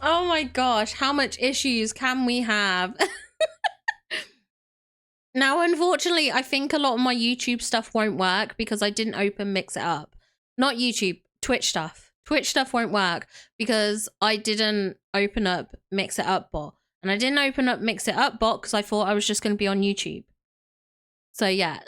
Oh my gosh, how much issues can we have? Now, unfortunately, I think a lot of my YouTube stuff won't work because I didn't open Mix It Up. Not YouTube, Twitch stuff. Twitch stuff won't work because I didn't open up Mix It Up bot. And I didn't open up Mix It Up bot because I thought I was just going to be on YouTube. So yeah,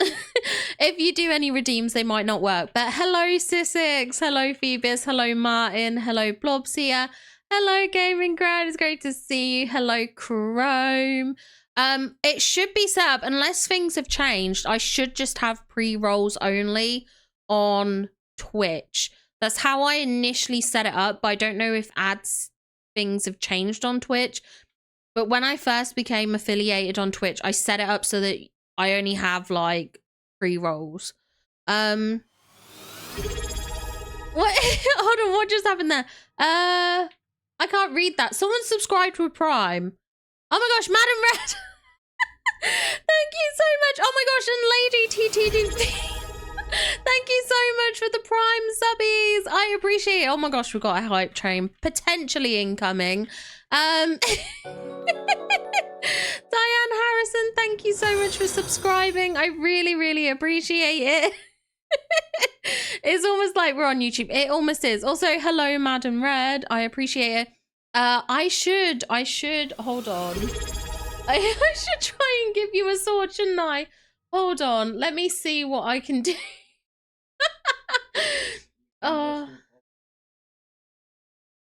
if you do any redeems, they might not work. But hello, Sissix. Hello, Phoebus. Hello, Martin. Hello, Blobsia. Hello, Gaming Ground. It's great to see you. Hello, Chrome. It should be set up, unless things have changed. I should just have pre-rolls only on Twitch. That's how I initially set it up, but I don't know if ads things have changed on Twitch. But when I first became affiliated on Twitch, I set it up so that I only have like pre-rolls. What? Hold on, what just happened there? I can't read that. Someone subscribed to a Prime. Oh my gosh, Madam Red. Thank you so much. Oh my gosh, and Lady TTDP. Thank you so much for the Prime subbies. I appreciate it. Oh my gosh, we've got a hype train potentially incoming. Diane Harrison, thank you so much for subscribing. I really, really appreciate it. It's almost like we're on YouTube. It almost is. Also, hello, Madam Red. I appreciate it. I should, hold on. I should try and give you a sword, shouldn't I? Hold on. Let me see what I can do.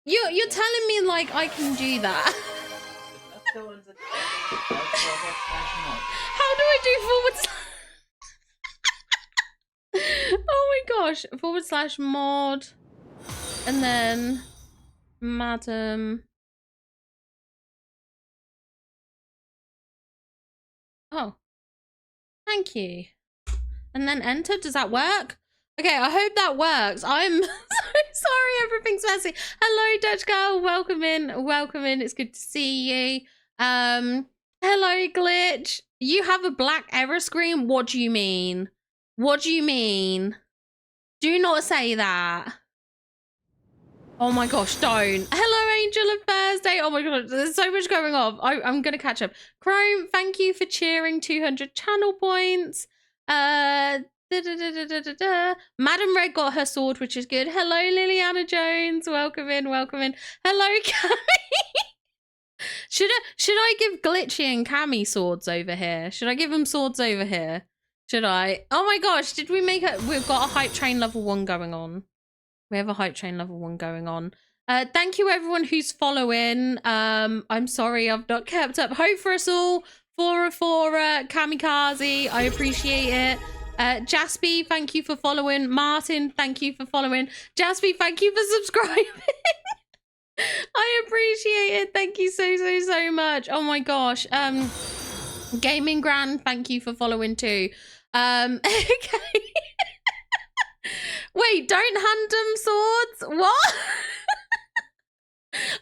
You're telling me like I can do that. How do I do forward slash? Oh my gosh, /mod and then Madam. Oh, thank you. And then enter. Does that work? Okay, I hope that works. I'm so sorry, everything's messy. Hello, Dutch girl. Welcome in. Welcome in. It's good to see you. Hello, Glitch. You have a black error screen? What do you mean? What do you mean? Do not say that. Oh my gosh, don't. Hello, Angel of Thursday. Oh my god, there's so much going on. I'm gonna catch up. Chrome, thank you for cheering 200 channel points. Madam Red got her sword, which is good. Hello, Liliana Jones. Welcome in, welcome in. Hello, Cammy. Should I give Glitchy and Cammy swords over here? Should I give them swords over here? Should I? Oh my gosh, did we make it? We've got a hype train level 1 going on. We have a hype train level 1 going on. Thank you everyone who's following. I'm sorry I've not kept up. Hope for us all. For Kamikaze. I appreciate it. Jaspy, thank you for following. Martin, thank you for following. Jaspy, thank you for subscribing. I appreciate it. Thank you so much. Oh my gosh. Gaming Grand, thank you for following too. Okay. Wait, don't hand them swords? What?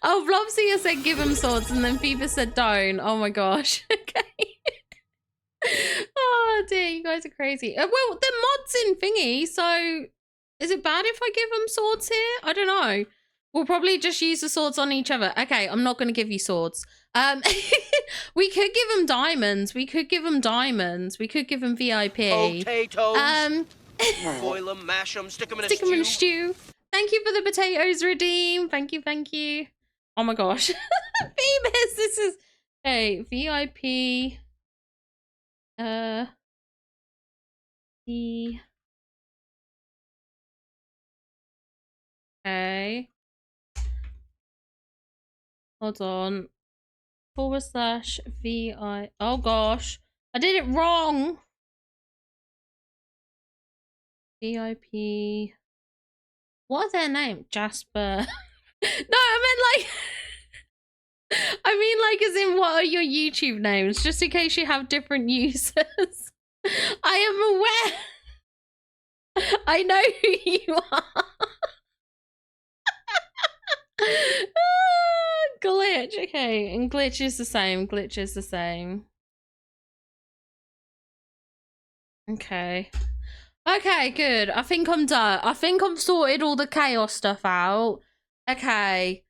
Oh, Blobsia said give him swords, and then Fever said don't. Oh my gosh. Okay. Oh dear, you guys are crazy. Well, the mod's in thingy, so is it bad if I give them swords here? I don't know. We'll probably just use the swords on each other. Okay, I'm not going to give you swords. We could give them diamonds. We could give them diamonds. We could give them VIP. Potatoes. Boil them, mash them, stick them in a stew. Thank you for the potatoes, Redeem. Thank you. Oh my gosh. Phoebus, this is... Hey, VIP... Okay. Hold on. / VI... Oh gosh. I did it wrong. VIP... What are their names? Jasper. No, I mean like as in what are your YouTube names? Just in case you have different users. I am aware. I know who you are. Glitch. Okay, and glitch is the same. Glitch is the same. Okay. Okay, good. I think I'm done. I think I've sorted all the chaos stuff out. Okay.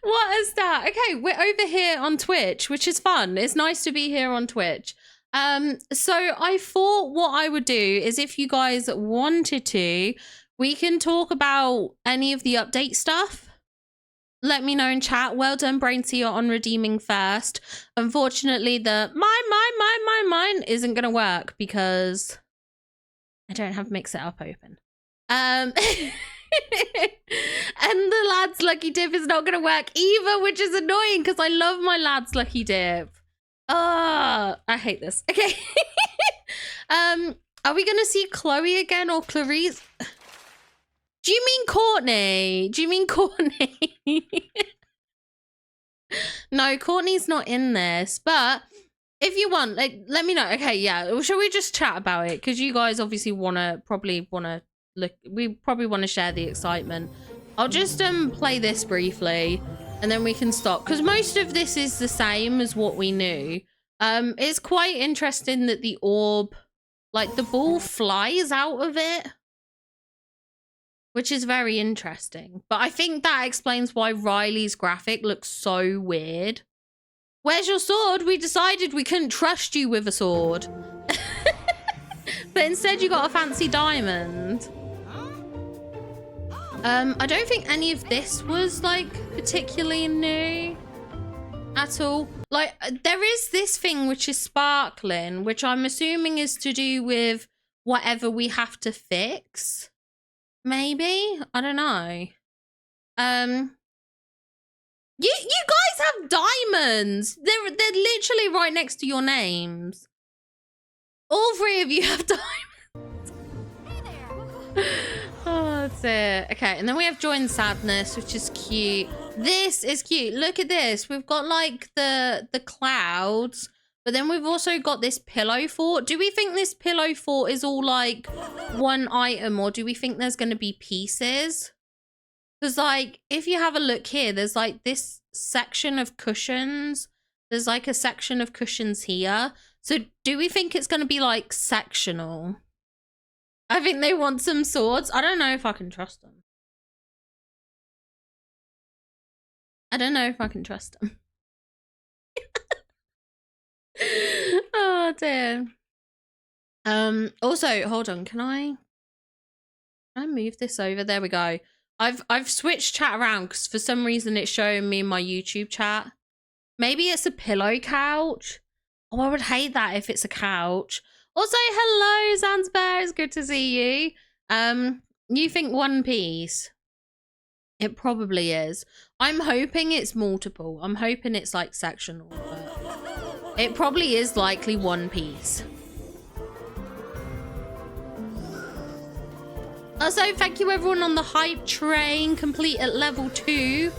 What is that? Okay, we're over here on Twitch, which is fun. It's nice to be here on Twitch. So I thought what I would do is if you guys wanted to, we can talk about any of the update stuff. Let me know in chat. Well done, Brainseer, on redeeming first. Unfortunately, the mine isn't going to work because I don't have Mix It Up open. And the Lads Lucky Dip is not going to work either, which is annoying because I love my Lads Lucky Dip. Oh, I hate this. Okay. Are we going to see Chloe again or Clarice? Do you mean Courtney? Do you mean Courtney? No, Courtney's not in this, but if you want, like, let me know. Okay, yeah. Well, shall we just chat about it? Because you guys obviously probably want to look, we probably want to share the excitement. I'll just play this briefly and then we can stop. Because most of this is the same as what we knew. It's quite interesting that the orb, like the ball flies out of it, which is very interesting. But I think that explains why Riley's graphic looks so weird. Where's your sword? We decided we couldn't trust you with a sword. But instead you got a fancy diamond. I don't think any of this was like particularly new at all. Like there is this thing which is sparkling, which I'm assuming is to do with whatever we have to fix. Maybe? I don't know. You guys have diamonds. They're literally right next to your names. All three of you have diamonds. Hey there. Oh, that's it. Okay, and then we have Joy and Sadness, which is cute. This is cute. Look at this. We've got like the clouds, but then we've also got this pillow fort. Do we think this pillow fort is all like one item, or do we think there's going to be pieces? Because like, if you have a look here, there's like this section of cushions. There's like a section of cushions here. So do we think it's going to be like sectional? I think they want some swords. I don't know if I can trust them. I don't know if I can trust them. Oh dear. Also, hold on, can I move this over? There we go. I've switched chat around because for some reason it's showing me in my YouTube chat. Maybe it's a pillow couch. Oh, I would hate that if it's a couch. Also, hello Zanzibar, it's good to see you. You think one piece? It probably is. I'm hoping it's multiple. I'm hoping it's like sectional, but It probably is likely one piece. Also, thank you everyone on the hype train, complete at level 2.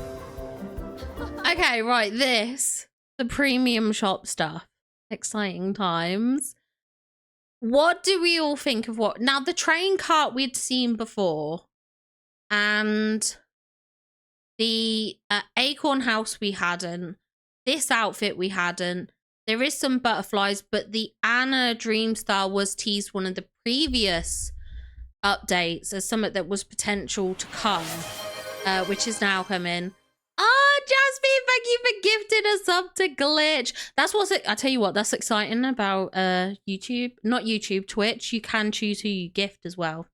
Okay, right, the premium shop stuff. Exciting times. What do we all think of what? Now, the train cart we'd seen before, and the acorn house we hadn't. This outfit we hadn't. There is some butterflies, but the Anna Dreamstar was teased one of the previous updates as something that was potential to come, which is now coming. Oh, Jasmine, thank you for gifting us up to Glitch. That's what's it. I tell you what, that's exciting about YouTube. Not YouTube, Twitch. You can choose who you gift as well.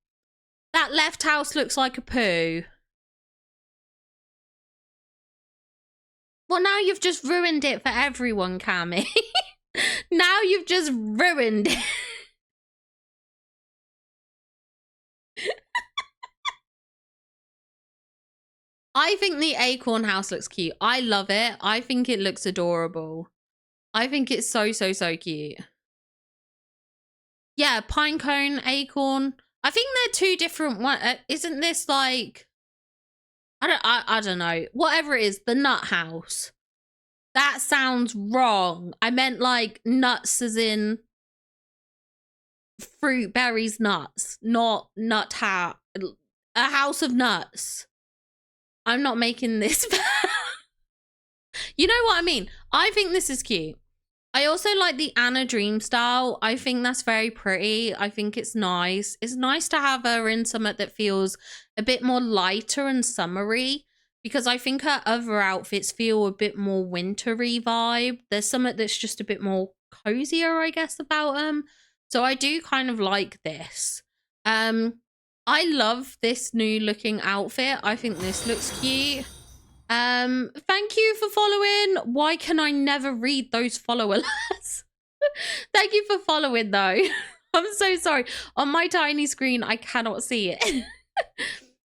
That left house looks like a poo. Well, now you've just ruined it for everyone, Cammy. Now you've just ruined it. I think the acorn house looks cute. I love it. I think it looks adorable. I think it's so, so, so cute. Yeah, pine cone, acorn. I think they're two different ones. Isn't this like... I don't know. Whatever it is, the nut house. That sounds wrong. I meant like nuts as in fruit, berries, nuts. Not nut house. A house of nuts. I'm not making this. You know what I mean? I think this is cute. I also like the Anna Dream style. I think that's very pretty. I think it's nice. It's nice to have her in something that feels a bit more lighter and summery, because I think her other outfits feel a bit more wintry vibe. There's something that's just a bit more cozier, I guess, about them. So I do kind of like this. I love this new looking outfit. I think this looks cute. Thank you for following. Why can I never read those follow alerts? Thank you for following though. I'm so sorry. On my tiny screen, I cannot see it.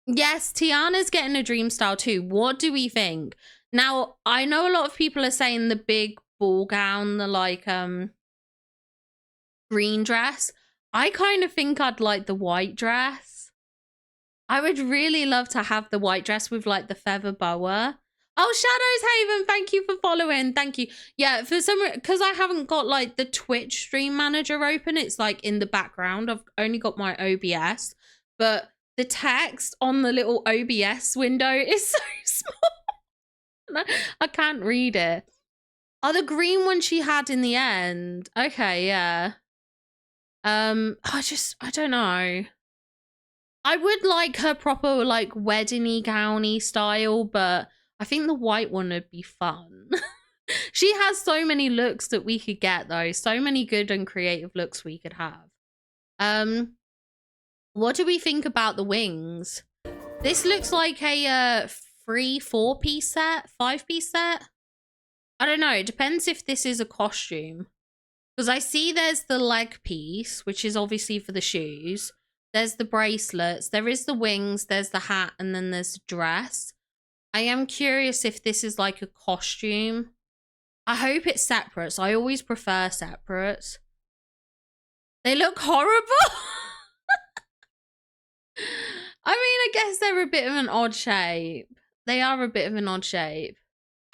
Yes, Tiana's getting a dream style too. What do we think? Now, I know a lot of people are saying the big ball gown, the like green dress. I kind of think I'd like the white dress. I would really love to have the white dress with like the feather boa. Oh, Shadows Haven, thank you for following. Thank you. Yeah, for some, because I haven't got like the Twitch stream manager open. It's like in the background. I've only got my OBS, but the text on the little OBS window is so small. I can't read it. Oh, the green one she had in the end. Okay, yeah. I don't know. I would like her proper like wedding-y gowny style, but I think the white one would be fun. She has so many looks that we could get though. So many good and creative looks we could have. What do we think about the wings? This looks like a 4-piece set, 5-piece set. I don't know. It depends if this is a costume. Because I see there's the leg piece, which is obviously for the shoes. There's the bracelets. There is the wings. There's the hat. And then there's the dress. I am curious if this is like a costume. I hope it's separate. So I always prefer separates. They look horrible. I mean, I guess they're a bit of an odd shape. They are a bit of an odd shape.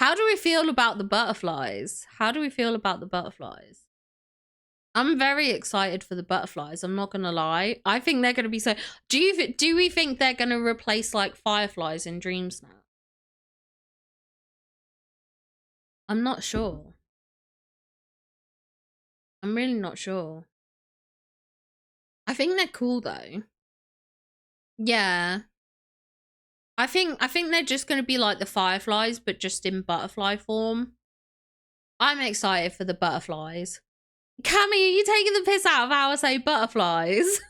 How do we feel about the butterflies? How do we feel about the butterflies? I'm very excited for the butterflies. I'm not going to lie. I think they're going to be so... Do we think they're going to replace like fireflies in Dreams now? I'm not sure. I'm really not sure. I think they're cool though. Yeah. I think they're just going to be like the fireflies, but just in butterfly form. I'm excited for the butterflies. Cammy, are you taking the piss out of how I say butterflies?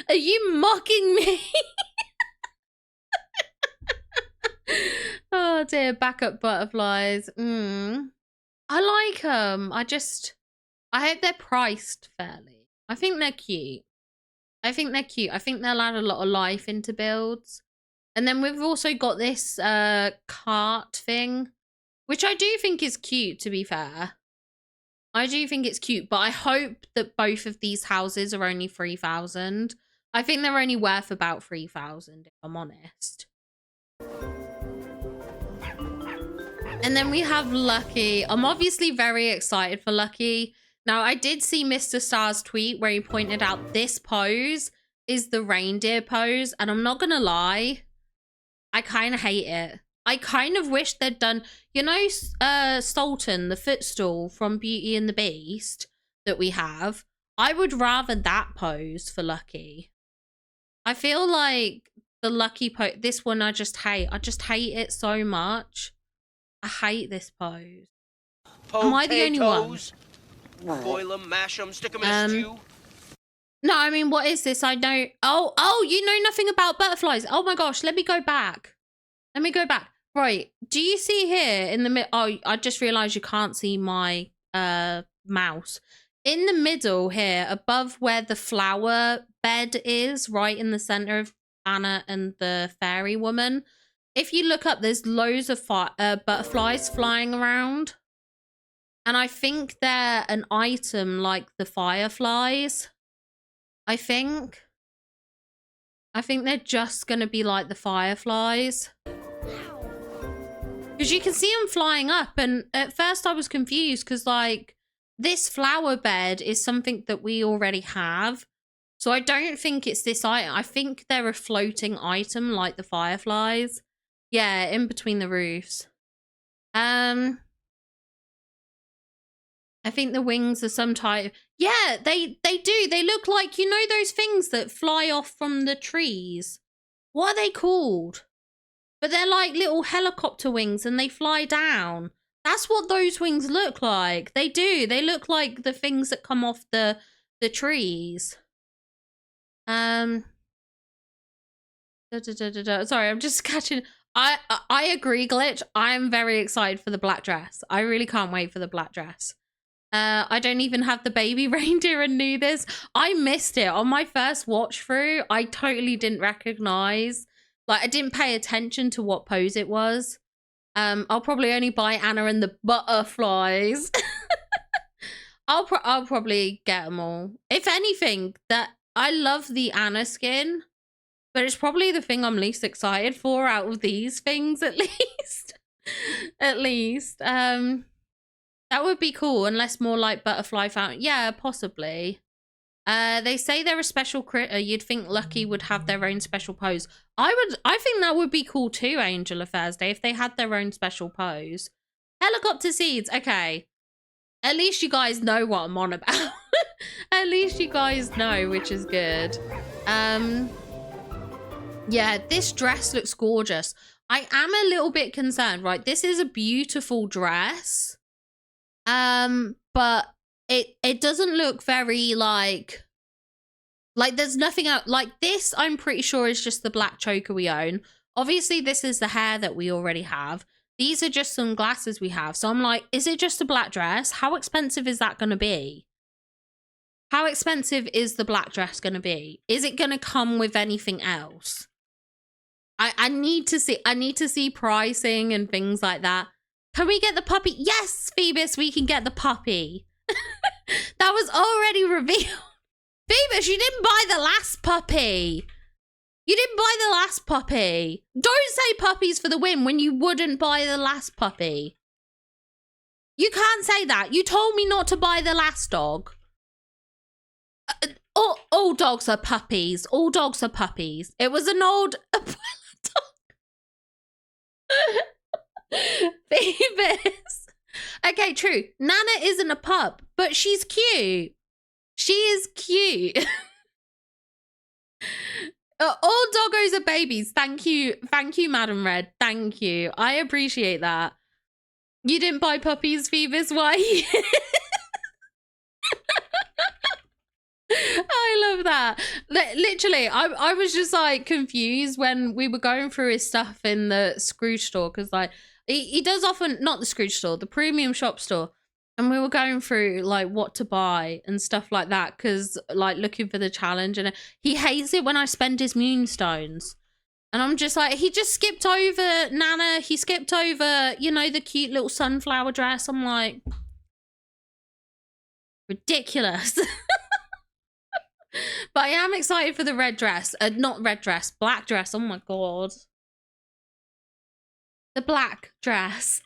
Are you mocking me? Oh dear, backup butterflies. I like them. I hope they're priced fairly. I think they're cute. I think they're cute. I think they'll add a lot of life into builds. And then we've also got this cart thing. which I do think is cute, to be fair. I do think it's cute, but I hope that both of these houses are only 3,000. I think they're only worth about 3,000, if I'm honest. And then we have Lucky. I'm obviously very excited for Lucky. Now, I did see Mr. Star's tweet where he pointed out this pose is the reindeer pose. And I'm not going to lie, I kind of hate it. I kind of wish they'd done, you know, Sultan, the footstool from Beauty and the Beast that we have. I would rather that pose for Lucky. I feel like the Lucky pose, this one I just hate. I just hate it so much. I hate this pose. Potatoes. Am I the only one? Boil them, mash them, stick them in a stew. No, I mean, what is this? I know. Oh, you know nothing about butterflies. Oh my gosh, let me go back. Let me go back. Right. Do you see here in the middle? Oh, I just realized you can't see my mouse. In the middle here, above where the flower bed is, right in the center of Anna and the fairy woman. If you look up, there's loads of butterflies flying around. And I think they're an item like the fireflies. I think they're just going to be like the fireflies. Because you can see them flying up. And at first I was confused because, like, this flower bed is something that we already have. So I don't think it's this item. I think they're a floating item like the fireflies. Yeah, in between the roofs. I think the wings are some type. Yeah, they do. They look like, you know, those things that fly off from the trees. What are they called? But they're like little helicopter wings and they fly down. That's what those wings look like. They do. They look like the things that come off the trees. Sorry, I'm just catching. I agree, Glitch. I'm very excited for the black dress. I really can't wait for the black dress. I don't even have the baby reindeer and knew this. I missed it on my first watch through. I totally didn't recognize. Like, I didn't pay attention to what pose it was. I'll probably only buy Anna and the butterflies. I'll probably get them all. If anything, that I love the Anna skin. But it's probably the thing I'm least excited for out of these things, at least. At least. That would be cool, unless more like butterfly fountain. Yeah, possibly. They say they're a special critter. You'd think Lucky would have their own special pose. I think that would be cool too, Angel of Thursday, if they had their own special pose. Helicopter seeds. Okay. At least you guys know what I'm on about. At least you guys know, which is good. Yeah, this dress looks gorgeous. I am a little bit concerned, right? This is a beautiful dress. But it doesn't look very like there's nothing out like this. I'm pretty sure is just the black choker we own. Obviously, this is the hair that we already have. These are just some glasses we have. So I'm like, is it just a black dress? How expensive is that going to be? How expensive is the black dress going to be? Is it going to come with anything else? I need to see pricing and things like that. Can we get the puppy? Yes, Phoebus, we can get the puppy. That was already revealed. Phoebus, you didn't buy the last puppy. You didn't buy the last puppy. Don't say puppies for the win when you wouldn't buy the last puppy. You can't say that. You told me not to buy the last dog. All dogs are puppies. All dogs are puppies. It was an old dog. Phoebus. Okay, true. Nana isn't a pup, but she's cute. She is cute. All doggos are babies. Thank you, Madam Red. Thank you. I appreciate that. You didn't buy puppies, Phoebus. Why? I love that. Literally, I was just like confused when we were going through his stuff in the Scrooge store, because like he does often, not the Scrooge store, the premium shop store, and we were going through like what to buy and stuff like that, because like looking for the challenge, and he hates it when I spend his moonstones. And I'm just like, he just skipped over Nana. He skipped over, you know, the cute little sunflower dress. I'm like, ridiculous. But I am excited for the red dress. Not red dress, black dress. Oh my God. The black dress.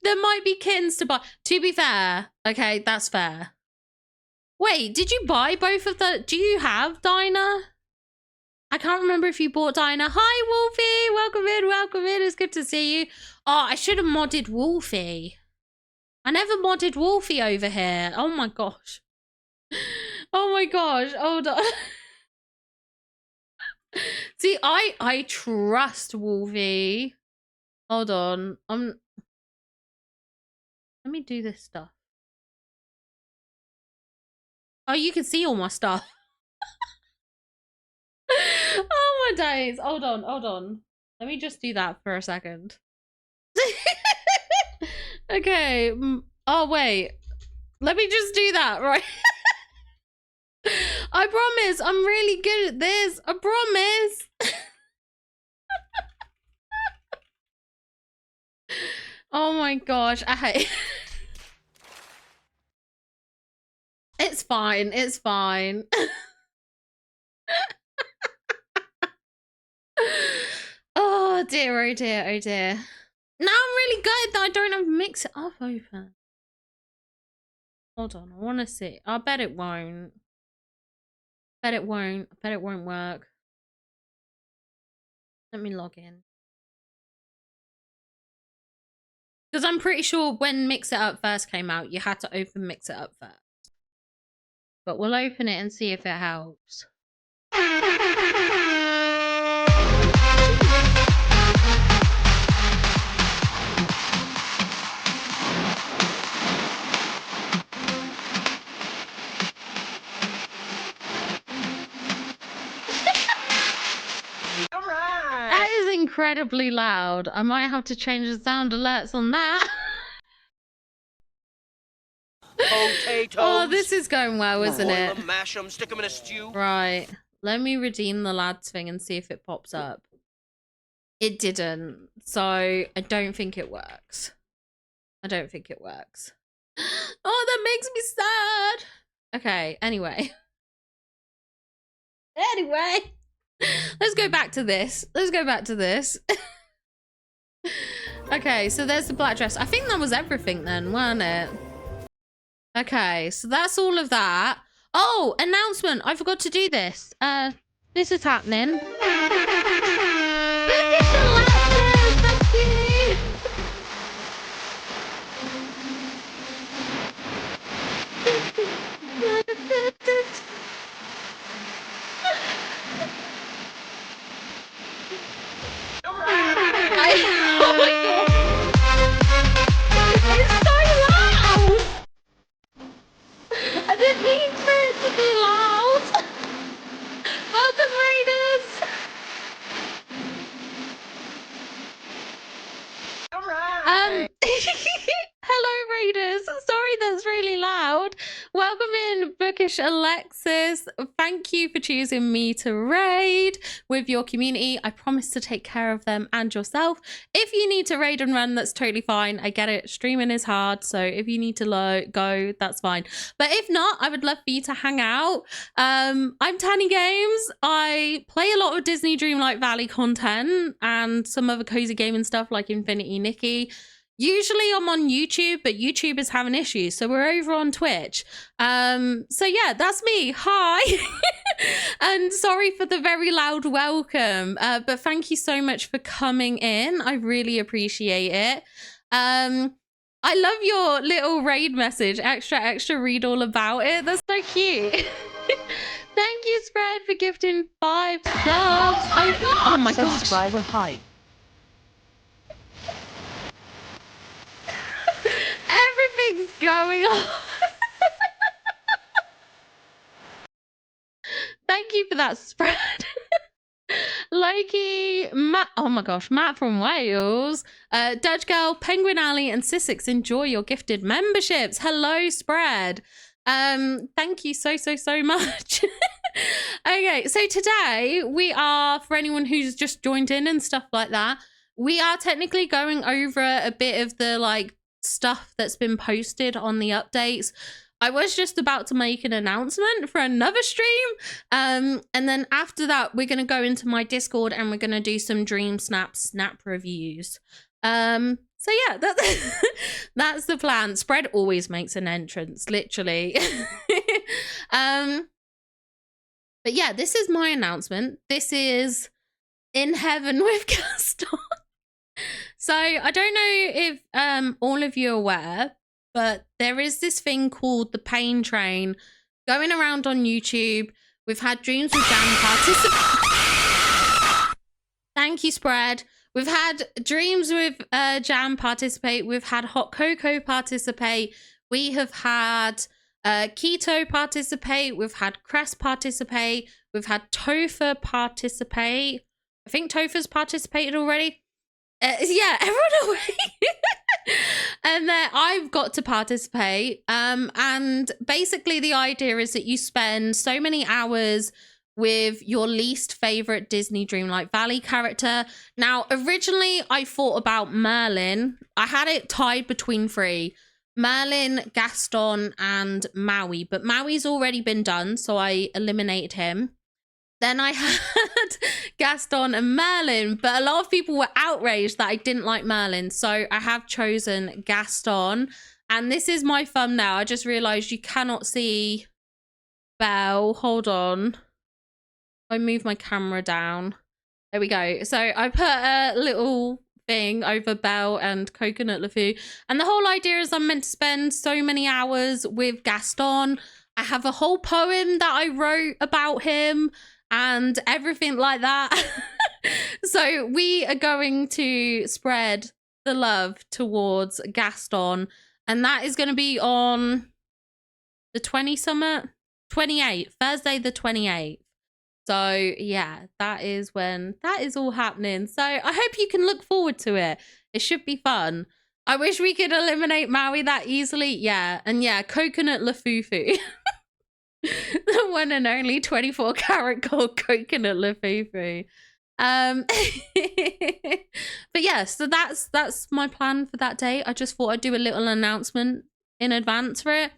There might be kins to buy. To be fair, okay, that's fair. Wait, did you buy both of the... Do you have Dinah? I can't remember if you bought Dinah. Hi, Wolfie. Welcome in, welcome in. It's good to see you. Oh, I should have modded Wolfie. I never modded Wolfie over here. Oh my gosh. Oh my gosh. Hold on. See, I trust Wolfie. Hold on. Let me do this stuff. Oh, you can see all my stuff. Oh my days. Hold on, hold on. Let me just do that for a second. Okay. Oh, wait. Let me just do that, right? I promise. I'm really good at this. I promise. Oh my gosh. I hate... It's fine. It's fine. Oh dear, oh dear, oh dear. Now I'm really good that I don't have mix it up open. Hold on, I want to see. I bet it won't. Bet it won't. I bet it won't work. Let me log in. Because I'm pretty sure when Mix It Up first came out, you had to open Mix It Up first. But we'll open it and see if it helps. That is incredibly loud. I might have to change the sound alerts on that. Potatoes. Oh, this is going well, isn't Boil it? them, mash them, stick them in a stew. Right. Let me redeem the lads thing and see if it pops up. It didn't. So I don't think it works. I don't think it works. Oh, that makes me sad. Okay, anyway. Anyway. Let's go back to this. Let's go back to this. Okay, so there's the black dress. I think that was everything then, wasn't it? Okay, so that's all of that. Oh, announcement. I forgot to do this. This is happening. I didn't mean for it to be loud. Welcome, Raiders. All right. Hello, Raiders. Sorry, that's really loud. Welcome in, Bookish Alexis. Thank you for choosing me to raid with your community. I promise to take care of them and yourself. If you need to raid and run, that's totally fine. I get it. Streaming is hard, so if you need to go, that's fine. But if not, I would love for you to hang out. I'm Tanny Games. I play a lot of Disney Dreamlight Valley content and some other cozy gaming stuff like Infinity Nikki. Usually I'm on YouTube, but YouTube is having issues, so we're over on Twitch. So yeah, that's me. Hi. And sorry for the very loud welcome, but thank you so much for coming in. I really appreciate it. I love your little raid message. Extra, read all about it. That's so cute. Thank you, Spread, for gifting 5 subs. Oh my god. Subscriber hype. Everything's going on. Thank you for that, Spread. Loki, Matt, oh my gosh, Matt from Wales, Dutch Girl, Penguin Alley, and Sissix, enjoy your gifted memberships. Hello, Spread. Thank you so much. Okay, so today we are, for anyone who's just joined in and stuff like that, we are technically going over a bit of the like stuff that's been posted on the updates. I was just about to make an announcement for another stream. And then after that, we're going to go into my Discord and we're going to do some Dream Snap reviews. So yeah, that's the plan. Spread always makes an entrance, literally. But yeah, this is my announcement. This is In Heaven with Gaston. So I don't know if all of you are aware, but there is this thing called the Pain Train going around on YouTube. We've had Dreams with Jam participate. Thank you, Spread. We've had Dreams with Jam participate. We've had Hot Cocoa participate. We have had Keto participate. We've had Cress participate. We've had Topher participate. I think Topher's participated already. Yeah, everyone away. And then I've got to participate. And basically the idea is that you spend so many hours with your least favorite Disney Dreamlight Valley character. Now, originally I thought about Merlin. I had it tied between 3. Merlin, Gaston, and Maui. But Maui's already been done, so I eliminated him. Then I had Gaston and Merlin, but a lot of people were outraged that I didn't like Merlin. So I have chosen Gaston. And this is my thumbnail. I just realized you cannot see Belle. Hold on. I move my camera down. There we go. So I put a little thing over Belle and Coconut LeFou. And the whole idea is I'm meant to spend so many hours with Gaston. I have a whole poem that I wrote about him and everything like that. So we are going to spread the love towards Gaston. And that is going to be on the 28th, Thursday the 28th. So yeah, that is when that is all happening. So I hope you can look forward to it. It should be fun. I wish we could eliminate Maui that easily. Yeah. And yeah, Coconut LeFou. The one and only 24 karat gold Coconut LeFou. But yeah, so that's my plan for that day. I just thought I'd do a little announcement in advance for it.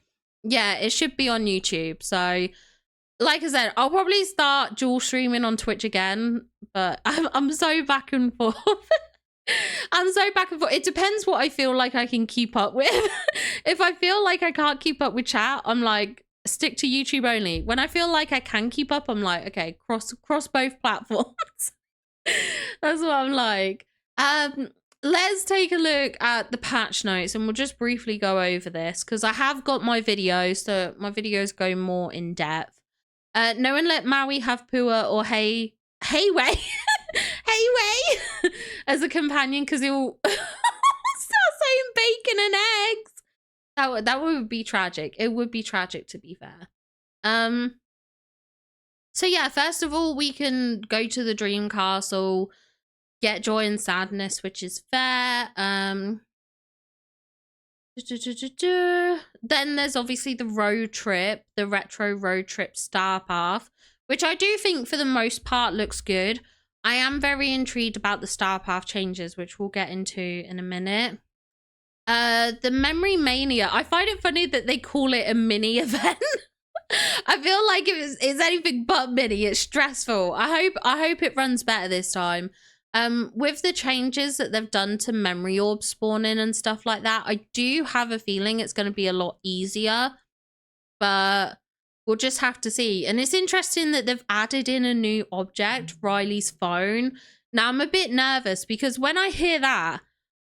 Yeah, it should be on YouTube. So like I said, I'll probably start dual streaming on Twitch again, but I'm so back and forth. I'm so back and forth. It depends what I feel like I can keep up with. If I feel like I can't keep up with chat, I'm like, stick to YouTube only. When I feel like I can keep up, I'm like, okay, cross both platforms. That's what I'm like. Let's take a look at the patch notes and we'll just briefly go over this because I have got my videos, so my videos go more in depth. No one let Maui have Pua or Hayway as a companion because he'll start saying bacon and eggs. That would be tragic. It would be tragic, to be fair. So yeah, first of all, we can go to the Dream Castle, get joy and sadness, which is fair. Then there's obviously the road trip, the retro road trip star path, which I do think for the most part looks good. I am very intrigued about the star path changes, which we'll get into in a minute. The Memory Mania, I find it funny that they call it a mini event. I feel like it's anything but mini. It's stressful. I hope it runs better this time. With the changes that they've done to memory orb spawning and stuff like that, I do have a feeling it's going to be a lot easier, but we'll just have to see. And it's interesting that they've added in a new object, Riley's phone. Now I'm a bit nervous because when I hear that,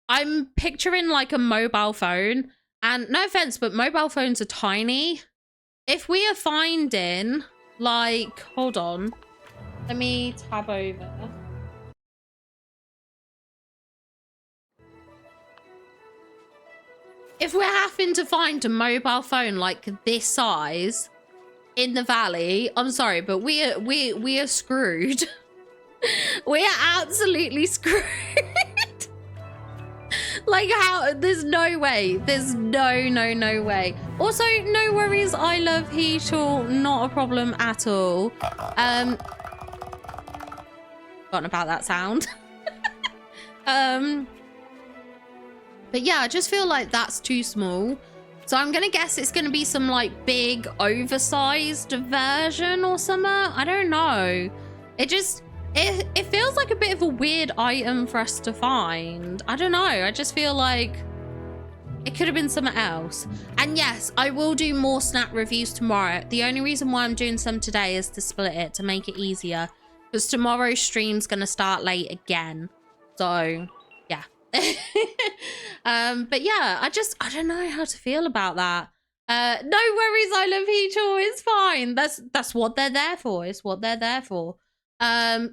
I'm picturing like a mobile phone, and no offense, but mobile phones are tiny. If we are finding like, hold on, let me tab over. If we're having to find a mobile phone like this size in the valley, I'm sorry, but we are screwed. We are absolutely screwed. Like, how? There's no way. There's no way. Also, no worries. I love Heatle. Not a problem at all. Forgotten about that sound. But yeah, I just feel like that's too small. So I'm gonna guess it's gonna be some like big oversized version or something. I don't know. It feels like a bit of a weird item for us to find. I don't know. I just feel like it could have been something else. And yes, I will do more snap reviews tomorrow. The only reason why I'm doing some today is to split it, to make it easier. Because tomorrow's stream's gonna start late again. So yeah. But yeah, I don't know how to feel about that. No worries, I love Heatle. It's fine. That's what they're there for. It's what they're there for. Let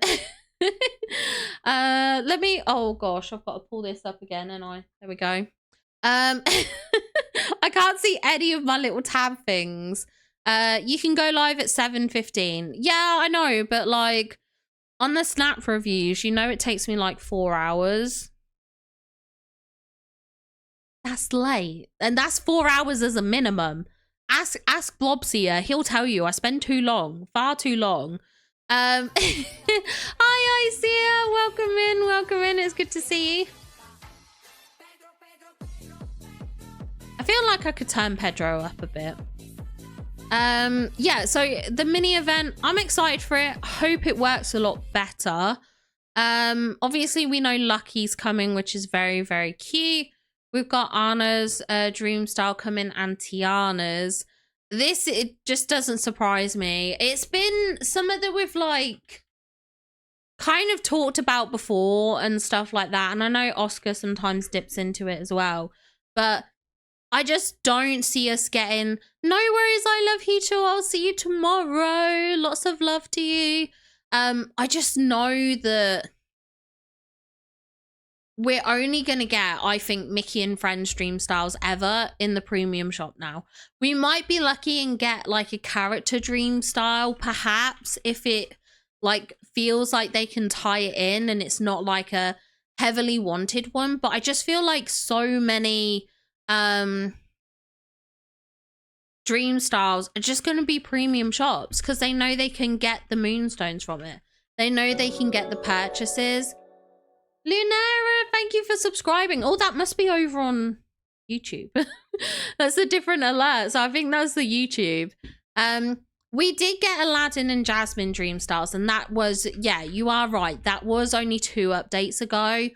me, oh gosh, I've got to pull this up again, and there we go. I can't see any of my little tab things. You can go live at 7:15. Yeah, I know, but like on the snap reviews, you know, it takes me like 4 hours. That's late, and that's 4 hours as a minimum. Ask Blobsier, he'll tell you I spend too long, far too long. Hi Isia, welcome in, it's good to see you. I feel like I could turn Pedro up a bit. Yeah, so the mini event, I'm excited for it. I hope it works a lot better. Obviously we know Lucky's coming, which is very, very cute. We've got Anna's dream style coming and Tiana's. This, it just doesn't surprise me. It's been something that we've like kind of talked about before and stuff like that. And I know Oscar sometimes dips into it as well. But I just don't see us getting, no worries, I love Heatle, I'll see you tomorrow. Lots of love to you. I just know that we're only going to get, I think, Mickey and Friends Dream Styles ever in the premium shop now. We might be lucky and get like a character dream style, perhaps, if it like feels like they can tie it in and it's not like a heavily wanted one. But I just feel like so many dream styles are just going to be premium shops because they know they can get the moonstones from it. They know they can get the purchases. Lunera, thank you for subscribing. Oh, that must be over on YouTube. That's a different alert. So I think that's the YouTube. We did get Aladdin and Jasmine Dream Styles, and that was, yeah, you are right. That was only 2 updates ago.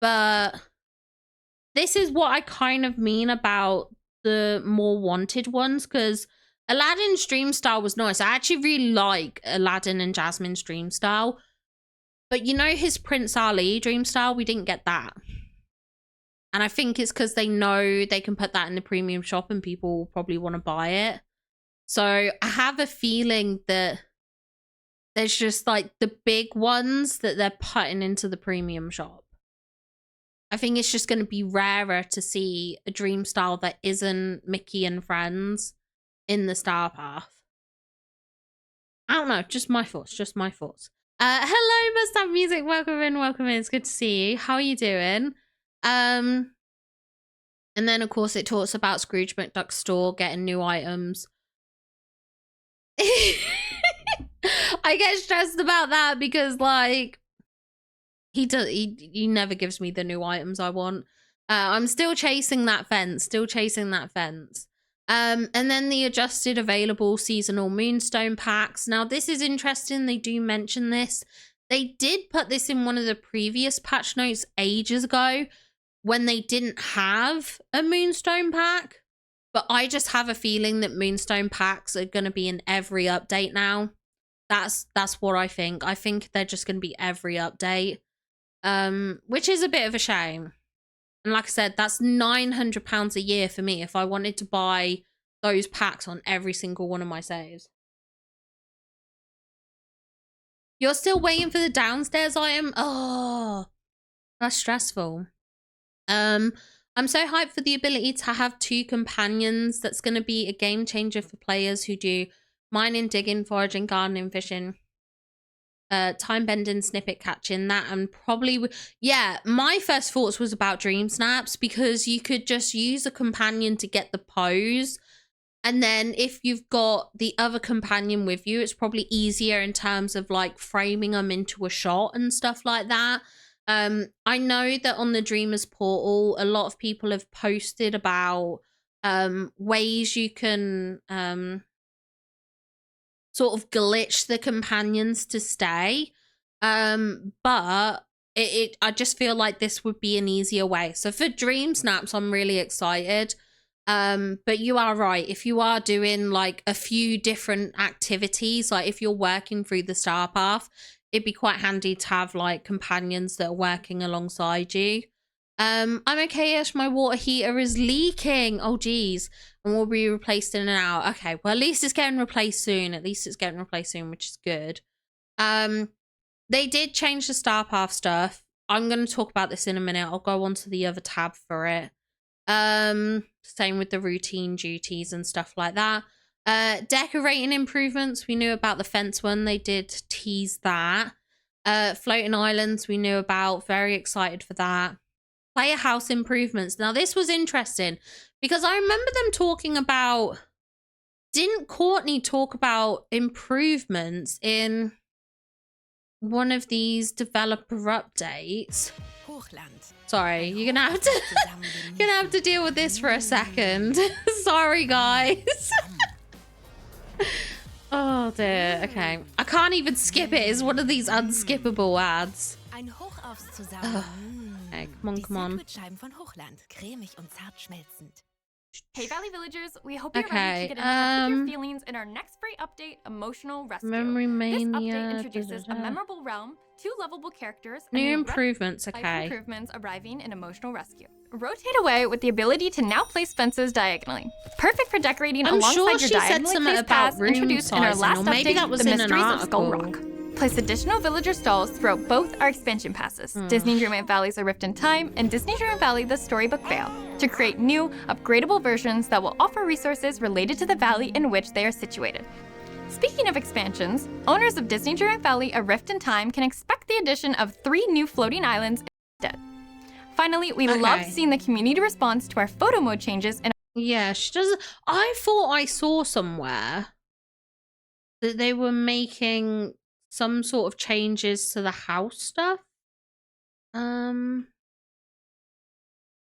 But this is what I kind of mean about the more wanted ones, because Aladdin's Dream Style was nice. I actually really like Aladdin and Jasmine's Dream Style. But you know his Prince Ali dream style? We didn't get that. And I think it's because they know they can put that in the premium shop and people will probably want to buy it. So I have a feeling that there's just like the big ones that they're putting into the premium shop. I think it's just going to be rarer to see a dream style that isn't Mickey and Friends in the Star Path. I don't know, just my thoughts, hello, Mustang Music, welcome in, it's good to see you. How are you doing? And then of course it talks about Scrooge McDuck's store getting new items. I get stressed about that because like he never gives me the new items I want. I'm still chasing that fence, and then the adjusted available seasonal moonstone packs. Now this is interesting, they do mention this. They did put this in one of the previous patch notes ages ago when they didn't have a moonstone pack, but I just have a feeling that moonstone packs are going to be in every update now. That's what I think. I think they're just going to be every update, which is a bit of a shame. And like I said, that's £900 a year for me if I wanted to buy those packs on every single one of my saves. You're still waiting for the downstairs item? Oh, that's stressful. I'm so hyped for the ability to have 2 companions. That's going to be a game changer for players who do mining, digging, foraging, gardening, fishing. time bending, snippet catching, that, and probably, yeah, my first thoughts was about dream snaps, because you could just use a companion to get the pose, and then if you've got the other companion with you, it's probably easier in terms of like framing them into a shot and stuff like that. I know that on the Dreamers portal, a lot of people have posted about ways you can sort of glitch the companions to stay. But I just feel like this would be an easier way. So for dream snaps, I'm really excited. But you are right. If you are doing like a few different activities, like if you're working through the star path, it'd be quite handy to have like companions that are working alongside you. I'm okay-ish. My water heater is leaking. Oh geez. And will be replaced in and out. Okay, well at least it's getting replaced soon. At least it's getting replaced soon, which is good. They did change the star path stuff. I'm going to talk about this in a minute. I'll go on to the other tab for it. Same with the routine duties and stuff like that. Decorating improvements, we knew about the fence one. They did tease that. Floating islands, we knew about. Very excited for that. Player house improvements. Now this was interesting because I remember them talking about, didn't Courtney talk about improvements in one of these developer updates? Sorry, you're gonna have to deal with this for a second. Sorry guys. Oh dear. Okay, I can't even skip it. It's one of these unskippable ads. Okay, come on. Hey Valley Villagers, we hope you're ready to get in touch with your feelings in our next free update, Emotional Rescue. Memory Mania. This update introduces a memorable realm, 2 lovable characters, new improvements, improvements arriving in Emotional Rescue. Rotate away with the ability to now place fences diagonally. Perfect for decorating alongside your diagonally placed paths introduced in our last update, The Mysteries of Skull Rock. Place additional villager stalls throughout both our expansion passes, Disney Dreamlight Valley's A Rift in Time and Disney Dreamlight Valley The Storybook Vale, to create new, upgradable versions that will offer resources related to the valley in which they are situated. Speaking of expansions, owners of Disney Dreamlight Valley A Rift in Time can expect the addition of 3 new floating islands instead. Finally, we love seeing the community response to our photo mode changes. Yeah, she does. I thought I saw somewhere that they were making some sort of changes to the house stuff. I'm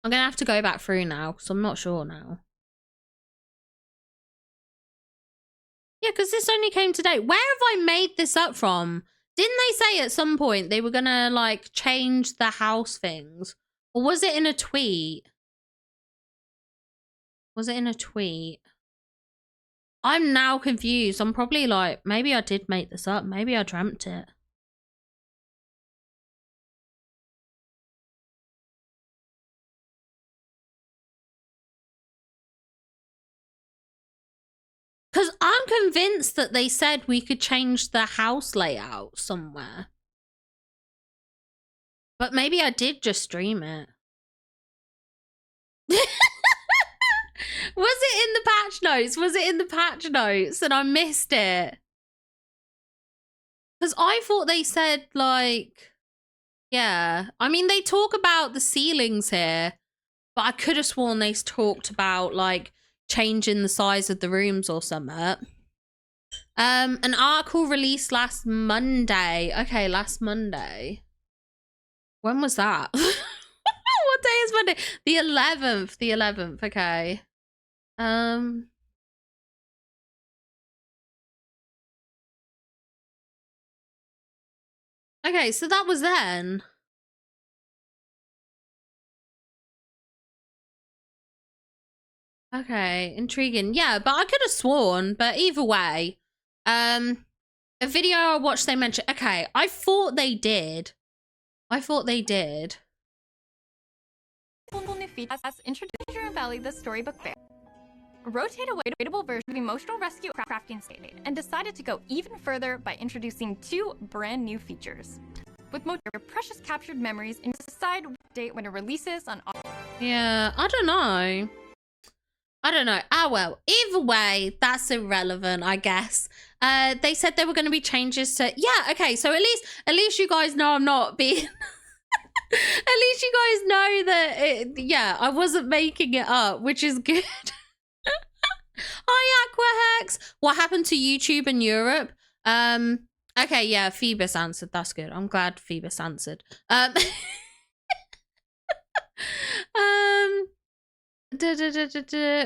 gonna have to go back through now because I'm not sure now. Yeah, because this only came today. Where have I made this up from? Didn't they say at some point they were gonna like change the house things? Or was it in a tweet? Was it in a tweet? I'm now confused. I'm probably like, maybe I did make this up. Maybe I dreamt it. Because I'm convinced that they said we could change the house layout somewhere. But maybe I did just stream it. Was it in the patch notes? Was it in the patch notes and I missed it? Because I thought they said like, yeah. I mean, they talk about the ceilings here, but I could have sworn they talked about like changing the size of the rooms or something. An article released last Monday. Okay, last Monday. When was that? What day is Monday? The 11th. The 11th. Okay. Okay, so that was then. Okay, intriguing. Yeah, but I could have sworn, but either way. A video I watched, they mentioned, okay, I thought they did. New features introduced in Valley The Storybook Vale. Rotate away to a version of Emotional Rescue crafting state and decided to go even further by introducing 2 brand new features. With most of your precious captured memories in the side date when it releases on. Yeah, I don't know. I don't know. Ah, well, either way, that's irrelevant, I guess. They said there were going to be changes to, yeah, okay, so at least you guys know I'm not being, at least you guys know that, yeah, I wasn't making it up, which is good. Hi, Aquahex. What happened to YouTube in Europe? Okay, yeah, Phoebus answered. That's good. I'm glad Phoebus answered.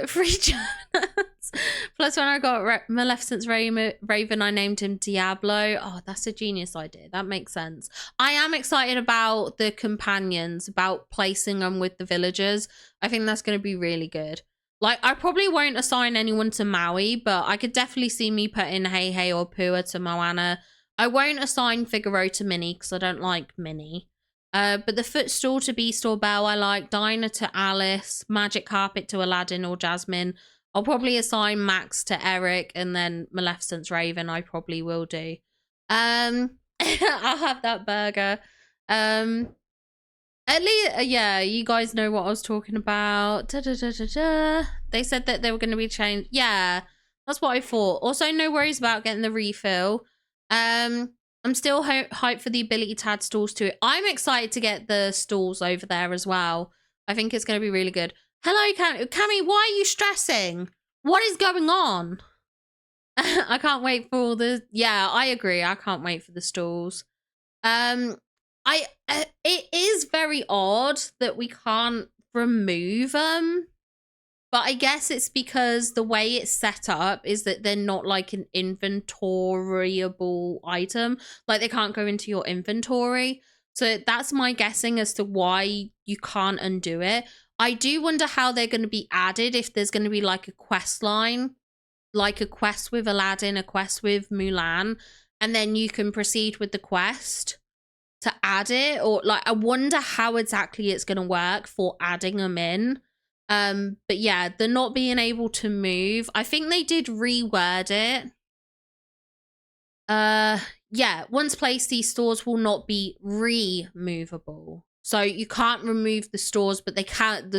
Free chance. Plus, when I got Maleficent's Raven, I named him Diablo. Oh, that's a genius idea. That makes sense. I am excited about the companions, about placing them with the villagers. I think that's going to be really good. Like, I probably won't assign anyone to Maui, but I could definitely see me putting Hey Hey or Pua to Moana. I won't assign Figaro to Minnie because I don't like Minnie. But the footstool to Beast or Belle I like, Dinah to Alice, Magic Carpet to Aladdin or Jasmine. I'll probably assign Max to Eric, and then Maleficent's Raven I probably will do. I'll have that burger. At least, yeah, you guys know what I was talking about. They said that they were going to be changed. Yeah, that's what I thought. Also, no worries about getting the refill. I'm still hyped for the ability to add stalls to it. I'm excited to get the stalls over there as well. I think it's going to be really good. Hello, Cammy, why are you stressing? What is going on? I can't wait for all the... Yeah, I agree. I can't wait for the stalls. It is very odd that we can't remove them. But I guess it's because the way it's set up is that they're not like an inventoryable item. Like they can't go into your inventory. So that's my guessing as to why you can't undo it. I do wonder how they're going to be added, if there's going to be like a quest line, like a quest with Aladdin, a quest with Mulan, and then you can proceed with the quest to add it. Or like, I wonder how exactly it's going to work for adding them in. But yeah, the not being able to move, I think they did reword it. Yeah, once placed, these stores will not be removable. So you can't remove the stores, but they can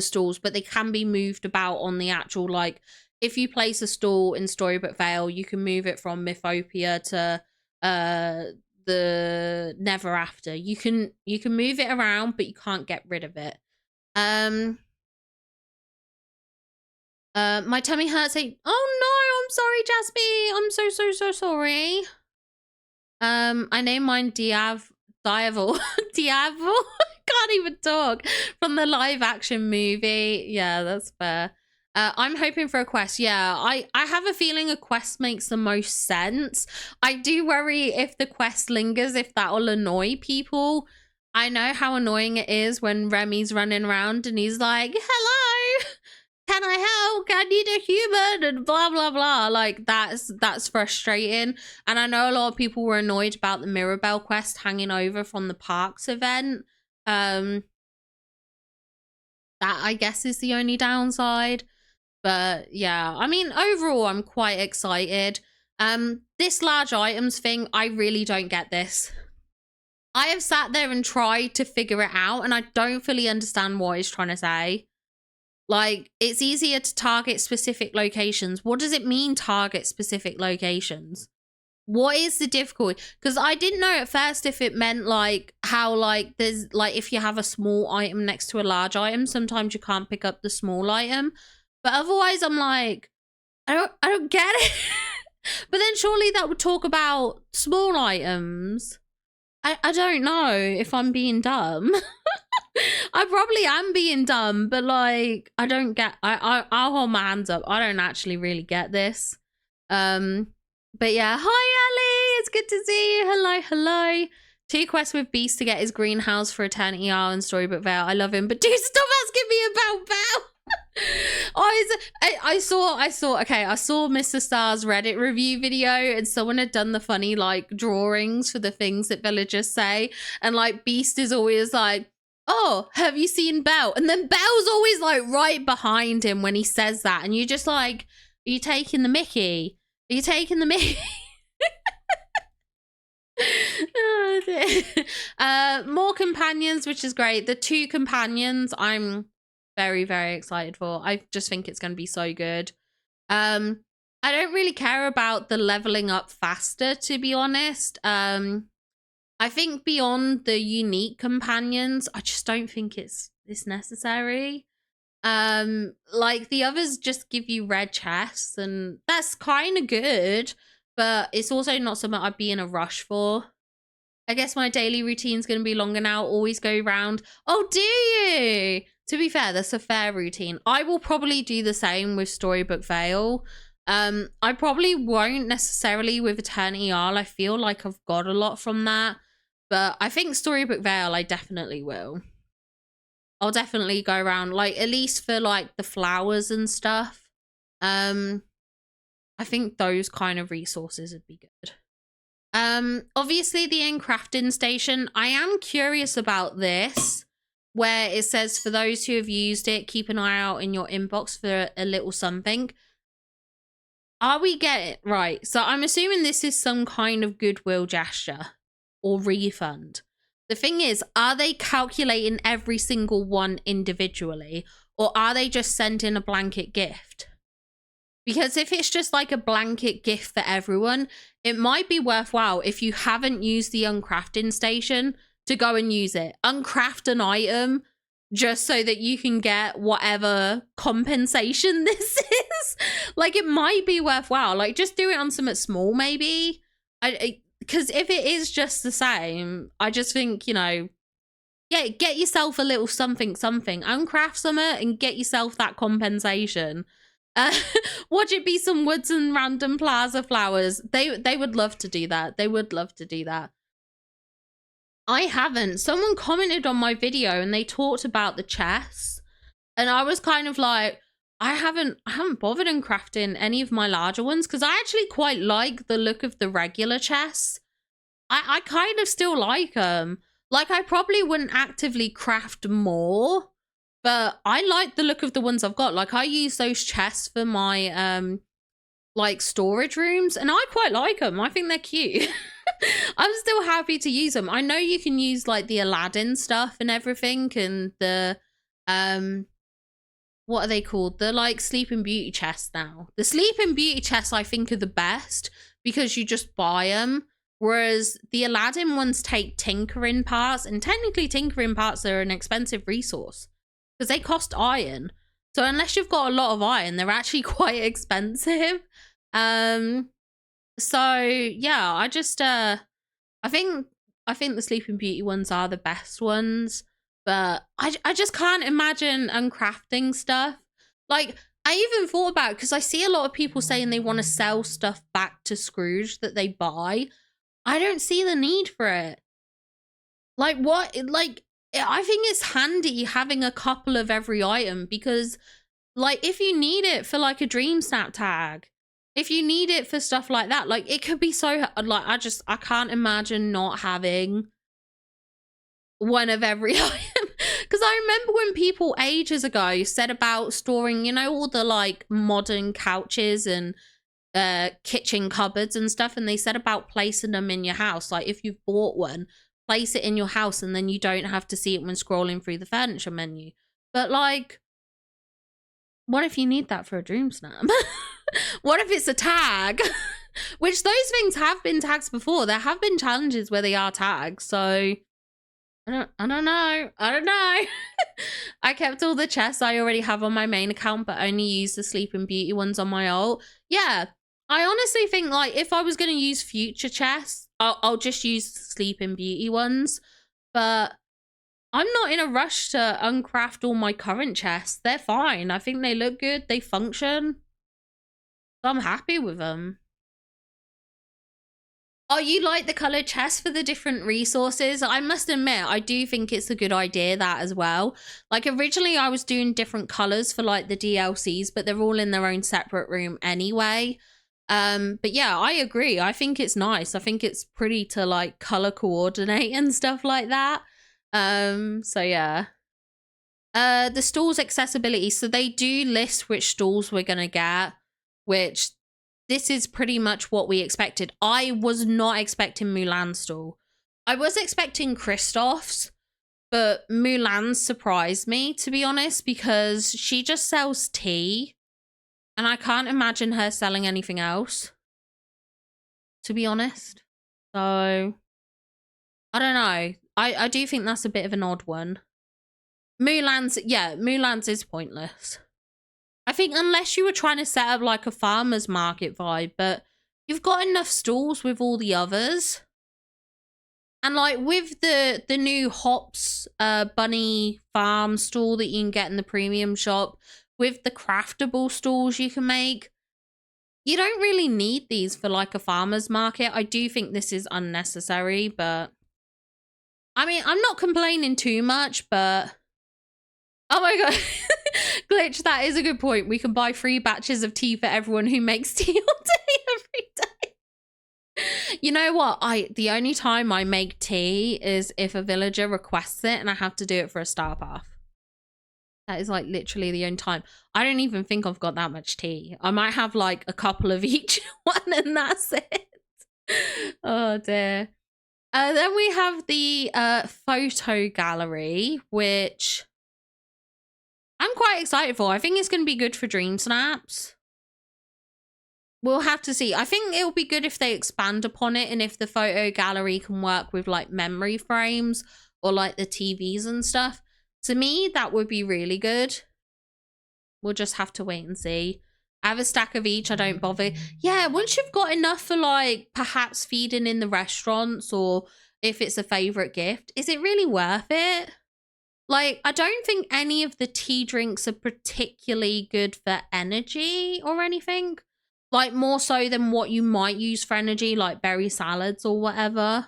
be moved about on the actual, like, if you place a stall in Storybook Vale, you can move it from Mythopia to the Never After. You can move it around, but you can't get rid of it. My tummy hurts. Oh no, I'm sorry, Jasmine. I'm so sorry. I named mine Diavel. Diavel. Can't even talk. From the live action movie. Yeah, that's fair. I'm hoping for a quest. Yeah, I have a feeling a quest makes the most sense. I do worry if the quest lingers, if that will annoy people. I know how annoying it is when Remy's running around and he's like, hello, can I help? I need a human and blah, blah, blah. Like, that's frustrating. And I know a lot of people were annoyed about the Mirabelle quest hanging over from the Parks event. That, I guess, is the only downside. But yeah, I mean, overall, I'm quite excited. This large items thing, I really don't get this. I have sat there and tried to figure it out, and I don't fully understand what it's trying to say. Like, it's easier to target specific locations. What does it mean, target specific locations? What is the difficulty? Because I didn't know at first if it meant like how like there's like if you have a small item next to a large item, sometimes you can't pick up the small item. But otherwise, I'm like, I don't get it. But then surely that would talk about small items. I don't know if I'm being dumb. I probably am being dumb, but like I don't get. I'll hold my hands up. I don't actually really get this. But yeah, hi Ellie, it's good to see you. Hello. 2 quests with Beast to get his greenhouse for Eternity Isle and Storybook Vale. I love him, but dude, stop asking me about Belle. I saw Mr. Star's Reddit review video, and someone had done the funny like drawings for the things that villagers say, and like Beast is always like, oh, have you seen Belle? And then Belle's always like right behind him when he says that, and you're just like, are you taking the mickey? Are you taking the mickey? Oh, more companions, which is great. The 2 companions, I'm very, very excited for. I just think it's going to be so good. I don't really care about the leveling up faster, to be honest. I think beyond the unique companions, I just don't think it's necessary. Like the others just give you red chests, and that's kind of good, but it's also not something I'd be in a rush for. I guess my daily routine's going to be longer now. Always go round. Oh, do you? To be fair, that's a fair routine. I will probably do the same with Storybook Vale. I probably won't necessarily with Eternity Isle. I feel like I've got a lot from that. But I think Storybook Vale, I definitely will. I'll definitely go around, like, at least for, like, the flowers and stuff. I think those kind of resources would be good. Obviously the end crafting station. I am curious about this, where it says for those who have used it, keep an eye out in your inbox for a little something. Are we getting right? So I'm assuming this is some kind of goodwill gesture or refund. The thing is, are they calculating every single one individually, or are they just sending a blanket gift? Because if it's just like a blanket gift for everyone, it might be worthwhile if you haven't used the uncrafting station to go and use it. Uncraft an item just so that you can get whatever compensation this is. Like, it might be worthwhile. Like, just do it on something small, maybe. Because if it is just the same, I just think, you know, yeah, get yourself a little something, uncraft something and get yourself that compensation. Watch it be some woods and random plaza flowers. They would love to do that. They would love to do that. I haven't. Someone commented on my video and they talked about the chests, and I was kind of like, I haven't bothered in crafting any of my larger ones because I actually quite like the look of the regular chests. I kind of still like them. Like, I probably wouldn't actively craft more, but I like the look of the ones I've got. Like, I use those chests for my like storage rooms, and I quite like them. I think they're cute. I'm still happy to use them. I know you can use like the Aladdin stuff and everything, and the what are they called? The like Sleeping Beauty chests now. The Sleeping Beauty chests I think are the best because you just buy them. Whereas the Aladdin ones take tinkering parts, and technically tinkering parts are an expensive resource because they cost iron. So unless you've got a lot of iron, they're actually quite expensive. So yeah, I just I think the Sleeping Beauty ones are the best ones, but I just can't imagine uncrafting stuff. Like, I even thought about it because I see a lot of people saying they want to sell stuff back to Scrooge that they buy. I don't see the need for it. Like, what? Like, I think it's handy having a couple of every item because, like, if you need it for, like, a Dream Snap tag, if you need it for stuff like that, like, it could be so, like, I can't imagine not having one of every item. Because I remember when people ages ago said about storing, you know, all the, like, modern couches and kitchen cupboards and stuff, and they said about placing them in your house. Like, if you've bought one, place it in your house and then you don't have to see it when scrolling through the furniture menu. But, like, what if you need that for a Dream Snap? What if it's a tag? Which those things have been tags before. There have been challenges where they are tags, so I don't know. I kept all the chests I already have on my main account, but only use the Sleeping Beauty ones on my alt. Yeah, I honestly think, like, if I was going to use future chests, I'll just use Sleeping Beauty ones. But I'm not in a rush to uncraft all my current chests. They're fine. I think they look good. They function. So I'm happy with them. Oh, you like the colored chests for the different resources? I must admit, I do think it's a good idea, that as well. Like, originally I was doing different colors for, like, the DLCs, but they're all in their own separate room anyway. But yeah, I agree. I think it's nice. I think it's pretty to, like, color coordinate and stuff like that. So yeah. The stalls accessibility. So they do list which stalls we're gonna get, which this is pretty much what we expected. I was not expecting Mulan's stall. I was expecting Kristoff's, But Mulan surprised me, to be honest, because she just sells tea. And I can't imagine her selling anything else, to be honest. So, I don't know. I do think that's a bit of an odd one. Mulan's is pointless. I think unless you were trying to set up like a farmer's market vibe, but you've got enough stalls with all the others. And like with the new hops bunny farm stall that you can get in the premium shop, with the craftable stalls you can make, you don't really need these for like a farmer's market. I do think this is unnecessary, but I mean, I'm not complaining too much, but oh my god. Glitch, that is a good point. We can buy 3 batches of tea for everyone who makes tea all day every day. You know what? The only time I make tea is if a villager requests it and I have to do it for a star path. That is like literally the only time. I don't even think I've got that much tea. I might have like a couple of each one and that's it. Oh dear. Then we have the photo gallery, which I'm quite excited for. I think it's going to be good for dream snaps. We'll have to see. I think it'll be good if they expand upon it and if the photo gallery can work with like memory frames or like the TVs and stuff. To me, that would be really good. We'll just have to wait and see. I have a stack of each. I don't bother. Yeah, once you've got enough for like perhaps feeding in the restaurants or if it's a favorite gift, is it really worth it? Like, I don't think any of the tea drinks are particularly good for energy or anything. Like, more so than what you might use for energy, like berry salads or whatever.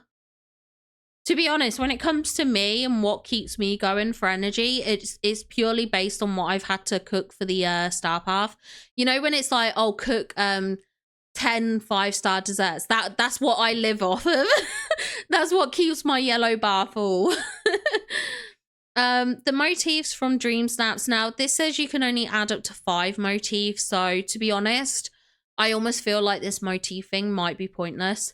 To be honest, when it comes to me and what keeps me going for energy, it's purely based on what I've had to cook for the star path. You know, when it's like, oh, cook 10 5-star desserts. That's what I live off of. That's what keeps my yellow bar full. The motifs from Dream Snaps. Now, this says you can only add up to 5 motifs. So, to be honest, I almost feel like this motif thing might be pointless.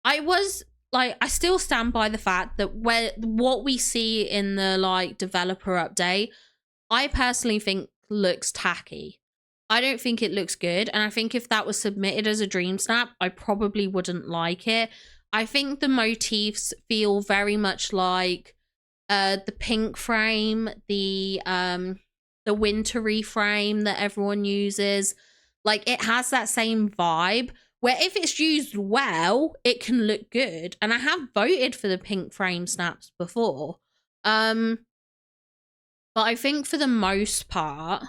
I still stand by the fact that what we see in the, like, developer update, I personally think looks tacky. I don't think it looks good. And I think if that was submitted as a Dream Snap, I probably wouldn't like it. I think the motifs feel very much like the pink frame, the wintry frame that everyone uses. Like, it has that same vibe where if it's used well, it can look good. And I have voted for the pink frame snaps before. But I think for the most part,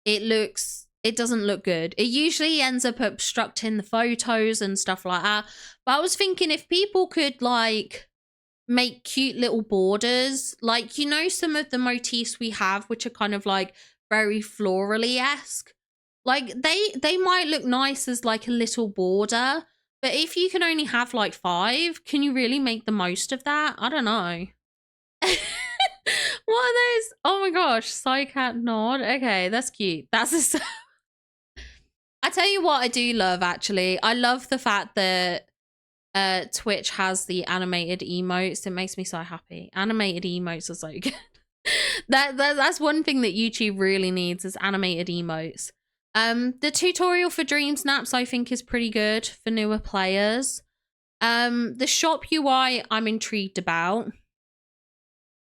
it doesn't look good. It usually ends up obstructing the photos and stuff like that. But I was thinking if people could like make cute little borders, like, you know, some of the motifs we have, which are kind of like very florally-esque, like they might look nice as like a little border. But if you can only have like 5, can you really make the most of that? I don't know. What are those? Oh my gosh, Psycat nod. Okay, that's cute. That's a I tell you what I do love, actually. I love the fact that Twitch has the animated emotes. It makes me so happy. Animated emotes are so good. That's one thing that YouTube really needs is animated emotes. The tutorial for Dream Snaps I think is pretty good for newer players. The shop UI I'm intrigued about.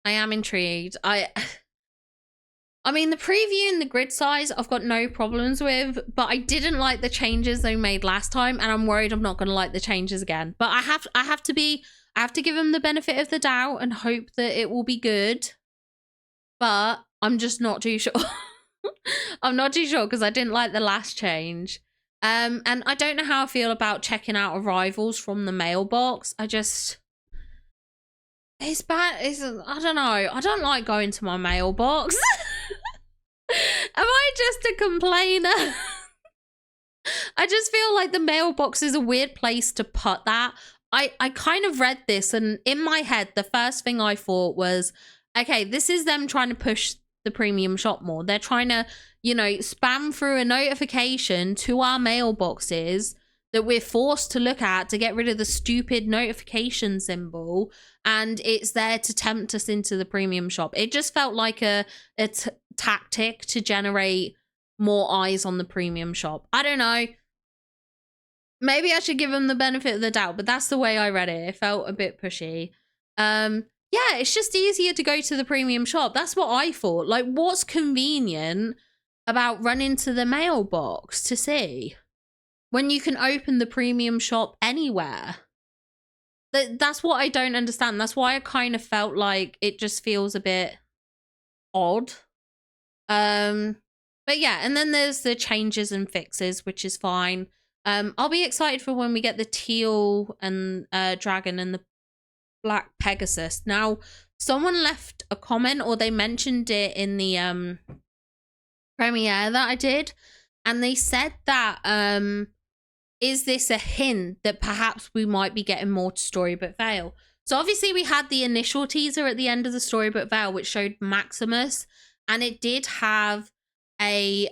I am intrigued. I mean, the preview and the grid size I've got no problems with, but I didn't like the changes they made last time, and I'm worried I'm not going to like the changes again. But I have to give them the benefit of the doubt and hope that it will be good. But I'm just not too sure. I'm not too sure because I didn't like the last change. And I don't know how I feel about checking out arrivals from the mailbox. It's bad. I don't know. I don't like going to my mailbox. Am I just a complainer? I just feel like the mailbox is a weird place to put that. I kind of read this and in my head, the first thing I thought was, okay, this is them trying to push the premium shop more. They're trying to, you know, spam through a notification to our mailboxes that we're forced to look at to get rid of the stupid notification symbol, and it's there to tempt us into the premium shop. It just felt like a tactic to generate more eyes on the premium shop. I don't know. Maybe I should give them the benefit of the doubt, but that's the way I read it. It felt a bit pushy. Yeah, it's just easier to go to the premium shop. That's what I thought. Like, what's convenient about running to the mailbox to see when you can open the premium shop anywhere? That's what I don't understand. That's why I kind of felt like it just feels a bit odd. But yeah, and then there's the changes and fixes, which is fine. I'll be excited for when we get the teal and dragon and the black Pegasus. Now, someone left a comment, or they mentioned it in the premiere that I did, and they said that is this a hint that perhaps we might be getting more to Storybook Vale? So obviously we had the initial teaser at the end of the Storybook Vale, which showed Maximus, and it did have a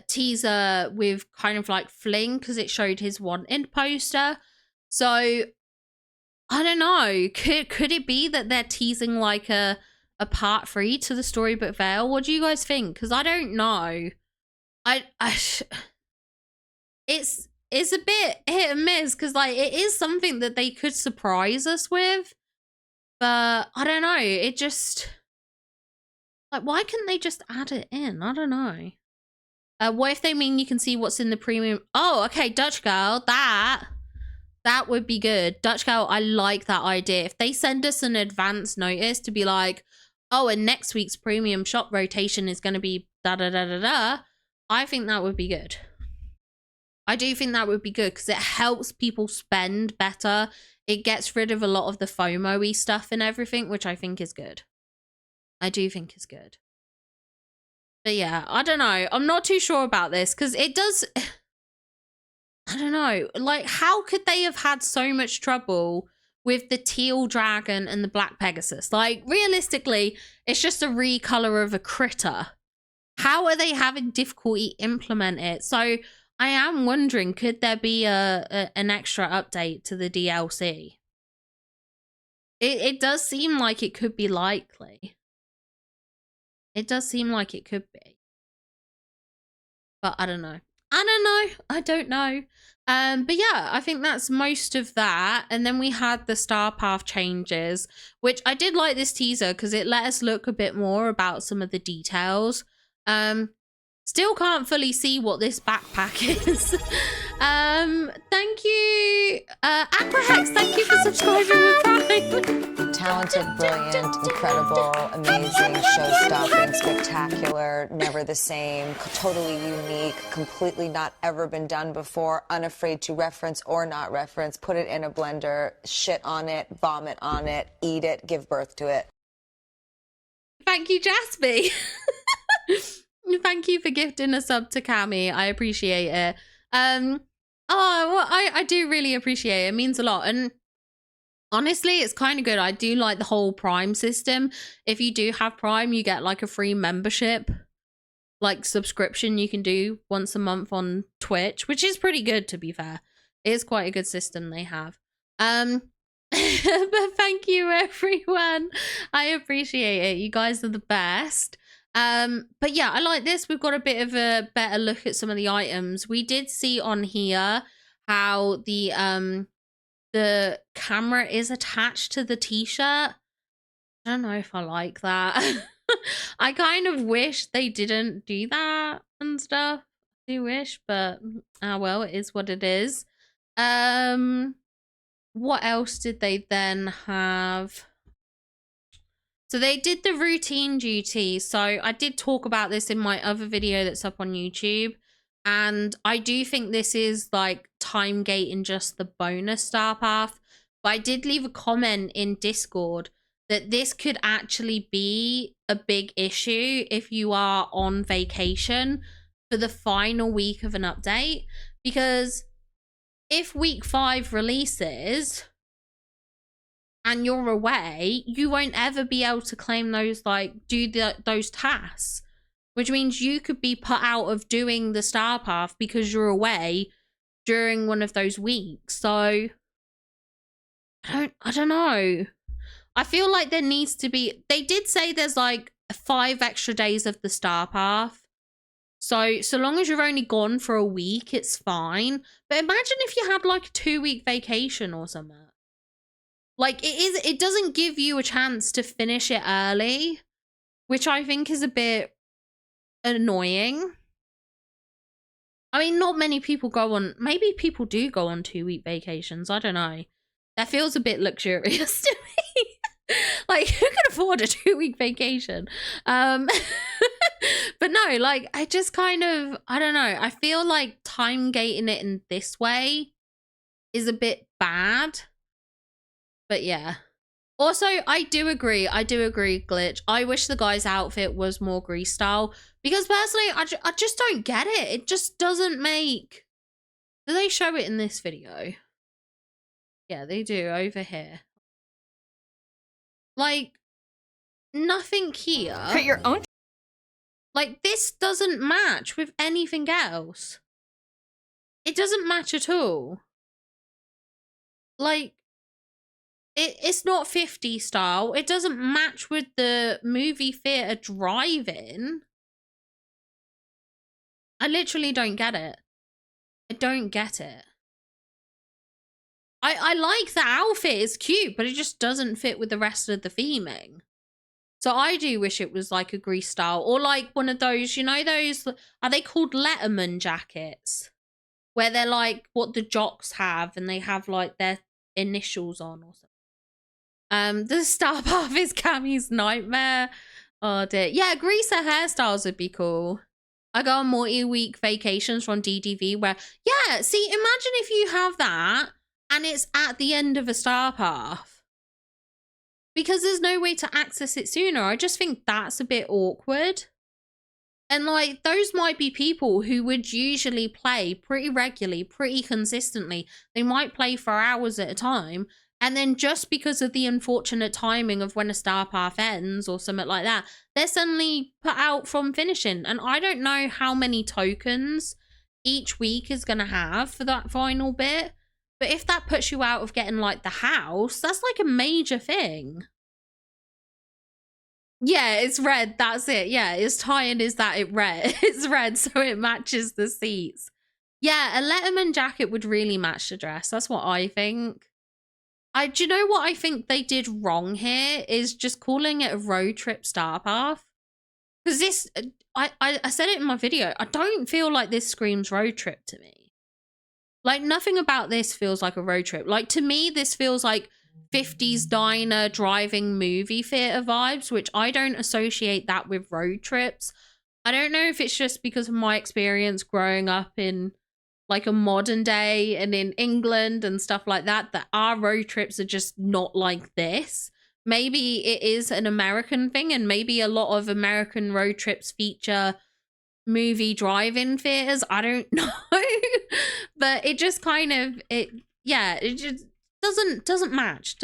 teaser with kind of like fling, because it showed his wanted poster. So I don't know, could it be that they're teasing like a part 3 to the Storybook Vale? What do you guys think? Because I don't know. It's a bit hit and miss, because like it is something that they could surprise us with, but I don't know, it just, like, why couldn't they just add it in? I don't know. What if they mean you can see what's in the premium? Oh, okay, Dutch Girl, that would be good. Dutch Girl, I like that idea. If they send us an advance notice to be like, oh, and next week's premium shop rotation is going to be da-da-da-da-da, I think that would be good. I do think that would be good, because it helps people spend better. It gets rid of a lot of the FOMO-y stuff and everything, which I think is good. I do think is good. But yeah, I don't know. I'm not too sure about this, because it does... I don't know. Like, how could they have had so much trouble with the teal dragon and the black Pegasus? Like, realistically, it's just a recolor of a critter. How are they having difficulty implement it? So I am wondering, could there be an extra update to the DLC? It does seem like it could be likely. It does seem like it could be. But I don't know. I don't know. But yeah, I think that's most of that. And then we had the star path changes, which I did like this teaser because it let us look a bit more about some of the details. Still can't fully see what this backpack is. Thank you, Aquahex, thank you for subscribing with Prime. Talented, brilliant, incredible, amazing, show-stopping, spectacular, never the same, totally unique, completely not ever been done before, unafraid to reference or not reference, put it in a blender, shit on it, vomit on it, eat it, give birth to it. Thank you, Jaspy. Thank you for gifting a sub to Cami. I appreciate it. I do really appreciate it. It means a lot. And honestly, it's kind of good. I do like the whole Prime system. If you do have Prime, you get like a free membership, like subscription you can do once a month on Twitch, which is pretty good, to be fair. It is quite a good system they have. But thank you, everyone. I appreciate it. You guys are the best. But yeah, I like this. We've got a bit of a better look at some of the items. We did see on here how the camera is attached to the t-shirt. I don't know if I like that. I kind of wish they didn't do that and stuff. I do wish, but well, it is what it is. What else did they then have? So they did the routine duty. So I did talk about this in my other video that's up on YouTube. And I do think this is like time gating just the bonus star path. But I did leave a comment in Discord that this could actually be a big issue if you are on vacation for the final week of an update. Because if week 5 releases and you're away, you won't ever be able to claim those, like, do those tasks. which means you could be put out of doing the Star Path because you're away during one of those weeks. So I don't know. I feel like there needs to be, they did say there's like 5 extra days of the Star Path. So long as you're only gone for a week, it's fine. But imagine if you had like a 2-week vacation or something. Like it doesn't give you a chance to finish it early, which I think is a bit annoying. I mean, not many people go on, maybe people do go on 2-week vacations. I don't know. That feels a bit luxurious to me. Like, who can afford a 2-week vacation? But no, like, I just kind of, I don't know. I feel like time gating it in this way is a bit bad. But yeah. Also, I do agree, Glitch. I wish the guy's outfit was more Grease style. Because personally, I just don't get it. It just doesn't make... Do they show it in this video? Yeah, they do over here. Like, nothing here. Create your own. Like, this doesn't match with anything else. It doesn't match at all. Like, it's not 50 style. It doesn't match with the movie theater drive-in. I literally don't get it. I don't get it. I like the outfit, it's cute, but it just doesn't fit with the rest of the theming. So I do wish it was like a Grease style, or like one of those, you know, those, are they called Letterman jackets? Where they're like what the jocks have, and they have like their initials on or something. The Star Path is Cammy's nightmare. Oh dear. Yeah, Greaser hairstyles would be cool. I go on multi-week vacations from DDV where, yeah, see, imagine if you have that and it's at the end of a Star Path. Because there's no way to access it sooner. I just think that's a bit awkward. And like, those might be people who would usually play pretty regularly, pretty consistently. They might play for hours at a time. And then just because of the unfortunate timing of when a Star Path ends or something like that, they're suddenly put out from finishing. And I don't know how many tokens each week is going to have for that final bit. But if that puts you out of getting like the house, that's like a major thing. Yeah, it's red. That's it. Yeah, its tie-in is that it's red, so it matches the seats. Yeah, a Letterman jacket would really match the dress. That's what I think. Do you know what I think they did wrong here is just calling it a road trip Star Path. Because this, I said it in my video, I don't feel like this screams road trip to me. Like, nothing about this feels like a road trip. Like, to me, this feels like 50s diner driving movie theater vibes, which I don't associate that with road trips. I don't know if it's just because of my experience growing up in like a modern day and in England and stuff like that, that our road trips are just not like this. Maybe it is an American thing, and maybe a lot of American road trips feature movie drive-in theaters. I don't know. But it just kind of, it just doesn't match.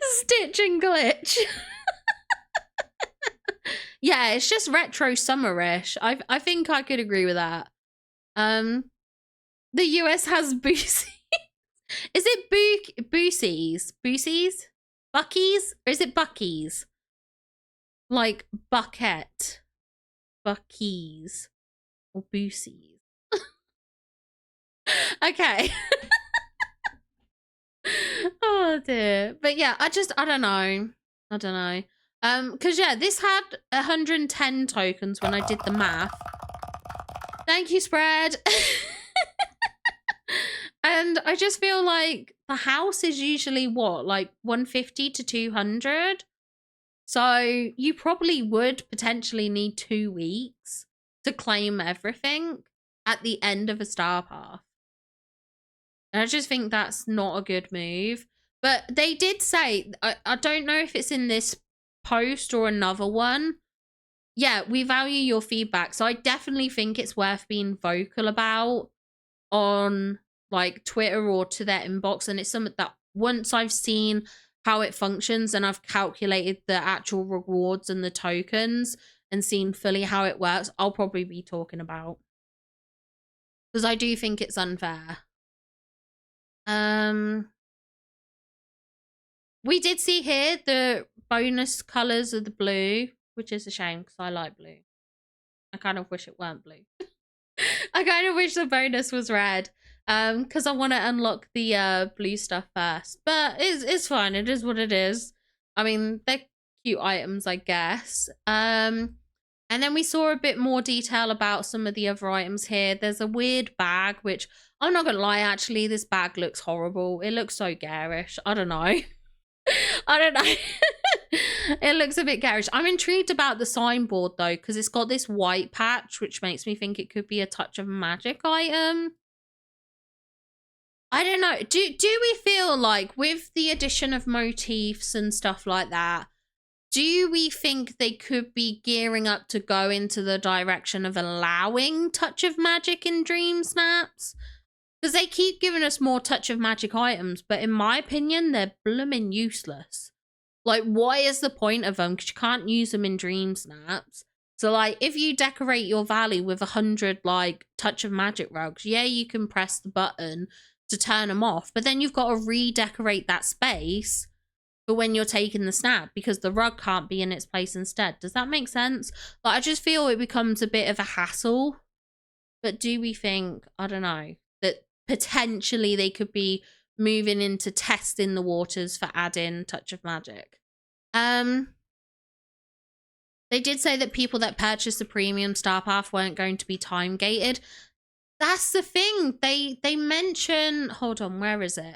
Stitch and Glitch. Yeah, it's just retro summerish. I think I could agree with that. The US has Boosie. Is it Boosies? Buckies? Or is it Buckies? Like Bucket. Buckies. Or Boosies. Okay. Oh dear. But yeah, I don't know. Because yeah, this had 110 tokens when I did the math. Thank you, Spread. And I just feel like the house is usually what, like 150 to 200? So you probably would potentially need 2 weeks to claim everything at the end of a Star Path. And I just think that's not a good move. But they did say, I don't know if it's in this post or another one. Yeah, we value your feedback. So I definitely think it's worth being vocal about on like Twitter or to their inbox. And it's something that once I've seen how it functions, and I've calculated the actual rewards and the tokens and seen fully how it works, I'll probably be talking about. Because I do think it's unfair. We did see here the bonus colors of the blue, which is a shame because I like blue. I kind of wish it weren't blue. I kind of wish the bonus was red. Because I want to unlock the blue stuff first. But it's fine. It is what it is. I mean, they're cute items, I guess. And then we saw a bit more detail about some of the other items here. There's a weird bag, which I'm not gonna lie, actually, this bag looks horrible. It looks so garish. I don't know. I don't know. It looks a bit garish. I'm intrigued about the signboard though, because it's got this white patch, which makes me think it could be a touch of magic item. I don't know. Do we feel like with the addition of motifs and stuff like that, do we think they could be gearing up to go into the direction of allowing touch of magic in Dream Snaps? Because they keep giving us more touch of magic items, but in my opinion, they're blooming useless. Like, what is the point of them? Because you can't use them in Dream Snaps. So, like, if you decorate your valley with 100, like, touch of magic rugs, yeah, you can press the button to turn them off, but then you've got to redecorate that space for when you're taking the snap because the rug can't be in its place instead. Does that make sense? Like, I just feel it becomes a bit of a hassle. But do we think, I don't know, that potentially they could be moving into testing the waters for adding touch of magic? They did say that people that purchased the premium star path weren't going to be time gated. That's the thing. They mention, hold on, where is it?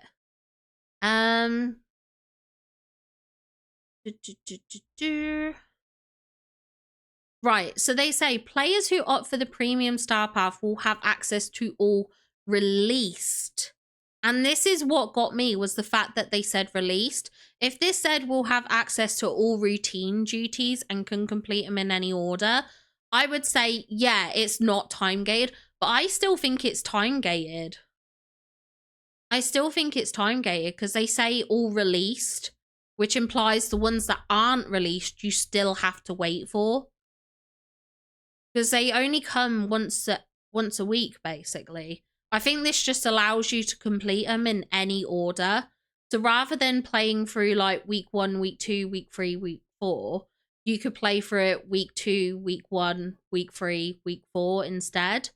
Right, so they say players who opt for the premium star path will have access to all released. And this is what got me, was the fact that they said released. If this said we'll have access to all routine duties and can complete them in any order, I would say, yeah, it's not time gated. But I still think it's time gated. I still think it's time gated because they say all released, which implies the ones that aren't released, you still have to wait for. Because they only come once a week, basically. I think this just allows you to complete them in any order. So rather than playing through like week 1, week 2, week 3, week 4, you could play through it week 2, week 1, week 3, week 4 instead.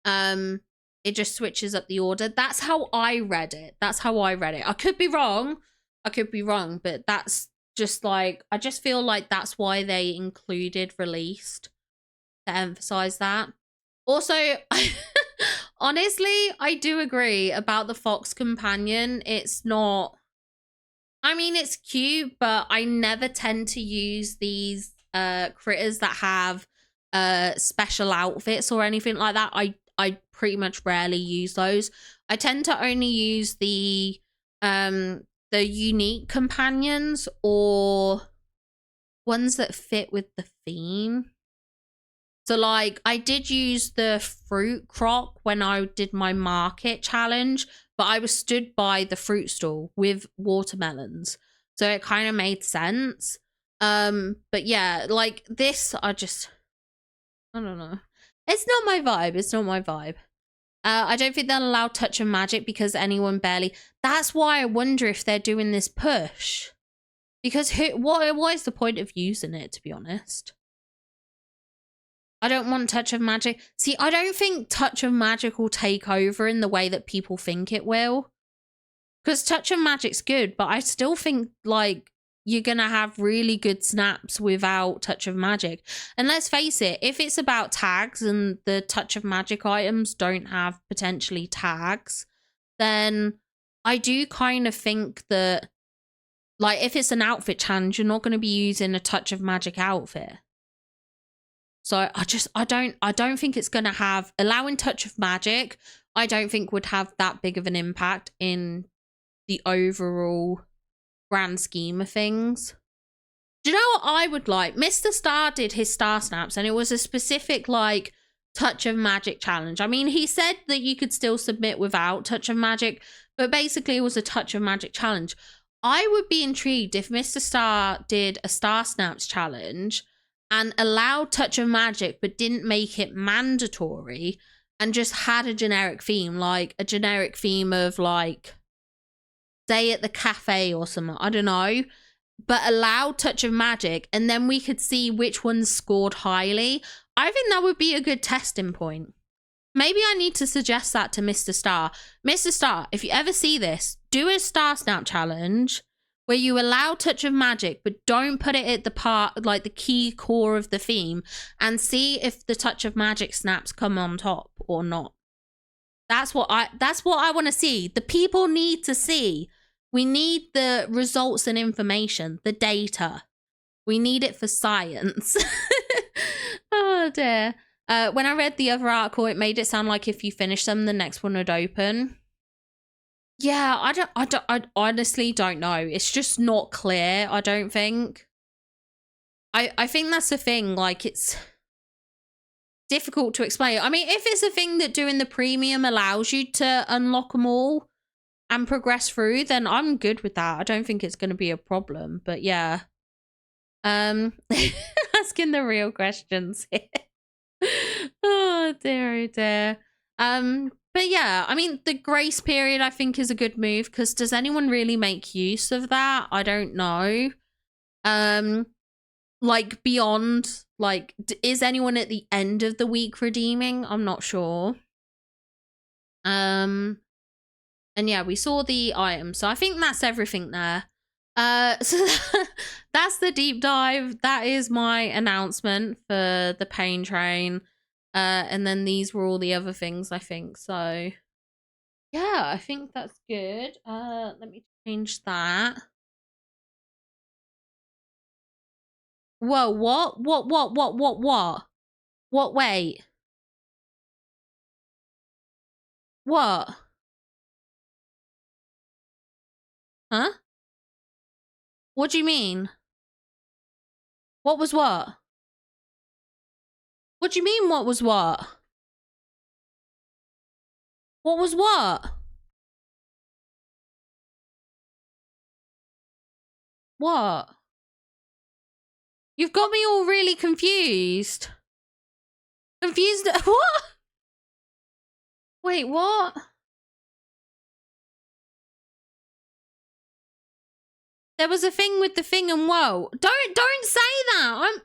It just switches up the order. That's how I read it. That's how I read it. I could be wrong. But that's just like, I just feel like that's why they included released to emphasize that. Also, honestly, I do agree about the fox companion. It's not, I mean, it's cute, but I never tend to use these critters that have special outfits or anything like that. I pretty much rarely use those. I tend to only use the unique companions or ones that fit with the theme. So like I did use the fruit croc when I did my market challenge, but I was stood by the fruit stall with watermelons. So it kind of made sense. But yeah, like this, I don't know. It's not my vibe. It's not my vibe. I don't think they'll allow touch of magic because anyone barely. That's why I wonder if they're doing this push. Because what is the point of using it, to be honest? I don't want touch of magic. See, I don't think touch of magic will take over in the way that people think it will. Because touch of magic's good, but I still think like you're going to have really good snaps without touch of magic. And let's face it, if it's about tags and the touch of magic items don't have potentially tags, then I do kind of think that, like, if it's an outfit challenge, you're not going to be using a touch of magic outfit. So I don't think it's going to have, allowing touch of magic, I don't think would have that big of an impact in the overall grand scheme of things. Do you know what I would like? Mr. Star did his star snaps and it was a specific like touch of magic challenge. I mean, he said that you could still submit without touch of magic, but basically it was a touch of magic challenge. I would be intrigued if Mr. Star did a Star Snaps challenge and allowed Touch of Magic, but didn't make it mandatory and just had a generic theme, like a generic theme of like Day at the Cafe or something. I don't know. But allowed Touch of Magic, and then we could see which ones scored highly. I think that would be a good testing point. Maybe I need to suggest that to Mr. Star. Mr. Star, if you ever see this, do a Star Snap challenge where you allow Touch of Magic, but don't put it at the part, like the key core of the theme, and see if the Touch of Magic snaps come on top or not. That's what I want to see. The people need to see. We need the results and information, the data. We need it for science. Oh dear. When I read the other article, it made it sound like if you finish them, the next one would open. Yeah, I honestly don't know. It's just not clear, I don't think. I think that's the thing, like it's difficult to explain. I mean, if it's a thing that doing the premium allows you to unlock them all and progress through, then I'm good with that. I don't think it's going to be a problem, but yeah. Asking the real questions here. Oh dear, oh dear. But yeah, I mean, the grace period I think is a good move, because does anyone really make use of that? I don't know. Like beyond, like, is anyone at the end of the week redeeming? I'm not sure. And yeah, we saw the items, so I think that's everything there. So that's the deep dive. That is my announcement for the pain train. And then these were all the other things, I think. So yeah, I think that's good. Let me change that. Whoa, what? What, wait? What? Huh? What do you mean? What was what? What do you mean, what was what? What was what? What? You've got me all really confused. Confused? What? Wait, what? There was a thing with the thing and whoa. Don't say that.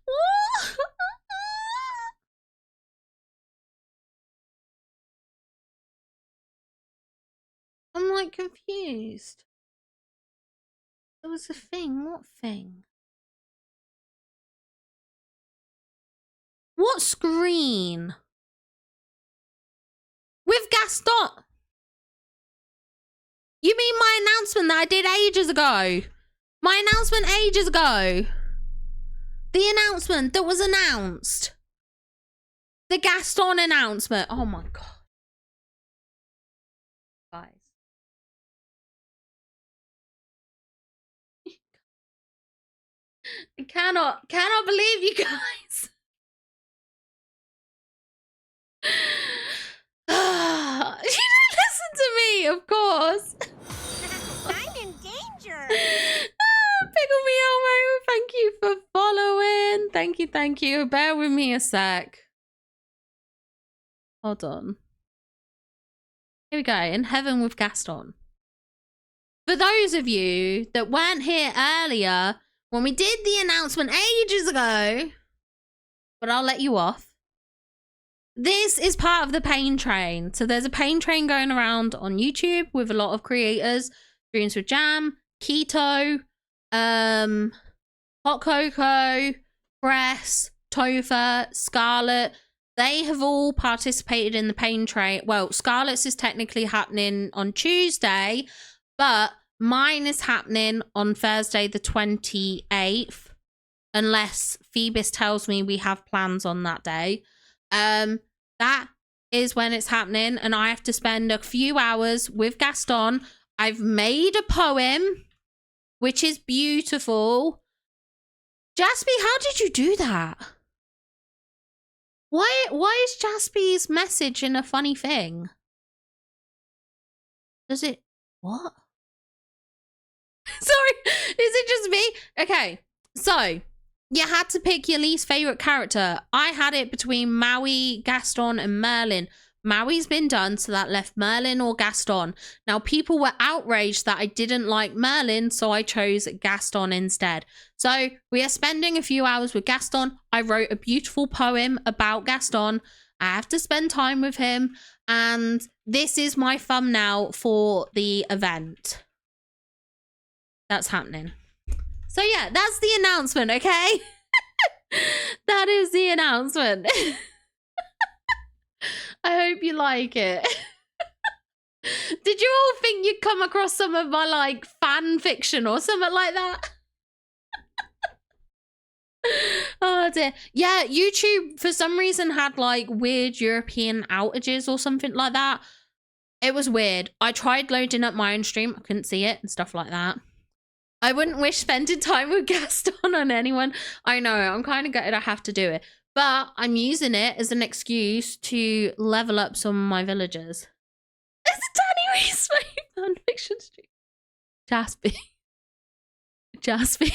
What? I'm like confused. There was a thing. What thing? What screen? With Gaston? You mean my announcement that I did ages ago? My announcement ages ago. The announcement that was announced. The Gaston announcement. Oh my God. Guys. I cannot believe you guys. You didn't listen to me, of course. I'm in danger. Pickle me Elmo, thank you for following. Thank you. Bear with me a sec. Hold on. Here we go. In Heaven with Gaston. For those of you that weren't here earlier, when we did the announcement ages ago, but I'll let you off. This is part of the pain train. So there's a pain train going around on YouTube with a lot of creators. Dreams with Jam, Keto, Hot Cocoa, Press, Topher, Scarlet. They have all participated in the pain train. Well, Scarlet's is technically happening on Tuesday, but mine is happening on Thursday the 28th, unless Phoebus tells me we have plans on that day. That is when it's happening, and I have to spend a few hours with Gaston. I've made a poem, which is beautiful. Jaspy, how did you do that? Why is Jaspy's message in a funny thing? Does it? What? Sorry, is it just me? Okay, so you had to pick your least favorite character. I had it between Maui, Gaston, and Merlin. Maui's been done, so that left Merlin or Gaston. Now, people were outraged that I didn't like Merlin, so I chose Gaston instead. So we are spending a few hours with Gaston. I wrote a beautiful poem about Gaston. I have to spend time with him, and this is my thumbnail for the event that's happening. So yeah, that's the announcement, okay? That is the announcement. I hope you like it. Did you all think you'd come across some of my like fan fiction or something like that? Oh dear. Yeah, YouTube for some reason had like weird European outages or something like that. It was weird. I tried loading up my own stream. I couldn't see it and stuff like that. I wouldn't wish spending time with Gaston on anyone. I know, I'm kind of gutted I have to do it. But I'm using it as an excuse to level up some of my villagers. It's a Danny Reese fanfiction stream. Jaspy.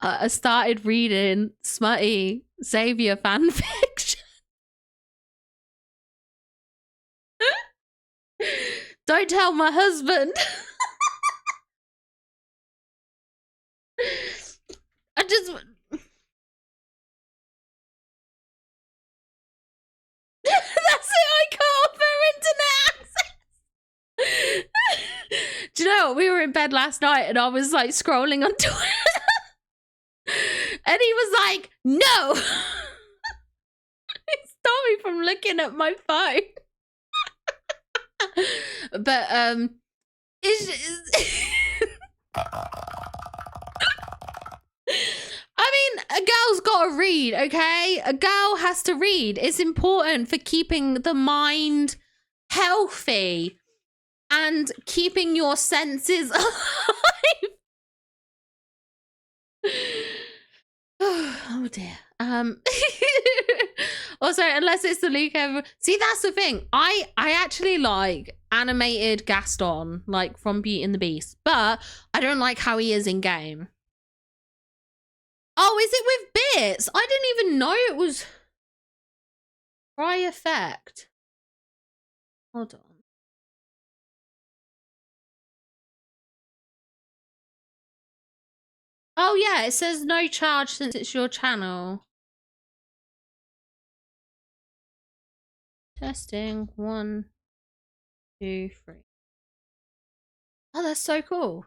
I started reading smutty Xavier fanfiction. Don't tell my husband. I just... That's it, I cut off her internet access. Do you know what? We were in bed last night and I was like scrolling on Twitter. And he was like, no. He stopped me from looking at my phone. But it's I mean, a girl's got to read, okay? A girl has to read. It's important for keeping the mind healthy and keeping your senses alive. Oh dear. Also, unless it's the Luke ever. See, that's the thing. I actually like animated Gaston, like from Beauty and the Beast, but I don't like how he is in game. Oh, is it with bits? I didn't even know it was Try effect. Hold on. Oh yeah, it says no charge since it's your channel. Testing 1, 2, 3. Oh, that's so cool.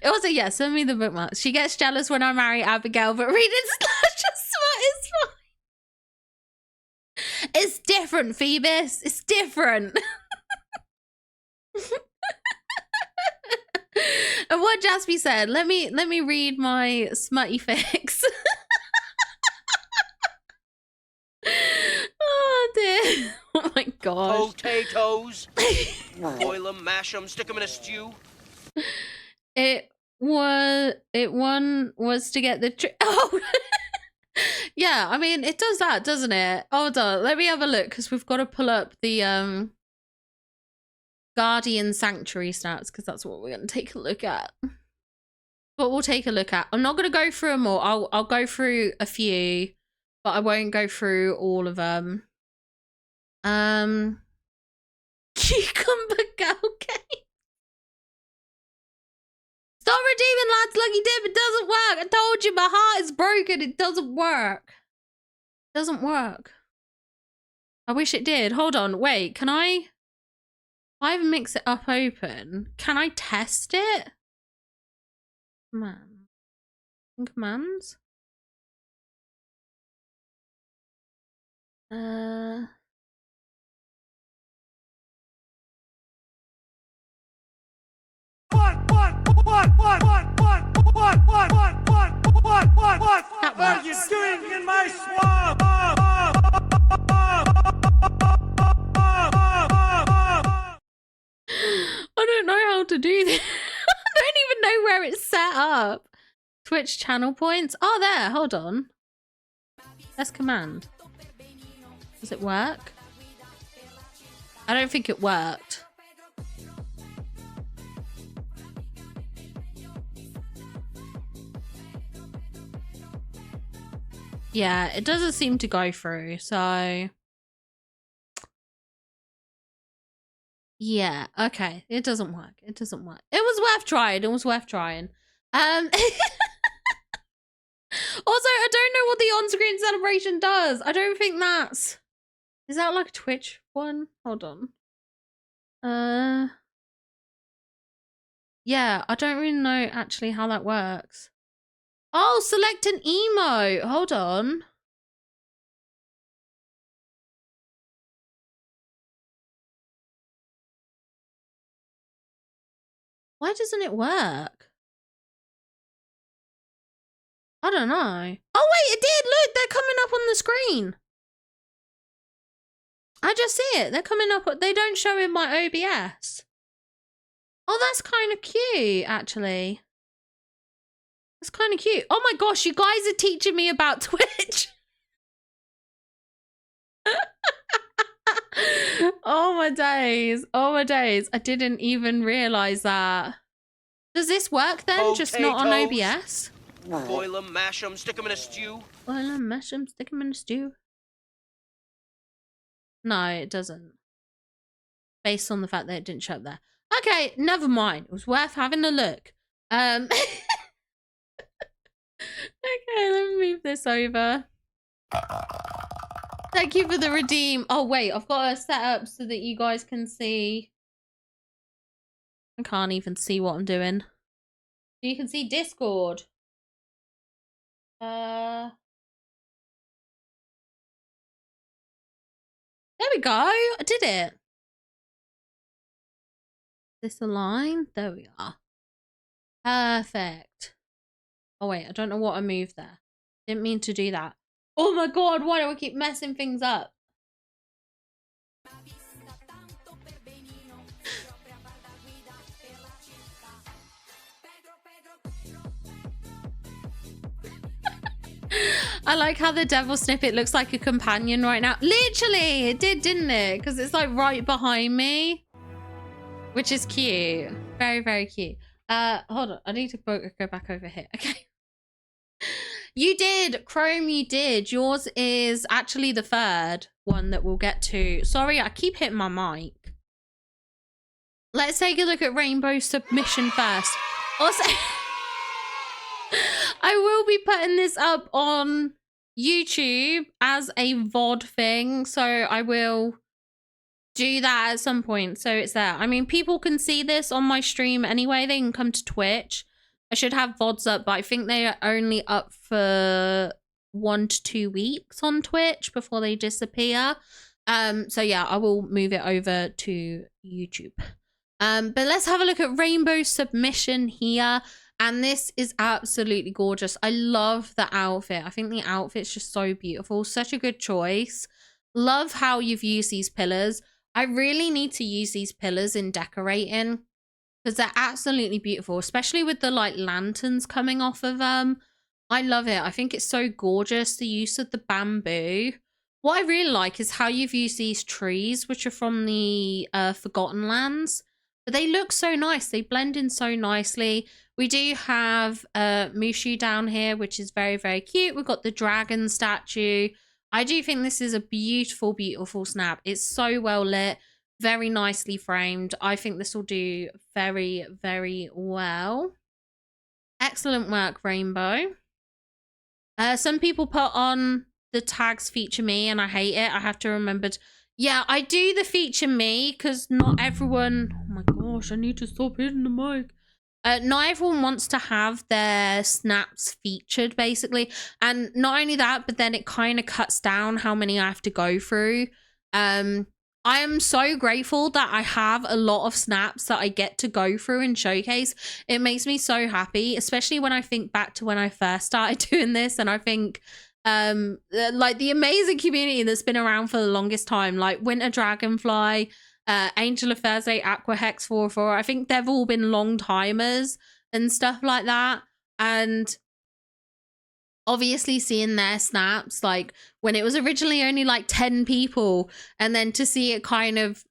Also, yeah, send me the bookmarks. She gets jealous when I marry Abigail, but reading Slash smut is fine. It's different, Phoebus. It's different. And what Jaspy said, let me read my smutty fix. Oh dear. Oh my gosh. Potatoes. Boil them, mash them, stick them in a stew. It was to get the oh. Yeah, I mean it does that, doesn't it? Hold on, let me have a look because we've got to pull up the Guardian Sanctuary stats because that's what we're going to take a look at. But we'll take a look at. I'm not going to go through them all. I'll go through a few, but I won't go through all of them. Cucumber girl cake. Stop redeeming lads, Lucky Dip. It doesn't work. I told you my heart is broken. It doesn't work. It doesn't work. I wish it did. Hold on. Wait, can I? If I mix it up open, can I test it? Man. Commands? What are you doing in my swamp? I don't know how to do this. I don't even know where it's set up. Twitch channel points. Oh, there. Hold on. Let's command. Does it work? I don't think it worked. Yeah, it doesn't seem to go through, so... Yeah, okay. It doesn't work. It doesn't work. It was worth trying. It was worth trying. Also, I don't know what the on-screen celebration does. I don't think that's... Is that like a Twitch one? Hold on. Yeah, I don't really know actually how that works. Oh, select an emote. Hold on. Why doesn't it work? I don't know. Oh, wait, it did. Look, they're coming up on the screen. I just see it. They're coming up. They don't show in my OBS. Oh, that's kind of cute, actually. That's kind of cute. Oh my gosh, you guys are teaching me about Twitch. Oh my days. Oh my days. I didn't even realize that. Does this work then? Potatoes. Just not on OBS? Boil them, mash them, stick them in a stew. Boil them, mash them, stick them in a stew. No, it doesn't. Based on the fact that it didn't show up there. Okay, never mind. It was worth having a look. Okay, let me move this over. Thank you for the redeem. Oh, wait, I've got to set up so that you guys can see. I can't even see what I'm doing. You can see Discord. There we go. I did it. This align? There we are. Perfect. Oh, wait, I don't know what I moved there. Didn't mean to do that. Oh my god, why do I keep messing things up? I like how the devil snippet looks like a companion right now. Literally, it did, didn't it? Because it's like right behind me. Which is cute. Very, very cute. Hold on. I need to go back over here. Okay. You did, Chrome, you did. Yours is actually the third one that we'll get to. Sorry, I keep hitting my mic. Let's take a look at Rainbow Submission first. Also, I will be putting this up on YouTube as a VOD thing. So I will do that at some point. So it's there. I mean, people can see this on my stream anyway. They can come to Twitch. I should have VODs up, but I think they are only up for 1 to 2 weeks on Twitch before they disappear. So yeah, I will move it over to YouTube. But let's have a look at Rainbow Submission here. And this is absolutely gorgeous. I love the outfit. I think the outfit's just so beautiful. Such a good choice. Love how you've used these pillars. I really need to use these pillars in decorating, because they're absolutely beautiful, especially with the like lanterns coming off of them. I love it. I think it's so gorgeous, the use of the bamboo. What I really like is how you've used these trees, which are from the Forgotten Lands. But they look so nice. They blend in so nicely. We do have Mushu down here, which is very, very cute. We've got the dragon statue. I do think this is a beautiful, beautiful snap. It's so well lit. Very nicely framed. I think this will do very, very well. Excellent work, Rainbow. Some people put on the tags feature me and I hate it. I have to remember to... Yeah, I do the feature me because not everyone... Oh my gosh, I need to stop hitting the mic. Not everyone wants to have their snaps featured, basically. And not only that, but then it kind of cuts down how many I have to go through. I am so grateful that I have a lot of snaps that I get to go through and showcase. It makes me so happy, especially when I think back to when I first started doing this. And I think like the amazing community that's been around for the longest time, like Winter Dragonfly, Angel of Thursday, Aqua Hex 44. I think they've all been long timers and stuff like that. And obviously seeing their snaps, like when it was originally only like 10 people, and then to see it kind of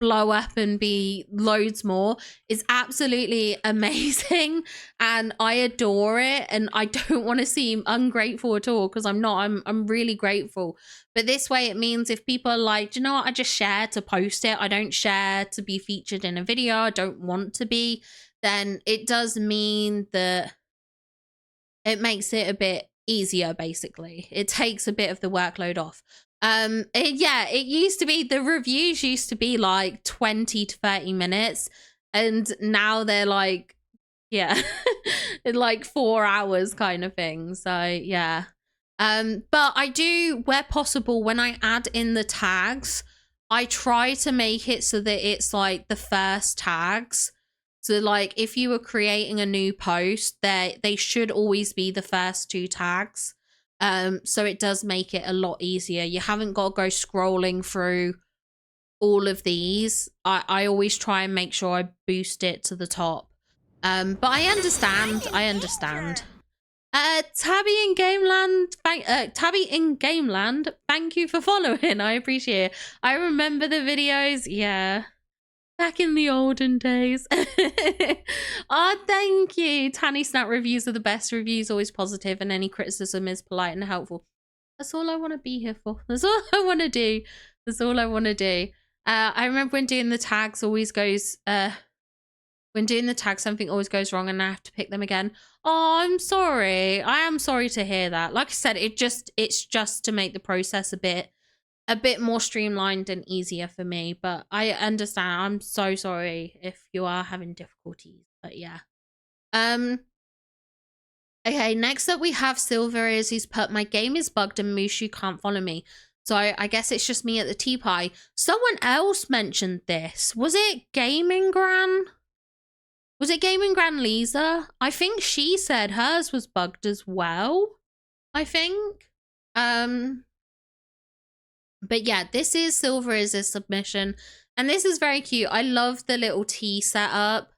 blow up and be loads more is absolutely amazing, and I adore it, and I don't want to seem ungrateful at all, because I'm not. I'm really grateful. But this way it means if people are like, do you know what, I just share to post it, I don't share to be featured in a video, I don't want to be, then it does mean that it makes it a bit easier. Basically, it takes a bit of the workload off. It used to be, the reviews used to be like 20 to 30 minutes, and now they're like, yeah, like 4 hours kind of thing. So yeah. But I do, where possible, when I add in the tags, I try to make it so that it's like the first tags. So like if you were creating a new post, they should always be the first 2 tags. So it does make it a lot easier. You haven't got to go scrolling through all of these. I always try and make sure I boost it to the top. But I understand. Tabby in Gameland, thank you for following. I appreciate it. I remember the videos. Yeah. Back in the olden days. Oh, thank you. Tanny Snap reviews are the best. Reviews always positive, and any criticism is polite and helpful. That's all I want to be here for. That's all I want to do. That's all I want to do. I remember when doing the tags always goes, when doing the tags, something always goes wrong and I have to pick them again. Oh, I'm sorry. I am sorry to hear that. Like I said, it's just to make the process a bit more streamlined and easier for me, but I understand. I'm so sorry if you are having difficulties, but yeah. Okay, next up we have Silver is he's put, my game is bugged and Mushu can't follow me. So I guess it's just me at the tea pie. Someone else mentioned this. Was it Gaming Gran? Was it Gaming Gran Lisa? I think she said hers was bugged as well, I think. But yeah, this is Silver is a submission, and this is very cute. I love the little tea setup.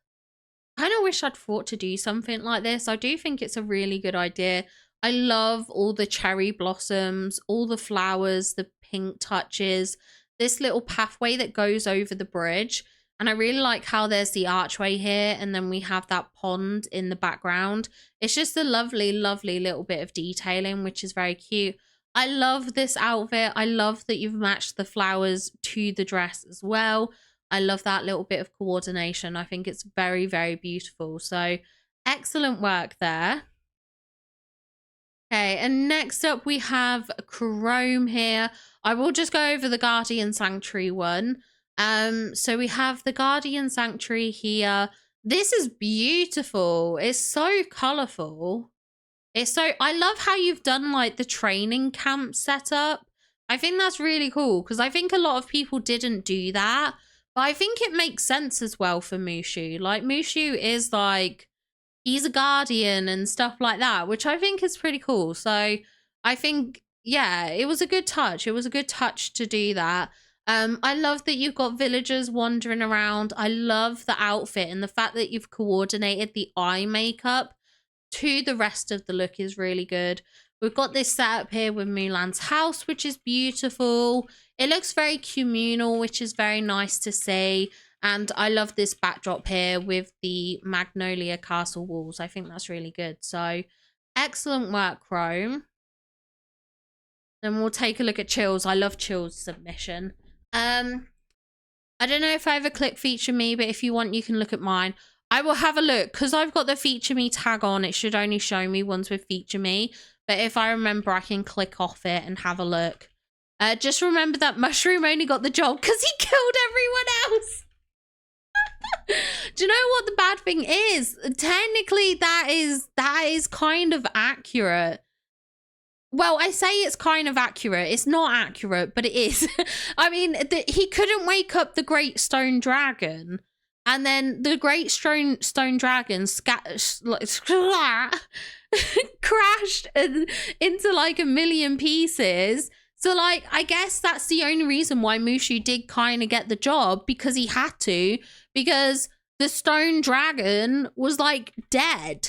I kind of wish I'd thought to do something like this. I do think it's a really good idea. I love all the cherry blossoms, all the flowers, the pink touches, this little pathway that goes over the bridge. And I really like how there's the archway here, and then we have that pond in the background. It's just a lovely, lovely little bit of detailing, which is very cute. I love this outfit. I love that you've matched the flowers to the dress as well. I love that little bit of coordination. I think it's very, very beautiful. So excellent work there. Okay, and next up we have Chrome here. I will just go over the Guardian Sanctuary one. So we have the Guardian Sanctuary here. This is beautiful. It's so colorful. It's so, I love how you've done like the training camp setup. I think that's really cool, because I think a lot of people didn't do that, but I think it makes sense as well for Mushu. Like Mushu is like, he's a guardian and stuff like that, which I think is pretty cool. So I think, yeah, it was a good touch. It was a good touch to do that. I love that you've got villagers wandering around. I love the outfit, and the fact that you've coordinated the eye makeup to the rest of the look is really good. We've got this setup here with Mulan's house, which is beautiful. It looks very communal, which is very nice to see. And I love this backdrop here with the Magnolia Castle walls. I think that's really good. So excellent work, Chrome. Then we'll take a look at Chill's. I love Chill's submission. I don't know if I ever click feature me, but if you want, you can look at mine. I will have a look, because I've got the feature me tag on. It should only show me ones with feature me, but if I remember, I can click off it and have a look. Just remember that Mushroom only got the job because he killed everyone else. Do you know what the bad thing is? Technically, that is kind of accurate. Well, I say it's kind of accurate. It's not accurate, but it is. I mean, he couldn't wake up the Great Stone Dragon. And then the Great Stone Dragon crashed into like a million pieces. So like, I guess that's the only reason why Mushu did kind of get the job, because he had to, because the Stone Dragon was like dead.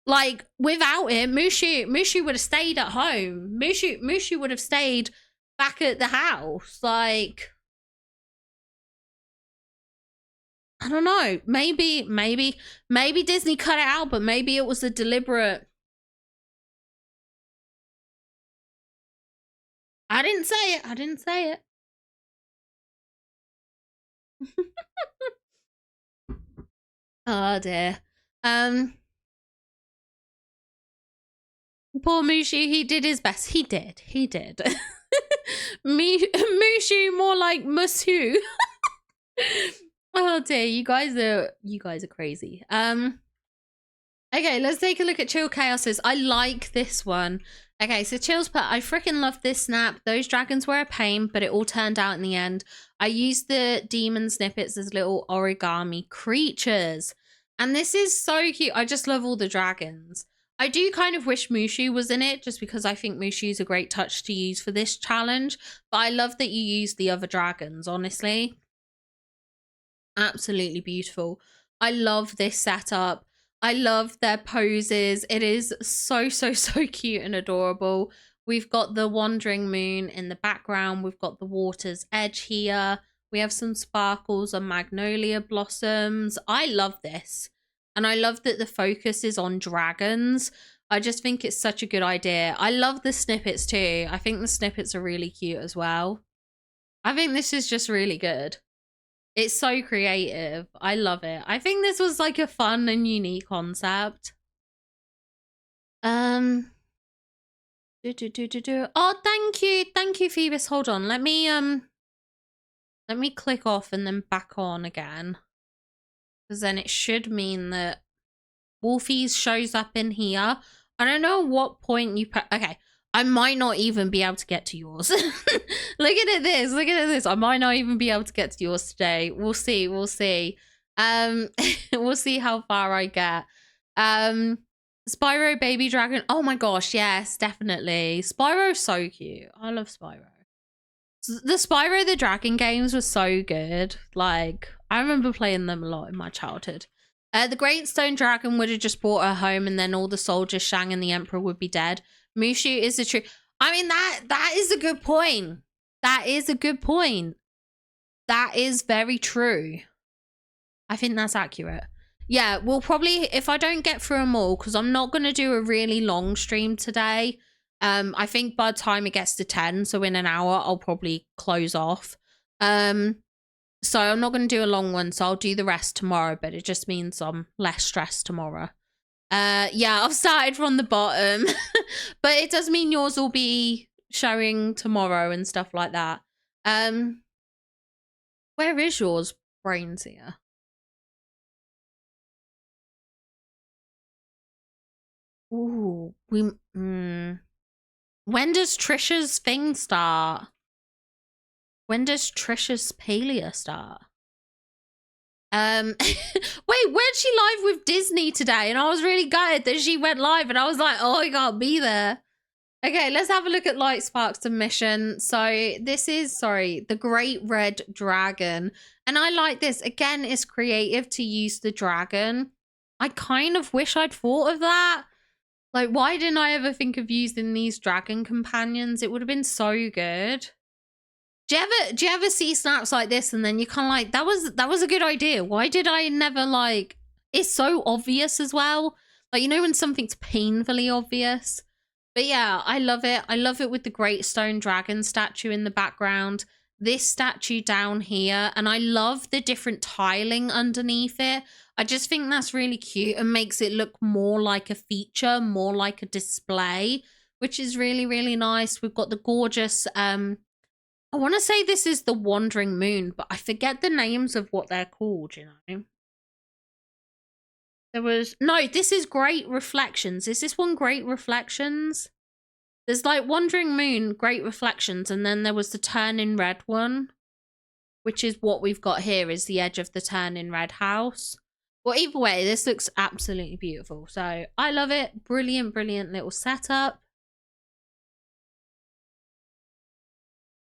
Like, without it, Mushu would have stayed at home. Mushu would have stayed back at the house. Like, I don't know. Maybe Disney cut it out, but maybe it was a deliberate. I didn't say it. I didn't say it. Oh dear. Poor Mushu, he did his best. He did. Mushu, more like Musu. Oh dear, you guys are crazy. Okay, let's take a look at Chill Chaoses. I like this one. Okay, so Chill's put, I freaking love this snap. Those dragons were a pain, but it all turned out in the end. I used the demon snippets as little origami creatures. And this is so cute. I just love all the dragons. I do kind of wish Mushu was in it, just because I think Mushu's a great touch to use for this challenge. But I love that you use the other dragons, honestly. Absolutely beautiful. I love this setup. I love their poses. It is so cute and adorable. We've got the wandering moon in the background. We've got the water's edge here. We have some sparkles and magnolia blossoms. I love this. And I love that the focus is on dragons. I just think it's such a good idea. I love the snippets too. I think the snippets are really cute as well. I think this is just really good. It's so creative. I love it. I think this was like a fun and unique concept. Oh, thank you. Thank you, Phoebus. Hold on. Let me click off and then back on again. Because then it should mean that Wolfie's shows up in here. I don't know what point you put. Okay. I might not even be able to get to yours. Look at this. Look at this. I might not even be able to get to yours today. We'll see. We'll see. We'll see how far I get. Spyro Baby Dragon. Oh my gosh. Yes, definitely. Spyro's so cute. I love Spyro. The Spyro the Dragon games were so good. Like, I remember playing them a lot in my childhood. The Great Stone Dragon would have just brought her home, and then all the soldiers, Shang and the Emperor, would be dead. Mushu is the true. I mean, that is a good point. That is a good point. That is very true. I think that's accurate. Yeah, we'll probably, if I don't get through them all, because I'm not going to do a really long stream today. I think by the time it gets to 10, so in an hour, I'll probably close off. So I'm not going to do a long one, so I'll do the rest tomorrow, but it just means I'm less stressed tomorrow. Yeah, I've started from the bottom, but it does mean yours will be showing tomorrow and stuff like that. Where is yours, Brains here? Ooh, when does Trisha's thing start? When does Trisha's Palia start? Wait, where'd she live with Disney today? And I was really gutted that she went live, and I was like, oh, I can't be there. Okay, let's have a look at Light Spark's submission. So this is, sorry, the Great Red Dragon. And I like this. Again, it's creative to use the dragon. I kind of wish I'd thought of that. Like, why didn't I ever think of using these dragon companions? It would have been so good. Do you ever see snaps like this and then you kind of like, that was a good idea. Why did I never, like, it's so obvious as well. Like, you know when something's painfully obvious? But yeah, I love it. I love it with the Great Stone Dragon statue in the background. This statue down here. And I love the different tiling underneath it. I just think that's really cute and makes it look more like a feature, more like a display, which is really, really nice. We've got the gorgeous, I want to say this is the Wandering Moon, but I forget the names of what they're called, you know. There was, no, this is Great Reflections. Is this one Great Reflections? There's like Wandering Moon, Great Reflections, and then there was the Turning Red one, which is what we've got here, is the edge of the Turning Red house. Well, either way, this looks absolutely beautiful. So I love it. Brilliant, brilliant little setup.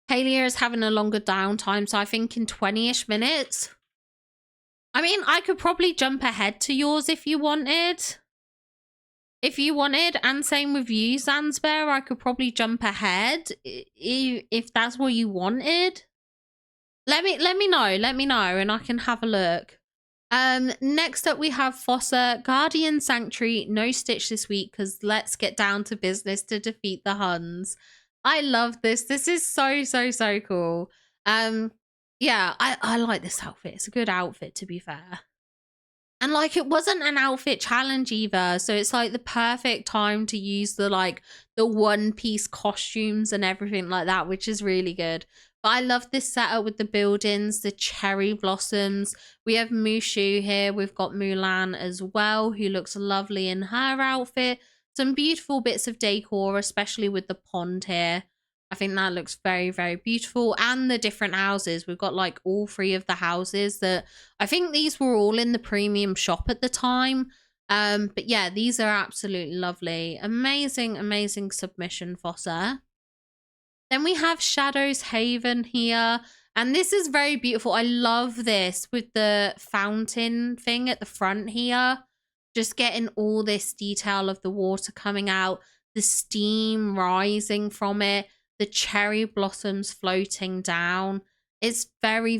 Halia is having a longer downtime, so I think in 20-ish minutes. I mean, I could probably jump ahead to yours if you wanted. if you wanted, and same with you, Zanzibar, I could probably jump ahead if that's what you wanted. Let me know, and I can have a look. Next up we have Fossa, Guardian Sanctuary, no Stitch this week because let's get down to business to defeat the Huns. I love this. This is so cool. Yeah, I like this outfit. It's a good outfit, to be fair. And like, it wasn't an outfit challenge either, so it's like the perfect time to use the one-piece costumes and everything like that, which is really good. But I love this setup with the buildings, the cherry blossoms. We have Mushu here. We've got Mulan as well, who looks lovely in her outfit. Some beautiful bits of decor, especially with the pond here. I think that looks very beautiful. And the different houses. We've got like all 3 of the houses that I think these were all in the premium shop at the time. But yeah, these are absolutely lovely. Amazing submission, Fossa. Then we have Shadows Haven here. And this is very beautiful. I love this with the fountain thing at the front here. Just getting all this detail of the water coming out. The steam rising from it. The cherry blossoms floating down. It's very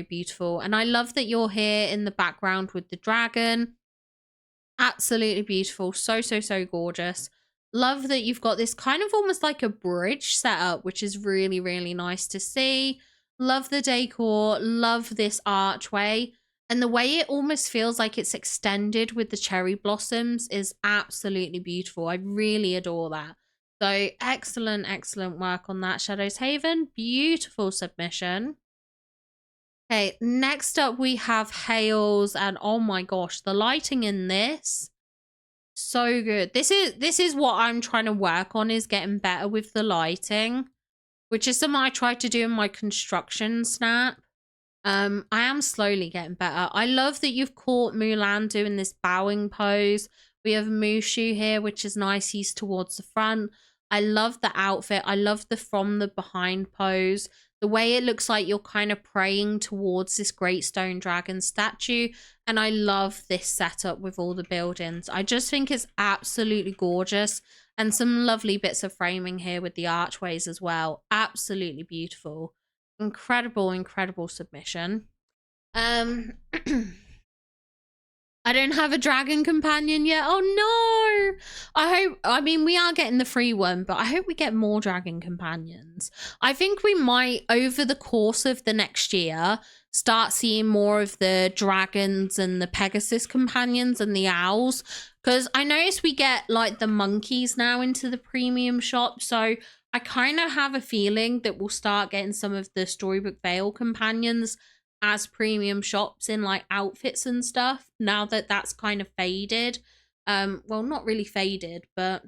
beautiful. And I love that you're here in the background with the dragon. Absolutely beautiful. So gorgeous. Love that you've got this kind of almost like a bridge setup, which is really nice to see. Love the decor. Love this archway. And the way it almost feels like it's extended with the cherry blossoms is absolutely beautiful. I really adore that. So excellent work on that, Shadows Haven. Beautiful submission. Okay, next up we have Hales, and oh my gosh, the lighting in this, so good. This is what I'm trying to work on, is getting better with the lighting, which is something I tried to do in my construction snap. I am slowly getting better. I love that you've caught Mulan doing this bowing pose. We have Mushu here, which is nice. He's towards the front. I love the outfit. I love the from the behind pose. The way it looks like you're kind of praying towards this great stone dragon statue. And I love this setup with all the buildings. I just think it's absolutely gorgeous. And some lovely bits of framing here with the archways as well. Absolutely beautiful. Incredible submission. I don't have a dragon companion yet. Oh no. I mean, we are getting the free one, but I hope we get more dragon companions. I think we might, over the course of the next year, start seeing more of the dragons and the Pegasus companions and the owls. Because I noticed we get like the monkeys now into the premium shop. So I kind of have a feeling that we'll start getting some of the Storybook Vale companions as premium shops in like outfits and stuff, now that that's kind of faded. Well, not really faded, but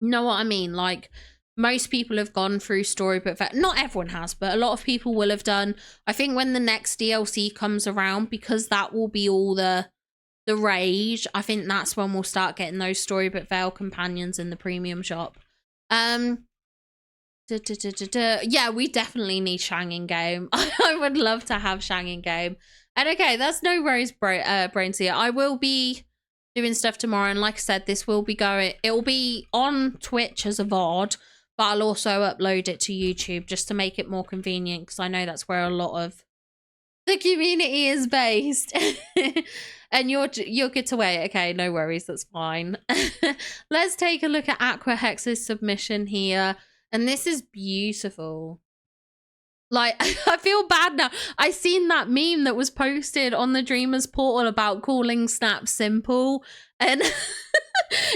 you know what I mean? Like, most people have gone through Storybook Vale. Not everyone has, but a lot of people will have done. I think when the next DLC comes around, because that will be all the rage, I think that's when we'll start getting those Storybook Vale companions in the premium shop. Yeah, we definitely need Shang in game. I would love to have Shang in game. And okay, that's no worries, Brainseer. I will be doing stuff tomorrow, and like I said, this will be going, it will be on Twitch as a VOD, but I'll also upload it to YouTube just to make it more convenient, because I know that's where a lot of the community is based. And you're good to wait. Okay, no worries, that's fine. Let's take a look at Aqua Hex's submission here. And this is beautiful. Like, I feel bad now. I seen that meme that was posted on the Dreamers portal about calling Snap simple. And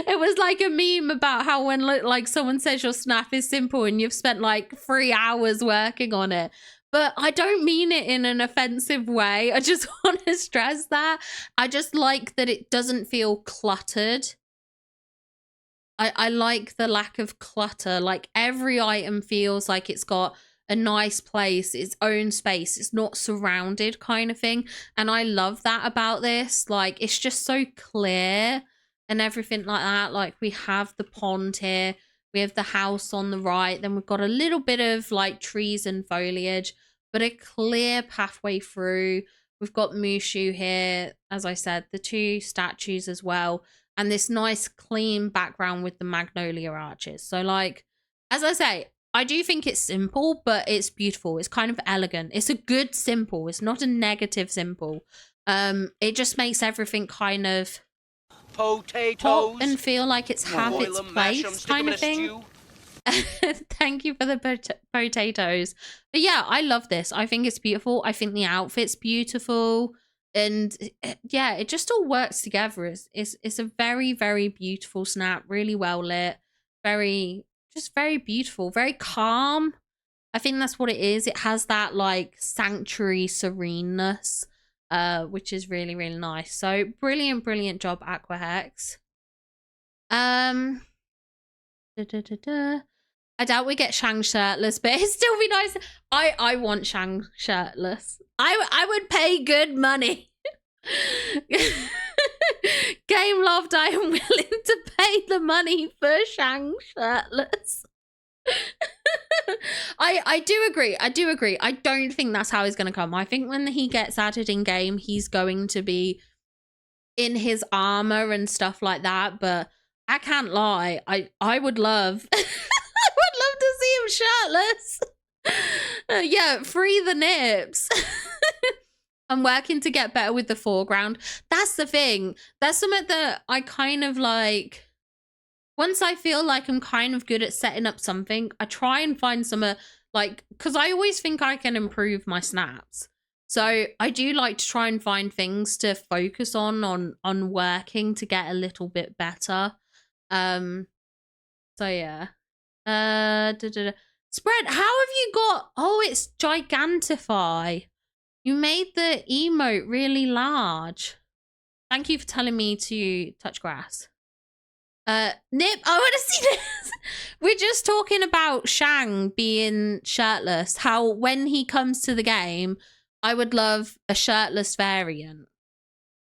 it was like a meme about how when like someone says your Snap is simple and you've spent like 3 hours working on it. But I don't mean it in an offensive way. I just want to stress that. I just like that it doesn't feel cluttered. I like the lack of clutter. Like, every item feels like it's got a nice place, its own space. It's not surrounded kind of thing. And I love that about this. Like, it's just so clear and everything like that. Like, we have the pond here. We have the house on the right. Then we've got a little bit of like trees and foliage, but a clear pathway through. We've got Mushu here. As I said, the 2 statues as well. and this nice clean background with the magnolia arches. So like, as I say, I do think it's simple, but it's beautiful. It's kind of elegant. It's a good simple. It's not a negative simple. It just makes everything kind of potatoes pop and feel like it's half its place kind of thing. Thank you for the potatoes. But yeah, I love this. I think it's beautiful. I think the outfit's beautiful. And yeah, it just all works together. It's a very, very beautiful snap. Really well lit. Just very beautiful. Very calm. I think that's what it is. It has that like sanctuary sereneness, which is really, really nice. So brilliant, brilliant job, Aquahex. I doubt we get Shang shirtless, but it'd still be nice. I want Shang shirtless. I would pay good money. Game loved, I am willing to pay the money for Shang shirtless. I do agree. I do agree. I don't think that's how he's going to come. I think when he gets added in game, he's going to be in his armor and stuff like that. But I can't lie. I would love... I would love to see him shirtless. Yeah, free the nips. I'm working to get better with the foreground. That's the thing. That's something that I kind of like. Once I feel like I'm kind of good at setting up something, I try and find some like, because I always think I can improve my snaps. So I do like to try and find things to focus on working to get a little bit better. So yeah. Spread, how have you got... Oh, it's Gigantify. You made the emote really large. Thank you for telling me to touch grass. Nip, I want to see this. We're just talking about Shang being shirtless. How when he comes to the game, I would love a shirtless variant.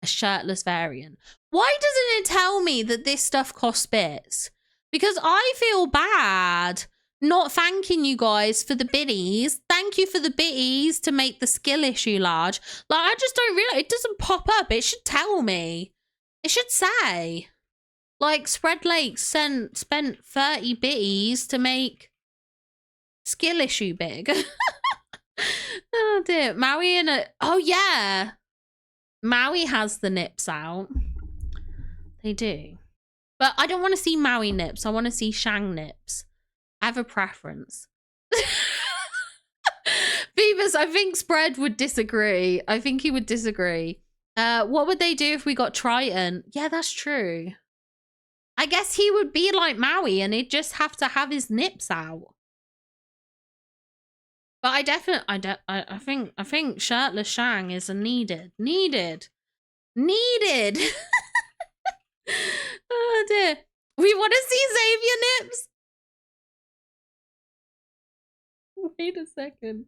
A shirtless variant. Why doesn't it tell me that this stuff costs bits? Because I feel bad not thanking you guys for the biddies. Thank you for the biddies to make the skill issue large. Like, I just don't realize. It doesn't pop up. It should tell me. It should say. Like, Spread Lake spent 30 biddies to make skill issue big. Oh, dear. Maui and a... Oh, yeah. Maui has the nips out. They do. But I don't want to see Maui nips. I want to see Shang nips. I have a preference. Phoebus, I think Spread would disagree. I think he would disagree. What would they do if we got Triton? Yeah, that's true. I guess he would be like Maui and he'd just have to have his nips out. But I definitely, I think shirtless Shang is a needed. Oh dear. We want to see Xavier nips. Wait a second.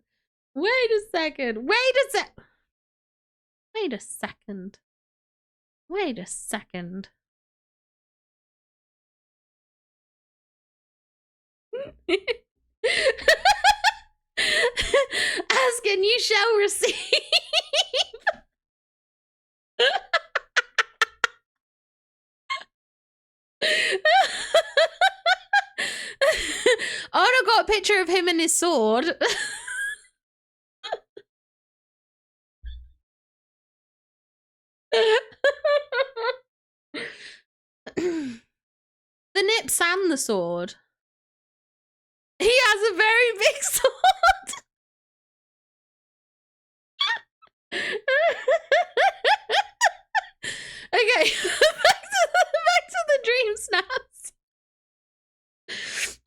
Ask and you shall receive. Oda got a picture of him and his sword. The nips and the sword. He has a very big sword. Okay, back to the dream snaps.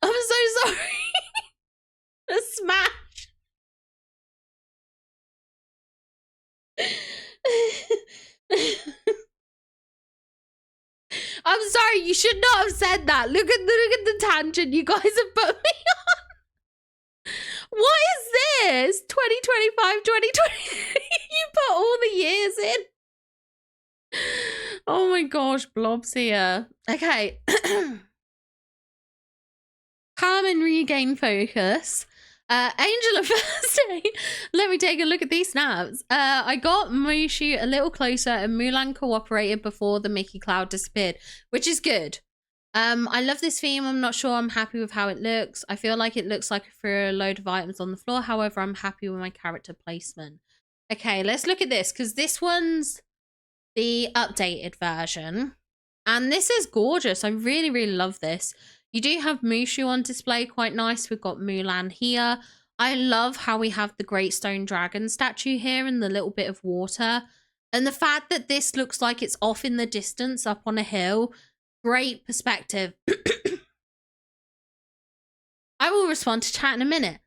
I'm so sorry. A smash. I'm sorry, you should not have said that. Look at the tangent you guys have put me on. What is this? 2025, 2020. You put all the years in. Oh my gosh, Blob's here. Okay. Calm and regain focus. Angela Thursday. Let me take a look at these snaps. I got Mushu a little closer and Mulan cooperated before the Mickey Cloud disappeared, which is good. I love this theme. I'm not sure I'm happy with how it looks. I feel like it looks like I threw a load of items on the floor. However, I'm happy with my character placement. Okay, let's look at this because this one's the updated version. And this is gorgeous. I really, really love this. You do have Mushu on display, quite nice. We've got Mulan here. I love how we have the Great Stone Dragon statue here and the little bit of water. And the fact that this looks like it's off in the distance up on a hill. Great perspective. I will respond to chat in a minute.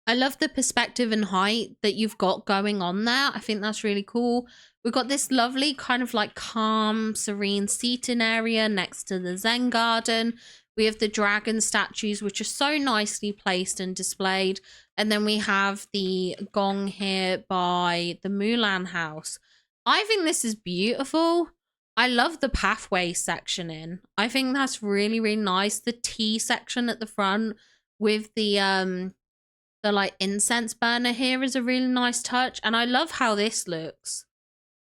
I love the perspective and height that you've got going on there. I think that's really cool. We've got this lovely kind of like calm, serene seating area next to the Zen garden. We have the dragon statues, which are so nicely placed and displayed. And then we have the gong here by the Mulan house. I think this is beautiful. I love the pathway section in. I think that's really, really nice. The tea section at the front with the like incense burner here is a really nice touch. And I love how this looks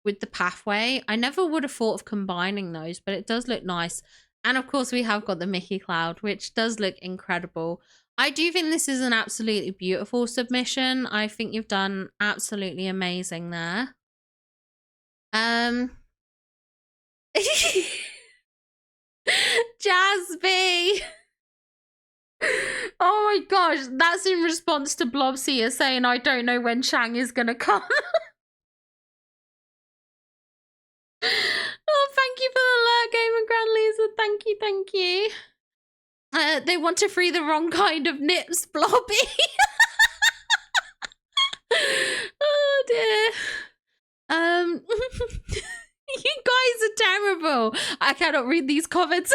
with the pathway. I never would have thought of combining those, but it does look nice. And of course we have got the Mickey Cloud, which does look incredible. I do think this is an absolutely beautiful submission. I think you've done absolutely amazing there. Jasby. Oh my gosh, that's in response to Blobsia saying I don't know when Chang is gonna come. Oh, thank you for the alert, Game and Grand Lisa. Thank you. They want to free the wrong kind of nips, Blobby. Oh dear. You guys are terrible. I cannot read these comments.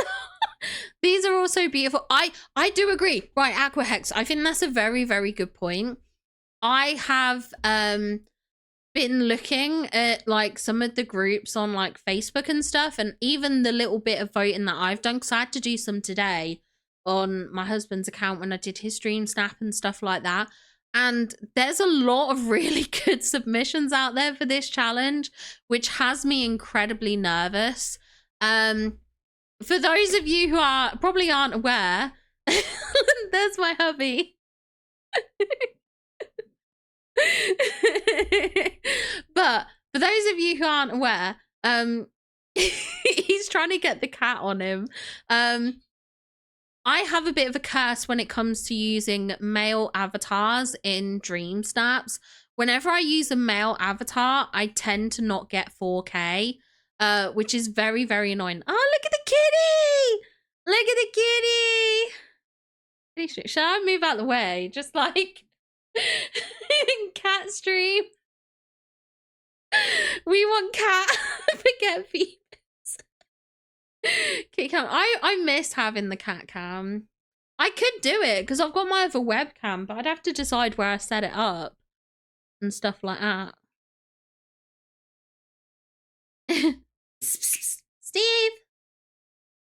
These are also beautiful. I do agree. Right, Aquahex. I think that's a very, very good point. I have been looking at like some of the groups on like Facebook and stuff, and even the little bit of voting that I've done, because I had to do some today on my husband's account when I did his stream snap and stuff like that. And there's a lot of really good submissions out there for this challenge, which has me incredibly nervous. For those of you who probably aren't aware, there's my hubby. But for those of you who aren't aware, he's trying to get the cat on him. I have a bit of a curse when it comes to using male avatars in dream snaps. Whenever I use a male avatar, I tend to not get 4K, which is very, very annoying. Oh, look at the kitty! Look at the kitty! Shall I move out the way? Just like cat stream. We want cat. Forget Phoebus. Kitty cam. I miss having the cat cam. I could do it because I've got my other webcam, but I'd have to decide where I set it up and stuff like that. Steve.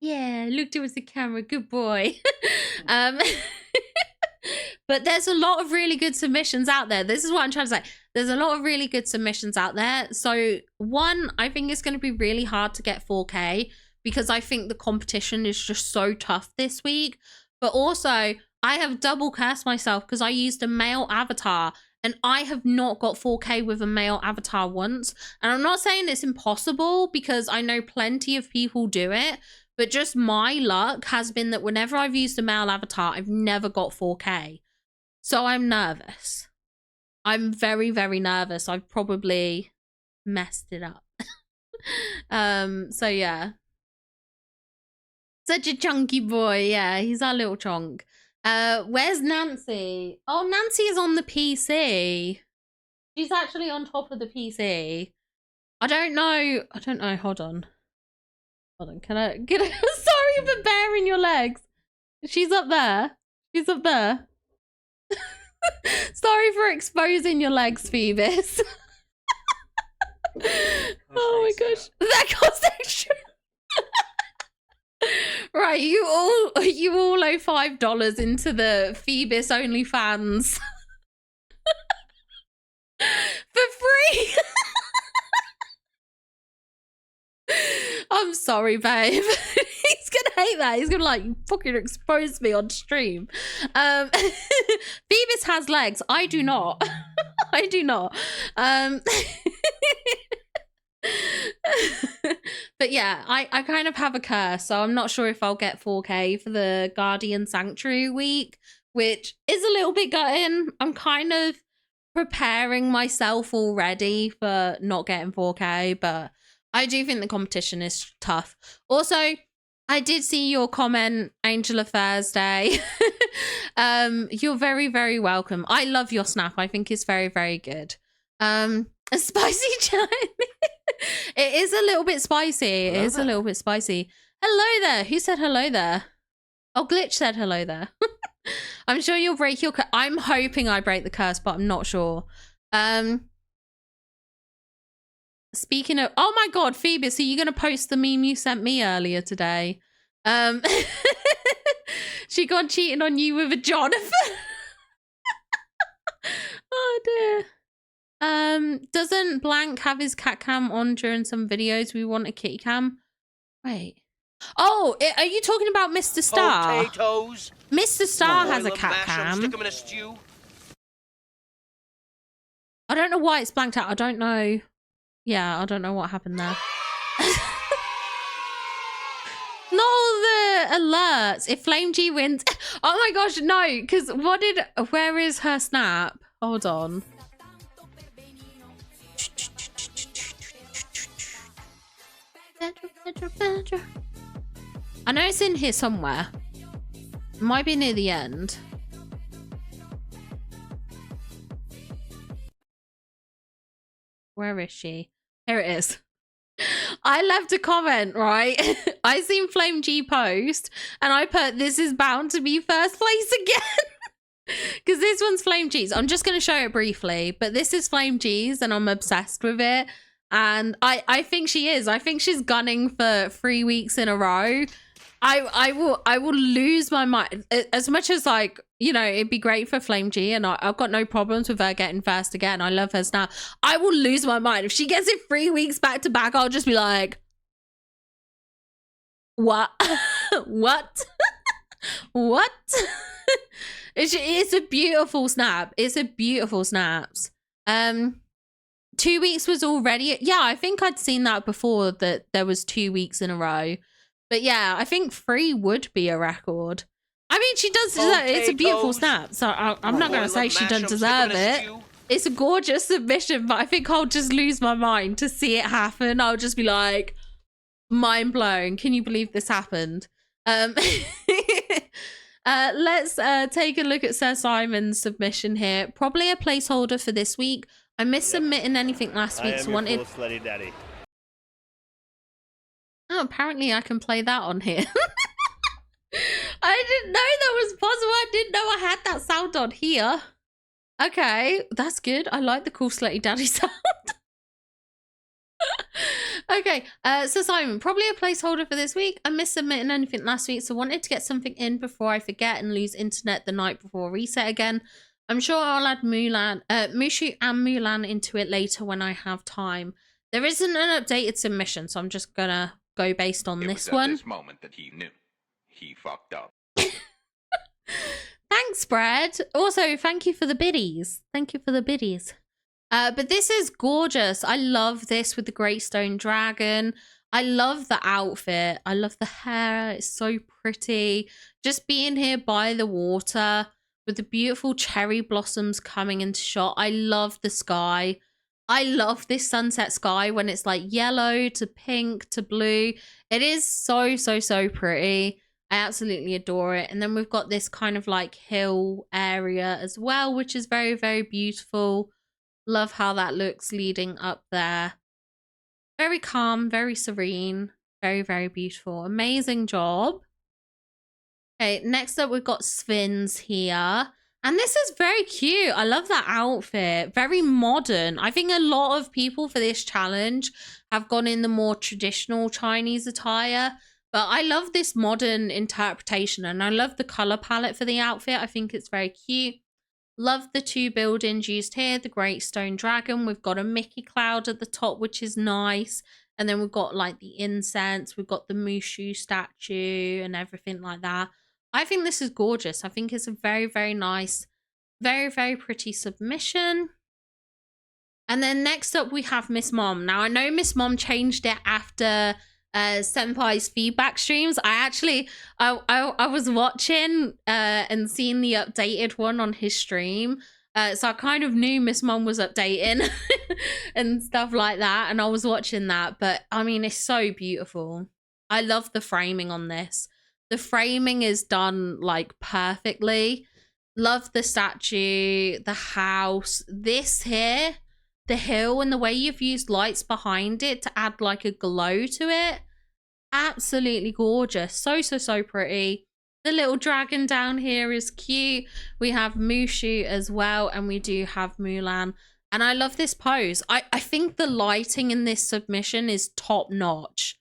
Yeah, look towards the camera. Good boy. But there's a lot of really good submissions out there. This is what I'm trying to say. There's a lot of really good submissions out there. So one, I think it's going to be really hard to get 4K because I think the competition is just so tough this week. But also, I have double cursed myself because I used a male avatar and I have not got 4K with a male avatar once. And I'm not saying it's impossible because I know plenty of people do it. But just my luck has been that whenever I've used a male avatar, I've never got 4K. So I'm nervous. I'm very, very nervous. I've probably messed it up. So yeah. Such a chunky boy. Yeah, he's our little chonk. Where's Nancy? Oh, Nancy is on the PC. She's actually on top of the PC. I don't know. Hold on. Can I get sorry for bearing your legs. She's up there. She's up there. Sorry for exposing your legs, Phoebus. Oh my gosh. That cost extra. Right, you all owe $5 into the Phoebus OnlyFans for free. I'm sorry, babe. He's gonna hate that. He's gonna like fucking expose me on stream. Phoebus has legs. I do not. I do not. But yeah, I kind of have a curse, so I'm not sure if I'll get 4K for the Guardian Sanctuary week, which is a little bit gutting. I'm kind of preparing myself already for not getting 4K, but I do think the competition is tough. Also, I did see your comment, Angela Thursday. You're very, very welcome. I love your snap. I think it's very, very good. A spicy Chinese. It is a little bit spicy. It is a little bit spicy. Hello there. Who said hello there? Oh, Glitch said hello there. I'm sure you'll break your curse. I'm hoping I break the curse, but I'm not sure. Speaking of, oh my God, Phoebus, are you going to post the meme you sent me earlier today? She got cheating on you with a Jonathan. Oh dear. Doesn't Blank have his cat cam on during some videos? We want a kitty cam. Wait. Oh, are you talking about Mr. Star? Potatoes. Mr. Star has a cat Mash 'em, cam. stick 'em in a stew. I don't know why it's blanked out. I don't know. Yeah, I don't know what happened there. Not all the alerts. If Flame G wins. Oh my gosh, no. Because where is her snap? Hold on. I know it's in here somewhere. It might be near the end. Where is she? Here it is. I left a comment, right? I seen Flame G post and I put, this is bound to be first place again. Because this one's Flame G's. I'm just going to show it briefly, but this is Flame G's and I'm obsessed with it. And I think she is. I think she's gunning for 3 weeks in a row. I will lose my mind. As much as, like, you know, it'd be great for Flame G and I've got no problems with her getting first again. I love her now. I will lose my mind. If she gets it 3 weeks back to back, I'll just be like, what? What? What? It's a beautiful snap. It's a beautiful snaps. 2 weeks was already, yeah, I think I'd seen that before, that there was 2 weeks in a row. But yeah, I think 3 would be a record. I mean, she does deserve it. It's a beautiful snap, so I'm not going to say she doesn't deserve it. It's a gorgeous submission, but I think I'll just lose my mind to see it happen. I'll just be like, mind blown. Can you believe this happened? Let's take a look at Sir Simon's submission here. Probably a placeholder for this week. I missed submitting anything last week, so wanted. Daddy. Oh, apparently I can play that on here. I didn't know that was possible. I didn't know I had that sound on here. Okay, that's good. I like the cool slutty daddy sound. Okay, so Simon, probably a placeholder for this week. I missed submitting anything last week, so wanted to get something in before I forget and lose internet the night before reset again. I'm sure I'll add Mulan, Mushu and Mulan into it later when I have time. There isn't an updated submission, so I'm just gonna go based on this one. This moment that he knew he fucked up. Thanks, Brad. Also, thank you for the biddies. Thank you for the biddies. But this is gorgeous. I love this with the Greystone Dragon. I love the outfit. I love the hair. It's so pretty. Just being here by the water with the beautiful cherry blossoms coming into shot. I love the sky. I love this sunset sky when it's like yellow to pink to blue. It is so, so, so pretty. I absolutely adore it. And then we've got this kind of like hill area as well, which is very, very beautiful. Love how that looks leading up there. Very calm, very serene, very, very beautiful. Amazing job. Okay, next up we've got Svins here. And this is very cute. I love that outfit. Very modern. I think a lot of people for this challenge have gone in the more traditional Chinese attire. But I love this modern interpretation, and I love the color palette for the outfit. I think it's very cute. Love the two buildings used here, the Great Stone Dragon. We've got a Mickey Cloud at the top, which is nice. And then we've got like the incense. We've got the Mushu statue and everything like that. I think this is gorgeous. I think it's a very, very nice, very, very pretty submission. And then next up we have Miss Mom. Now I know Miss Mom changed it after Senpai's feedback streams. I was watching and seeing the updated one on his stream, so I kind of knew Miss Mom was updating and stuff like that, and I was watching that. But I mean, it's so beautiful. I love the framing on this. The framing is done like perfectly. Love the statue, the house, this here, the hill, and the way you've used lights behind it to add like a glow to it. Absolutely gorgeous. So pretty. The little dragon down here is cute. We have Mushu as well, and we do have Mulan. And I love this pose. I think the lighting in this submission is top notch.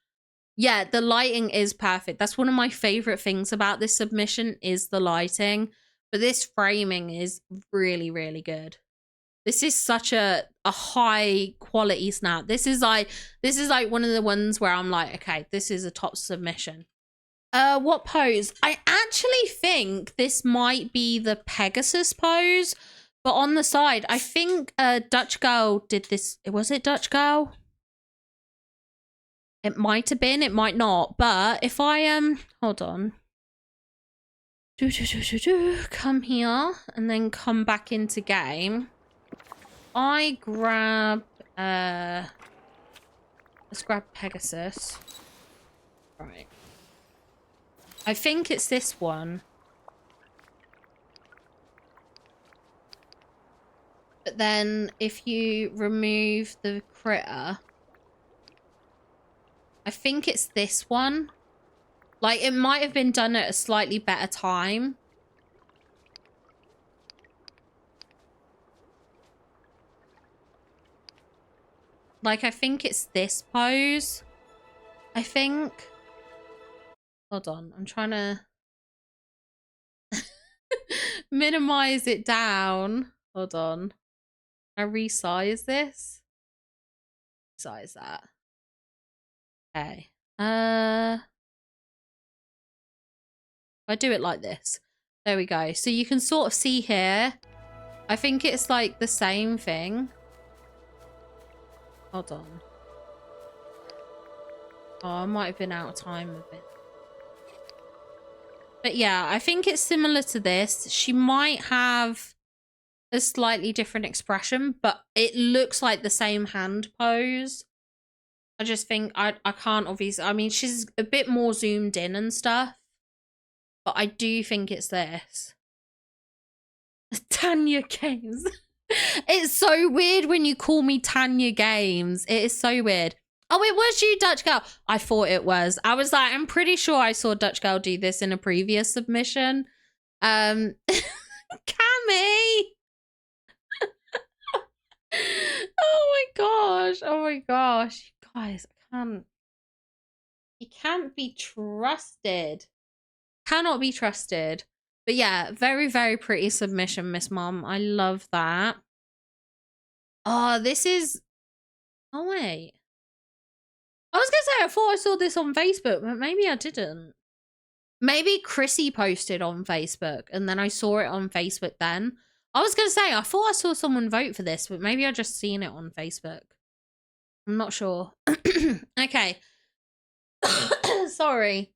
Yeah, the lighting is perfect. That's one of my favorite things about this submission is the lighting. But this framing is really, really good. This is such a high quality snap. This is like one of the ones where I'm like, okay, this is a top submission. What pose? I actually think this might be the Pegasus pose, but on the side, I think Dutch Girl did this. Was it Dutch Girl? It might have been, it might not. But if I hold on. Come here and then come back into game. I grab let's grab Pegasus. Right. I think it's this one. But then if you remove the critter, I think it's this one. Like, it might have been done at a slightly better time. Like, I think it's this pose. I think. Hold on. I'm trying to minimize it down. Hold on. I resize this. Size that. Okay. I do it like this. There we go. So you can sort of see here. I think it's like the same thing. Hold on. Oh, I might have been out of time a bit. But yeah, I think it's similar to this. She might have a slightly different expression, but it looks like the same hand pose. I just think I can't obviously. I mean, she's a bit more zoomed in and stuff. But I do think it's this. Tanya Games. It's so weird when you call me Tanya Games. It is so weird. Oh, it was you, Dutch Girl. I thought it was. I was like, I'm pretty sure I saw Dutch Girl do this in a previous submission. Cammy. Oh my gosh. Oh my gosh. You guys, I can't. You can't be trusted. Cannot be trusted. But yeah, very, very pretty submission, Miss Mom. I love that. Oh, this is... Oh, wait. I was going to say, I thought I saw this on Facebook, but maybe I didn't. Maybe Chrissy posted on Facebook, and then I saw it on Facebook then. I was going to say, I thought I saw someone vote for this, but maybe I just seen it on Facebook. I'm not sure. Okay. Sorry.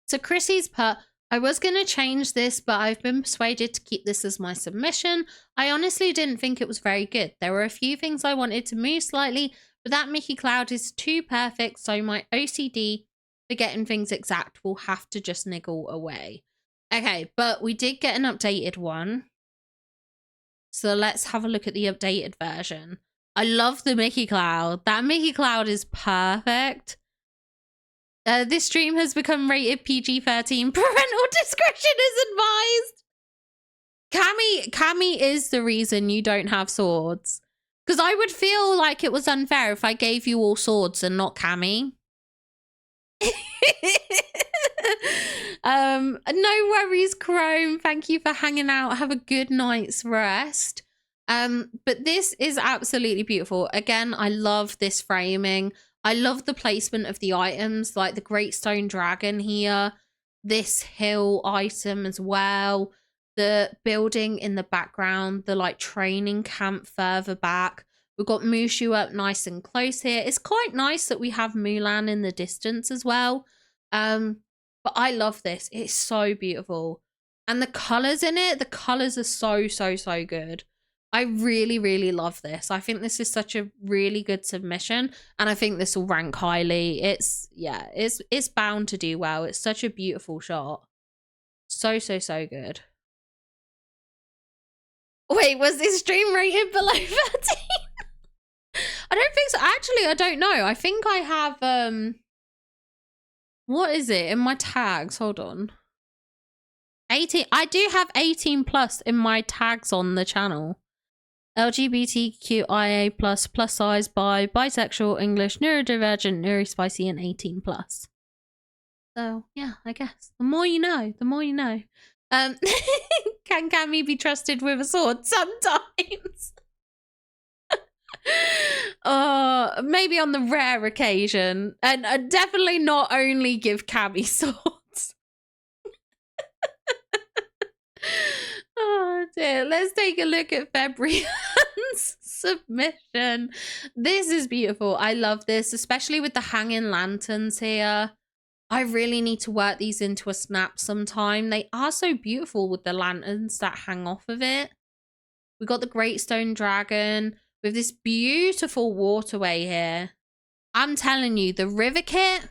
So Chrissy's put, I was going to change this, but I've been persuaded to keep this as my submission. I honestly didn't think it was very good. There were a few things I wanted to move slightly, but that Mickey Cloud is too perfect, so my OCD for getting things exact will have to just niggle away. Okay, but we did get an updated one. So let's have a look at the updated version. I love the Mickey Cloud. That Mickey Cloud is perfect. This stream has become rated PG-13. Parental discretion is advised. Cammy is the reason you don't have swords. Because I would feel like it was unfair if I gave you all swords and not Cammy. No worries, Chrome. Thank you for hanging out. Have a good night's rest. But this is absolutely beautiful. Again, I love this framing. I love the placement of the items, like the Great Stone Dragon here, this hill item as well, the building in the background, the like training camp further back. We've got Mushu up nice and close here. It's quite nice that we have Mulan in the distance as well. But I love this. It's so beautiful. And the colors in it, the colors are so good. I really, really love this. I think this is such a really good submission, and I think this will rank highly. It's bound to do well. It's such a beautiful shot. So good. Wait, was this stream rated below 13? I don't think so. Actually, I don't know. I think I have what is it in my tags? Hold on. 18. I do have 18 plus in my tags on the channel. LGBTQIA+, plus size, bi, bisexual, English, neurodivergent, neurospicy, and 18 plus. So yeah, I guess the more you know, the more you know. Can Cammy be trusted with a sword? Sometimes. Maybe on the rare occasion, and definitely not only give Cammy swords. Oh dear, let's take a look at Fabrian's submission. This is beautiful. I love this, especially with the hanging lanterns here. I really need to work these into a snap sometime. They are so beautiful with the lanterns that hang off of it. We got the Great Stone Dragon with this beautiful waterway here. I'm telling you, the river kit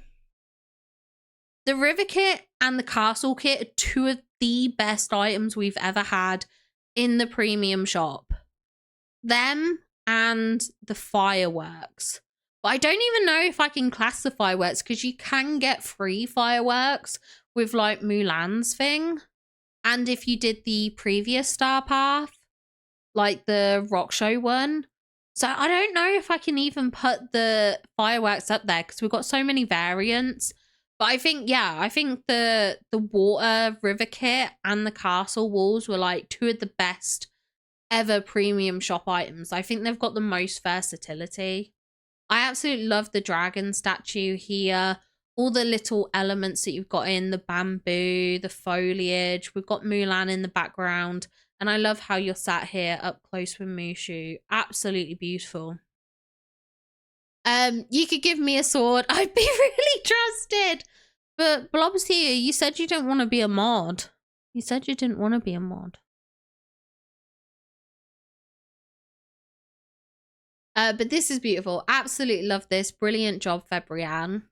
and the castle kit are two of the best items we've ever had in the premium shop. Them and the fireworks. But I don't even know if I can class the fireworks, because you can get free fireworks with like Mulan's thing. And if you did the previous Star Path, like the rock show one. So I don't know if I can even put the fireworks up there, because we've got so many variants. But I think, yeah, I think the water river kit and the castle walls were like two of the best ever premium shop items. I think they've got the most versatility. I absolutely love the dragon statue here. All the little elements that you've got in, the bamboo, the foliage. We've got Mulan in the background. And I love how you're sat here up close with Mushu. Absolutely beautiful. You could give me a sword. I'd be really trusted. But Blob's here. You said you didn't want to be a mod. You said you didn't want to be a mod. But this is beautiful. Absolutely love this. Brilliant job, Fabrian.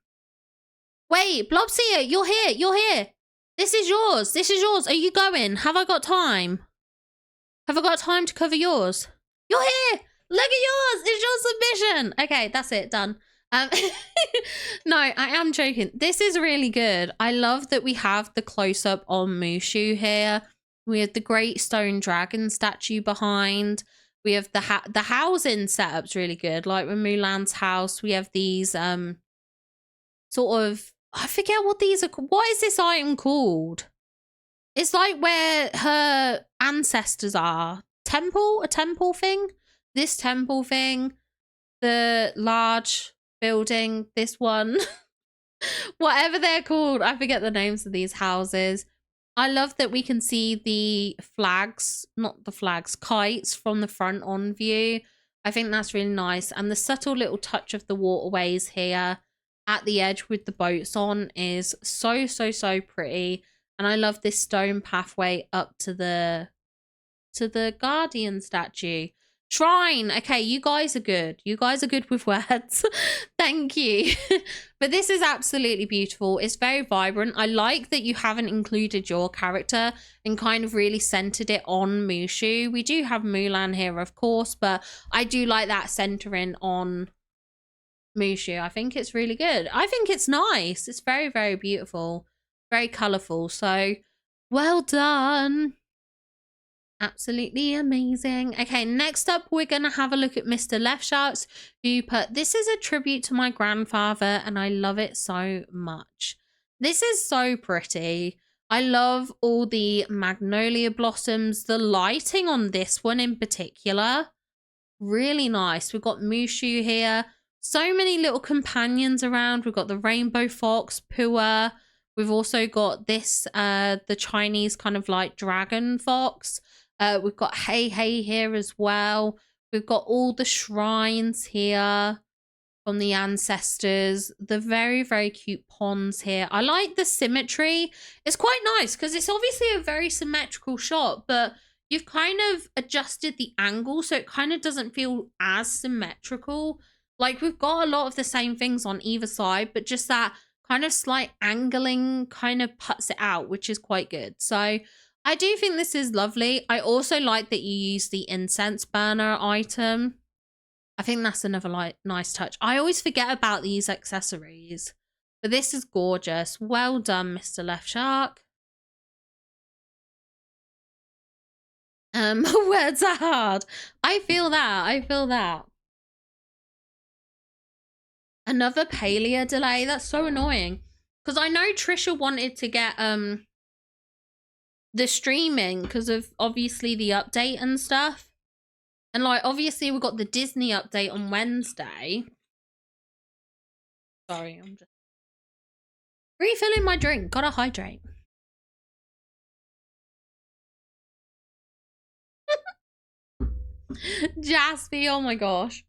Wait, Blob's here. You're here. You're here. This is yours. This is yours. Are you going? Have I got time? Have I got time to cover yours? You're here. Look at yours. It's your submission. Okay, that's it. Done. No, I am joking. This is really good. I love that we have the close-up on Mushu here. We have the Great Stone Dragon statue behind. We have the housing setup's really good. Like with Mulan's house, we have these sort of, I forget what these are called. What is this item called? It's like where her ancestors are. Temple? A temple thing? This temple thing. The large building. This one. Whatever they're called. I forget the names of these houses. I love that we can see the flags, not the flags, kites from the front on view. I think that's really nice. And the subtle little touch of the waterways here at the edge with the boats on is so pretty. And I love this stone pathway up to the guardian statue. Shrine. Okay, you guys are good. You guys are good with words. Thank you. But this is absolutely beautiful. It's very vibrant. I like that you haven't included your character and kind of really centered it on Mushu. We do have Mulan here, of course, but I do like that centering on Mushu. I think it's really good. I think it's nice. It's very beautiful. Very colorful. So well done. Absolutely amazing. Okay, next up, we're going to have a look at Mr. Left Sharks, who put, this is a tribute to my grandfather, and I love it so much. This is so pretty. I love all the magnolia blossoms. The lighting on this one in particular, really nice. We've got Mushu here. So many little companions around. We've got the rainbow fox, Pua. We've also got this, the Chinese kind of like dragon fox. We've got Hey Hey here as well. We've got all the shrines here from the ancestors. The very, very cute ponds here. I like the symmetry. It's quite nice because it's obviously a very symmetrical shot, but you've kind of adjusted the angle so it kind of doesn't feel as symmetrical. Like we've got a lot of the same things on either side, but just that kind of slight angling kind of puts it out, which is quite good. So I do think this is lovely. I also like that you use the incense burner item. I think that's another nice touch. I always forget about these accessories, but this is gorgeous. Well done, Mr. Left Shark. Words are hard. I feel that. I feel that. Another Palia delay. That's so annoying. Because I know Trisha wanted to get the streaming because of obviously the update and stuff. And like obviously we got the Disney update on Wednesday. Sorry, I'm just refilling my drink. Gotta hydrate. Jaspy, oh my gosh.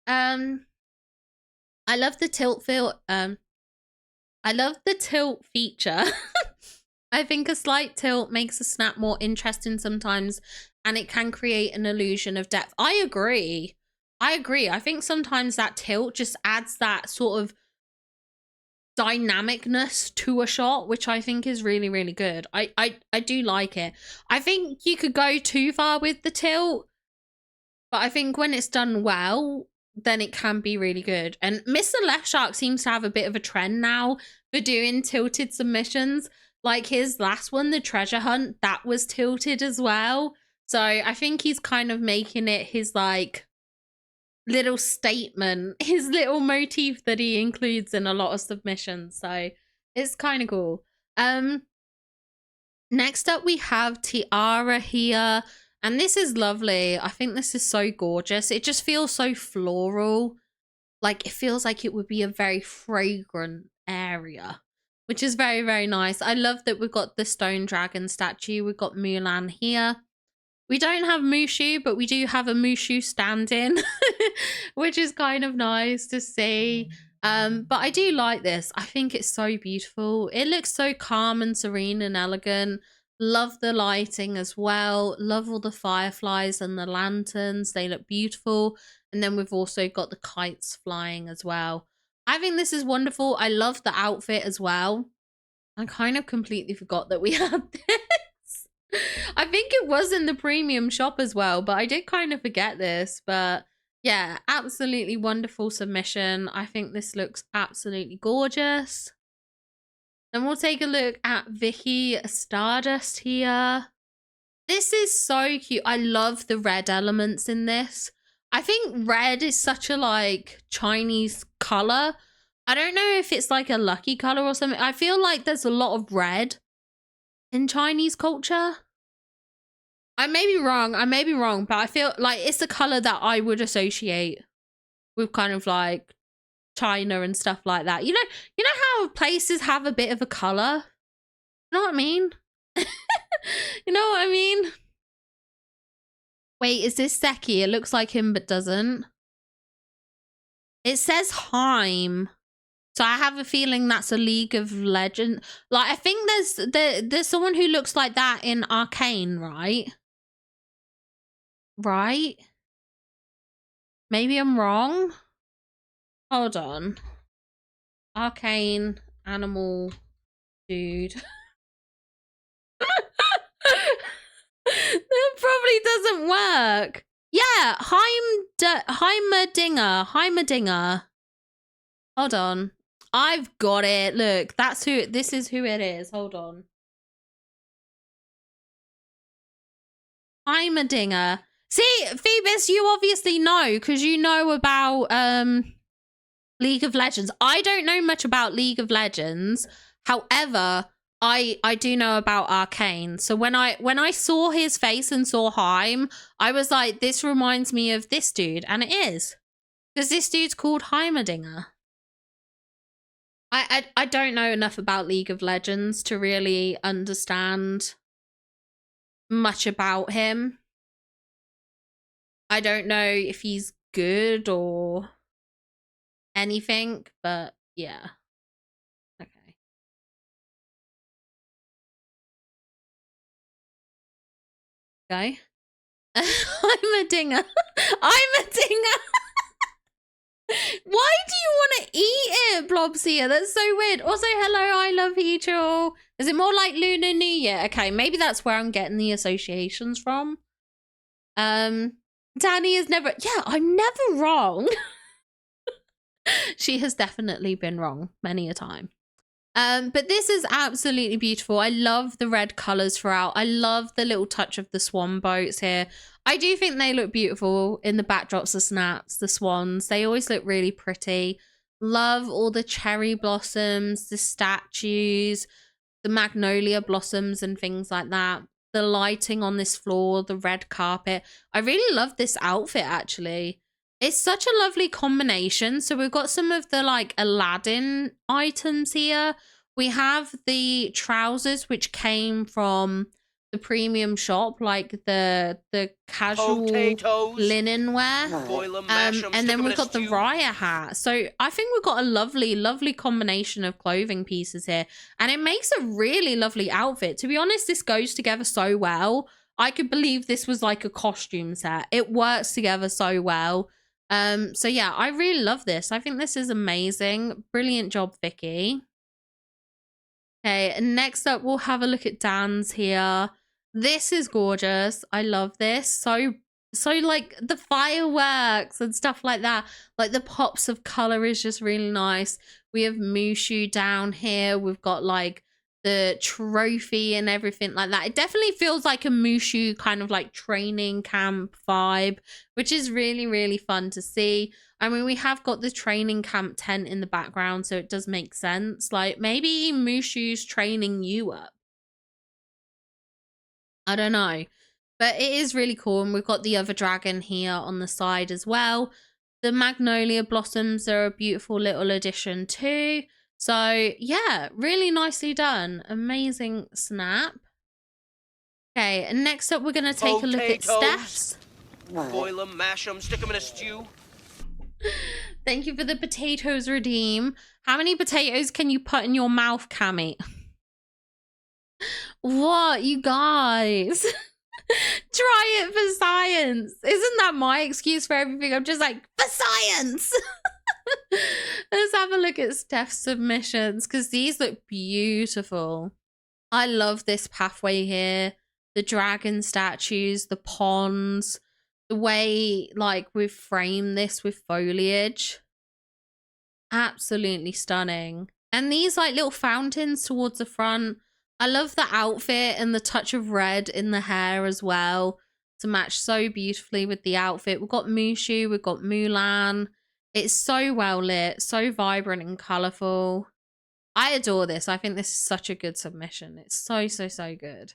I love the tilt I love the tilt feature. I think a slight tilt makes a snap more interesting sometimes, and it can create an illusion of depth. I agree. I agree. I think sometimes that tilt just adds that sort of dynamicness to a shot, which I think is really, really good. I do like it. I think you could go too far with the tilt, but I think when it's done well, then it can be really good. And Mr. Left Shark seems to have a bit of a trend now for doing tilted submissions. Like his last one, the treasure hunt, that was tilted as well. So I think he's kind of making it his like little statement, his little motif that he includes in a lot of submissions. So it's kind of cool. Next up we have Tiara here, and this is lovely. I think this is so gorgeous. It just feels so floral. Like it feels like it would be a very fragrant area, which is very, very nice. I love that we've got the stone dragon statue. We've got Mulan here. We don't have Mushu, but we do have a Mushu stand-in, which is kind of nice to see. But I do like this. I think it's so beautiful. It looks so calm and serene and elegant. Love the lighting as well. Love all the fireflies and the lanterns. They look beautiful. And then we've also got the kites flying as well. I think this is wonderful. I love the outfit as well. I kind of completely forgot that we had this. I think it was in the premium shop as well, but I did kind of forget this. But yeah, absolutely wonderful submission. I think this looks absolutely gorgeous. Then we'll take a look at Vicky Stardust here. This is so cute. I love the red elements in this. I think red is such a like Chinese color. I don't know if it's like a lucky color or something. I feel like there's a lot of red in Chinese culture. I may be wrong, but I feel like it's a color that I would associate with kind of like China and stuff like that. You know how places have a bit of a color? You know what I mean? You know what I mean? Wait, is this Seki? It looks like him, but doesn't. It says Heim. So I have a feeling that's a League of Legends. Like, I think there's someone who looks like that in Arcane, right? Right? Maybe I'm wrong. Hold on. Arcane animal dude. That probably doesn't work. Yeah, Heimerdinger. Hold on. I've got it. Look, this is who it is. Hold on. Heimerdinger. See, Phoebus, you obviously know because you know about League of Legends. I don't know much about League of Legends. However, I do know about Arcane. So when I saw his face and saw Heim, I was like, this reminds me of this dude, and it is. Because this dude's called Heimerdinger. I don't know enough about League of Legends to really understand much about him. I don't know if he's good or anything, but yeah. Okay. Okay. I'm a dinger. I'm a dinger. Why do you want to eat it, Blobsia? That's so weird. Also, hello, I love Heechul. Is it more like Lunar New Year? Okay, maybe that's where I'm getting the associations from. Danny is never... Yeah, I'm never wrong. She has definitely been wrong many a time. But this is absolutely beautiful. I love the red colors throughout. I love the little touch of the swan boats here. I do think they look beautiful in the backdrops, the snaps, the swans. They always look really pretty. Love all the cherry blossoms, the statues, the magnolia blossoms and things like that. The lighting on this floor, the red carpet. I really love this outfit, actually. It's such a lovely combination. So we've got some of the like Aladdin items here. We have the trousers, which came from the premium shop, like the casual linen wear. And then we've got the Raya hat. So I think we've got a lovely, lovely combination of clothing pieces here. And it makes a really lovely outfit. To be honest, this goes together so well. I could believe this was like a costume set. It works together so well. So yeah, I really love this. I think this is amazing. Brilliant job, Vicky. Okay, and next up we'll have a look at Dan's here. This is gorgeous. I love this. So like the fireworks and stuff like that. Like the pops of color is just really nice. We have Mushu down here. We've got like the trophy and everything like that. It definitely feels like a Mushu kind of like training camp vibe, which is really, really fun to see. I mean, we have got the training camp tent in the background, so it does make sense. Like maybe Mushu's training you up. I don't know, but it is really cool. And we've got the other dragon here on the side as well. The magnolia blossoms are a beautiful little addition too. So yeah, really nicely done. Amazing snap. Okay, and next up we're going to take a look at Steph's. Boil them, mash them, stick them in a stew. Thank you for the potatoes, Redeem. How many potatoes can you put in your mouth, Cammy? What, you guys? Try it for science. Isn't that my excuse for everything? I'm just like, for science. Let's have a look at Steph's submissions because these look beautiful. I love this pathway here. The dragon statues, the ponds, the way like we've framed this with foliage. Absolutely stunning. And these like little fountains towards the front. I love the outfit and the touch of red in the hair as well to match so beautifully with the outfit. We've got Mushu, we've got Mulan. It's so well lit, so vibrant and colourful. I adore this. I think this is such a good submission. It's so, so, so good.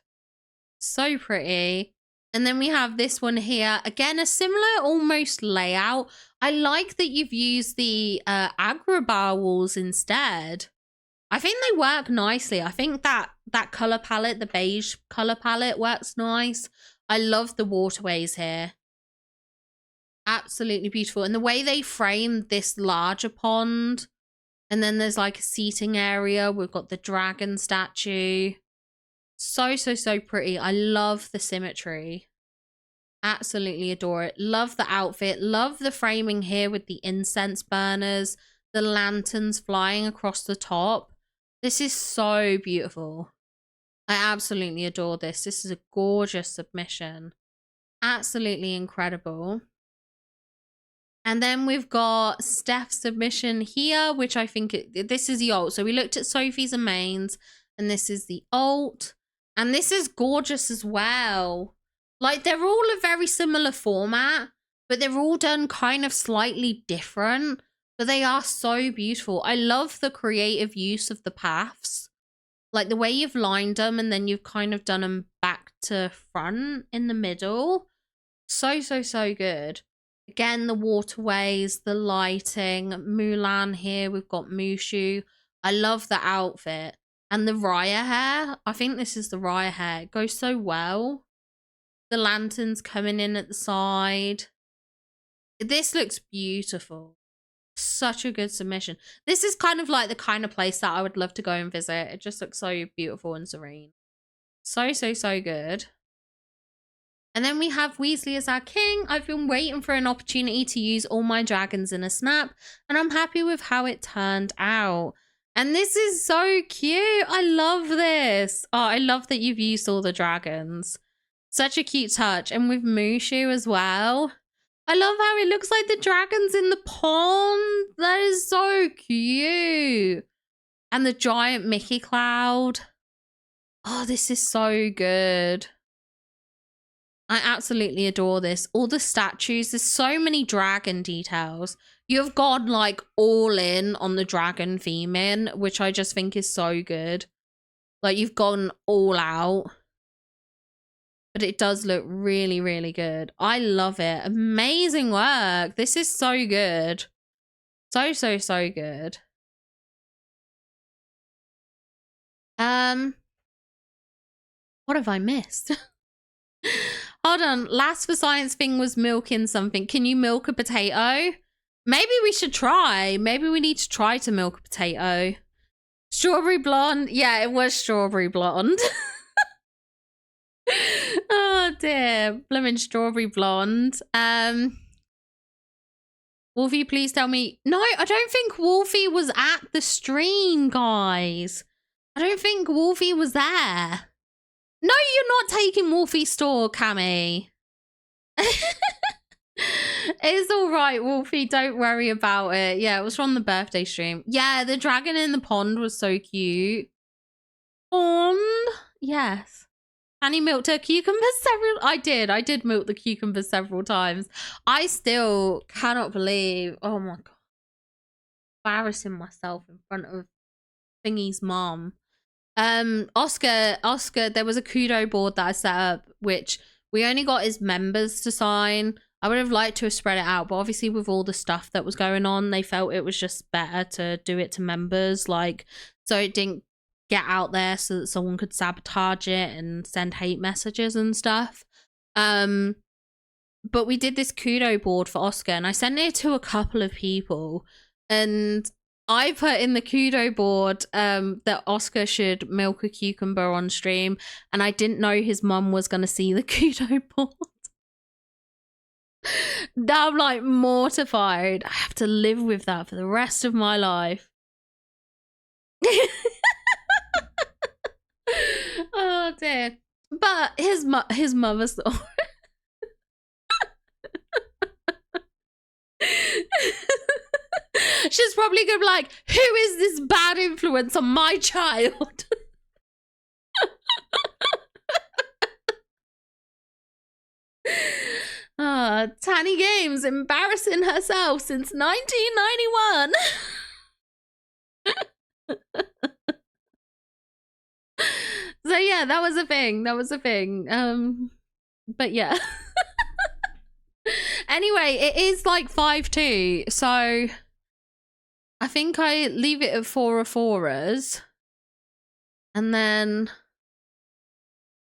So pretty. And then we have this one here. Again, a similar almost layout. I like that you've used the Agrabah walls instead. I think they work nicely. I think that colour palette, the beige colour palette works nice. I love the waterways here. Absolutely beautiful. And the way they frame this larger pond. And then there's like a seating area. We've got the dragon statue. So, so, so pretty. I love the symmetry. Absolutely adore it. Love the outfit. Love the framing here with the incense burners. The lanterns flying across the top. This is so beautiful. I absolutely adore this. This is a gorgeous submission. Absolutely incredible. And then we've got Steph's submission here, which I think this is the alt. So we looked at Sophie's and Main's, and this is the alt. And this is gorgeous as well. Like, they're all a very similar format, but they're all done kind of slightly different, but they are so beautiful. I love the creative use of the paths. Like, the way you've lined them and then you've kind of done them back to front in the middle. So, so, so good. Again, the waterways, the lighting, Mulan here. We've got Mushu. I love the outfit. And the Raya hair. I think this is the Raya hair. It goes so well. The lanterns coming in at the side. This looks beautiful. Such a good submission. This is kind of like the kind of place that I would love to go and visit. It just looks so beautiful and serene. So, so, so good. And then we have Weasley as our king. I've been waiting for an opportunity to use all my dragons in a snap, and I'm happy with how it turned out. And this is so cute. I love this. Oh, I love that you've used all the dragons. Such a cute touch. And with Mushu as well. I love how it looks like the dragons in the pond. That is so cute. And the giant Mickey cloud. Oh, this is so good. I absolutely adore this. All the statues, there's so many dragon details. You've gone like all in on the dragon theming, which I just think is so good. Like, you've gone all out. But it does look really, really good. I love it. Amazing work. This is so good. So, so, so good. What have I missed? Hold on. Last for science thing was milking something. Can you milk a potato? Maybe we should try. Maybe we need to try to milk a potato. Strawberry blonde. Yeah, it was strawberry blonde. Oh dear. Blooming strawberry blonde. Wolfie, please tell me. No, I don't think Wolfie was at the stream, guys. I don't think Wolfie was there. No, you're not taking Wolfie's store, Cammy. It's all right, Wolfie. Don't worry about it. Yeah, it was from the birthday stream. Yeah, the dragon in the pond was so cute. Pond? Yes. Annie milked her cucumber several... I did milk the cucumber several times. I still cannot believe... Oh my god. Embarrassing myself in front of Thingy's mom. Oscar, there was a kudo board that I set up, which we only got his members to sign. I would have liked to have spread it out, but obviously with all the stuff that was going on, they felt it was just better to do it to members, like, so it didn't get out there so that someone could sabotage it and send hate messages and stuff. But we did this kudo board for Oscar, and I sent it to a couple of people, and I put in the kudo board that Oscar should milk a cucumber on stream, and I didn't know his mum was going to see the kudo board. Now I'm like mortified. I have to live with that for the rest of my life. Oh dear. But his mother saw. She's probably gonna be like, who is this bad influence on my child? Tanny Games embarrassing herself since 1991. So yeah, that was a thing. But yeah. Anyway, it is like 5-2, so I think I leave it at 4 of 4ers, and then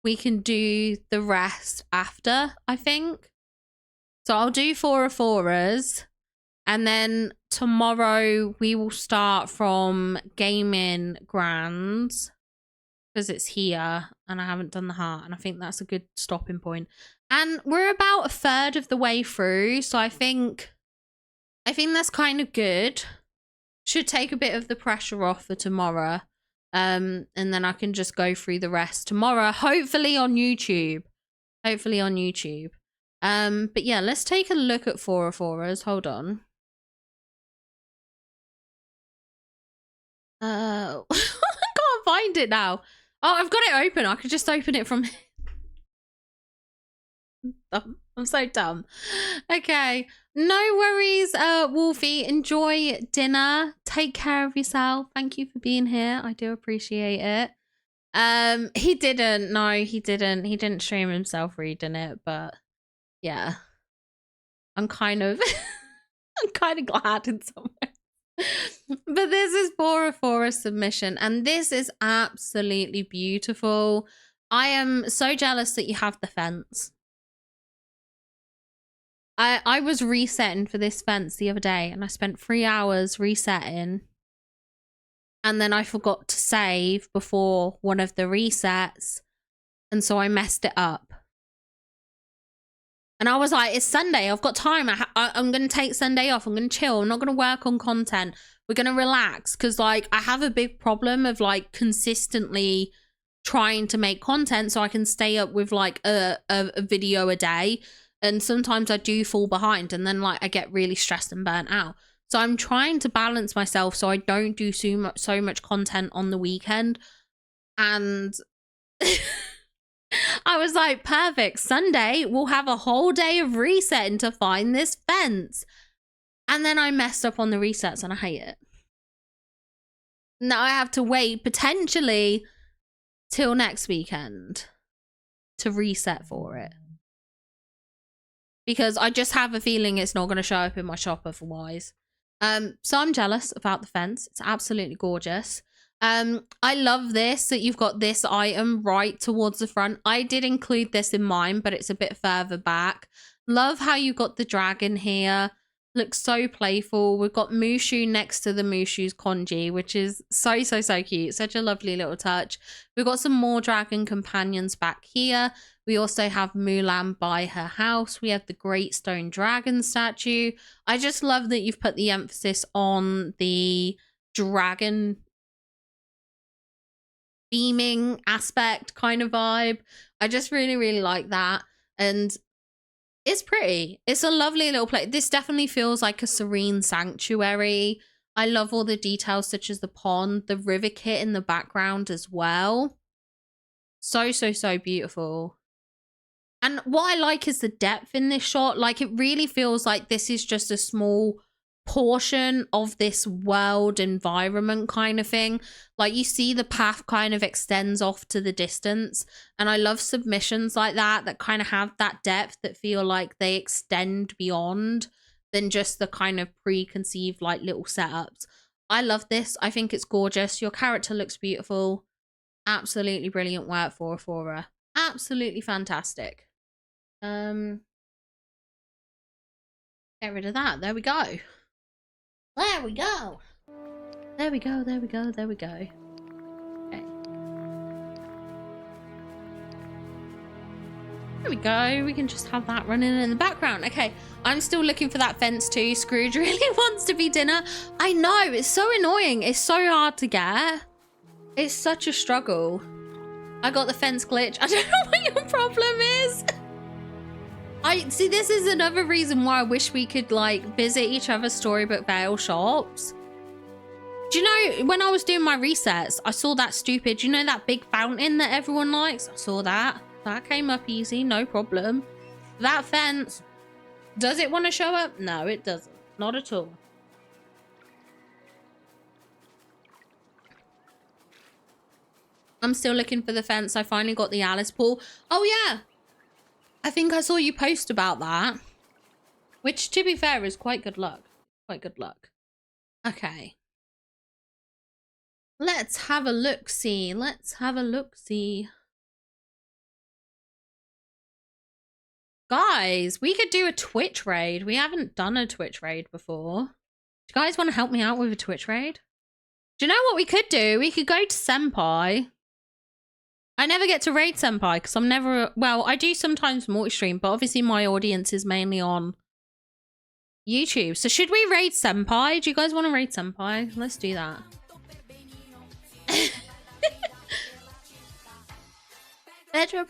we can do the rest after, I think. So I'll do 4 of 4ers, and then tomorrow we will start from gaming grands, because it's here and I haven't done the heart, and I think that's a good stopping point. And we're about 1/3 of the way through, so I think that's kind of good. Should take a bit of the pressure off for tomorrow. And then I can just go through the rest tomorrow, hopefully on YouTube. But yeah, let's take a look at 4 of 4ers. Hold on. I can't find it now. Oh, I've got it open. I could just open it from I'm so dumb. Okay. No worries, Wolfie. Enjoy dinner. Take care of yourself. Thank you for being here. I do appreciate it. He didn't. No, he didn't. He didn't stream himself reading it, but yeah. I'm kind of I'm kind of glad in some way. But this is for a submission, and this is absolutely beautiful. I am so jealous that you have the fence. I was resetting for this fence the other day, and I spent 3 hours resetting, and then I forgot to save before one of the resets, and so I messed it up. And I was like, it's Sunday, I've got time, I'm gonna take Sunday off, I'm gonna chill, I'm not gonna work on content, we're gonna relax, because like I have a big problem of like consistently trying to make content so I can stay up with like a video a day. And sometimes I do fall behind, and then like I get really stressed and burnt out. So I'm trying to balance myself so I don't do so much content on the weekend. And I was like, perfect, Sunday we'll have a whole day of resetting to find this fence. And then I messed up on the resets, and I hate it. Now I have to wait potentially till next weekend to reset for it. Because I just have a feeling it's not going to show up in my shop otherwise. So I'm jealous about the fence. It's absolutely gorgeous. I love this, that you've got this item right towards the front. I did include this in mine, but it's a bit further back. Love how you got the dragon here. Looks so playful. We've got Mushu next to the Mushu's Konji, which is so cute. Such a lovely little touch. We've got some more dragon companions back here. We also have Mulan by her house. We have the Great Stone Dragon statue. I just love that you've put the emphasis on the dragon beaming aspect kind of vibe. I just really like that. And it's pretty. It's a lovely little place. This definitely feels like a serene sanctuary. I love all the details such as the pond, the river kit in the background as well. So beautiful. And what I like is the depth in this shot. Like, it really feels like this is just a small portion of this world environment kind of thing. Like, you see the path kind of extends off to the distance. And I love submissions like that kind of have that depth, that feel like they extend beyond than just the kind of preconceived like little setups. I love this. I think it's gorgeous. Your character looks beautiful. Absolutely brilliant work for Aphora. Absolutely fantastic. Get rid of that. There we go. There we go. There we go. Okay. There we go. We can just have that running in the background. Okay. I'm still looking for that fence too. Scrooge really wants to be dinner. I know. It's so annoying. It's so hard to get. It's such a struggle. I got the fence glitch. I don't know what your problem is. I see, this is another reason why I wish we could like visit each other's Storybook Vale shops. Do you know, when I was doing my resets, I saw that stupid, you know, that big fountain that everyone likes? I saw that. That came up easy, no problem. That fence, does it want to show up? No, it doesn't. Not at all. I'm still looking for the fence. I finally got the Alice pool. Oh yeah. I think I saw you post about that, which to be fair is quite good luck. Quite good luck. Okay. Let's have a look-see. Let's have a look-see. Guys, we could do a Twitch raid. We haven't done a Twitch raid before. Do you guys want to help me out with a Twitch raid? Do you know what we could do? We could go to Senpai. I never get to raid Senpai because I'm never... Well, I do sometimes multi-stream, but obviously my audience is mainly on YouTube. So should we raid Senpai? Do you guys want to raid Senpai? Let's do that. Pedro.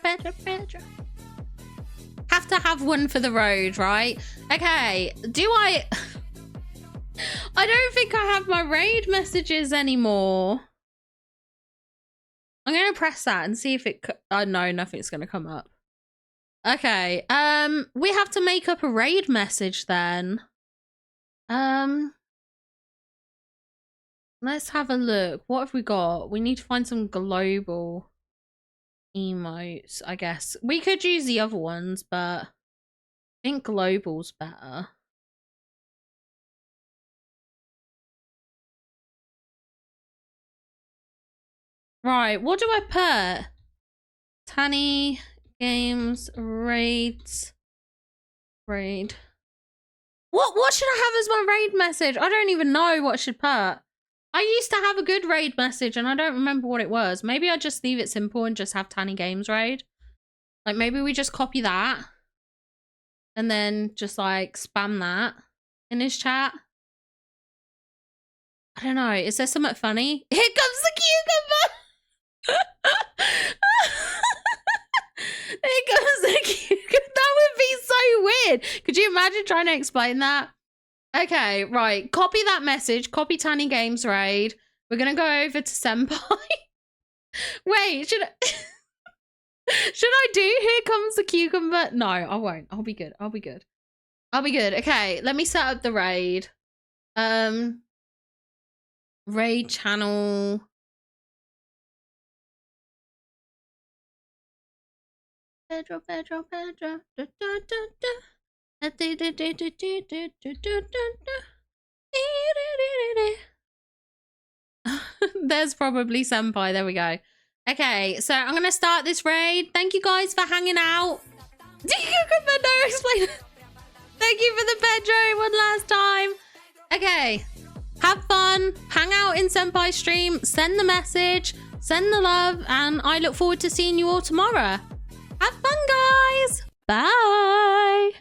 Have to have one for the road, right? Okay, do I... I don't think I have my raid messages anymore. I'm going to press that and see if it... Oh, no, nothing's going to come up. Okay. We have to make up a raid message then. Let's have a look. What have we got? We need to find some global emotes, I guess. We could use the other ones, but I think global's better. Right, what do I put? Tanny games raids raid. What should I have as my raid message? I don't even know what I should put. I used to have a good raid message and I don't remember what it was. Maybe I just leave it simple and just have Tanny Games raid. Like maybe we just copy that and then just like spam that in his chat. I don't know. Is there something funny? Here comes the cucumber. Here comes the cucumber. That would be so weird. Could you imagine trying to explain that? Okay, right. Copy that message. Copy Tanny Games raid. We're gonna go over to Senpai. Wait, should I do Here Comes the Cucumber? No, I won't. I'll be good. I'll be good. I'll be good. Okay, let me set up the raid. Raid channel. Pedro. Da, da, da, da. There's probably Senpai. There we go. Okay, so I'm gonna start this raid. Thank you guys for hanging out. Thank you for the Pedro one last time. Okay, have fun. Hang out in Senpai stream. Send the message. Send the love. And I look forward to seeing you all tomorrow. Have fun, guys. Bye.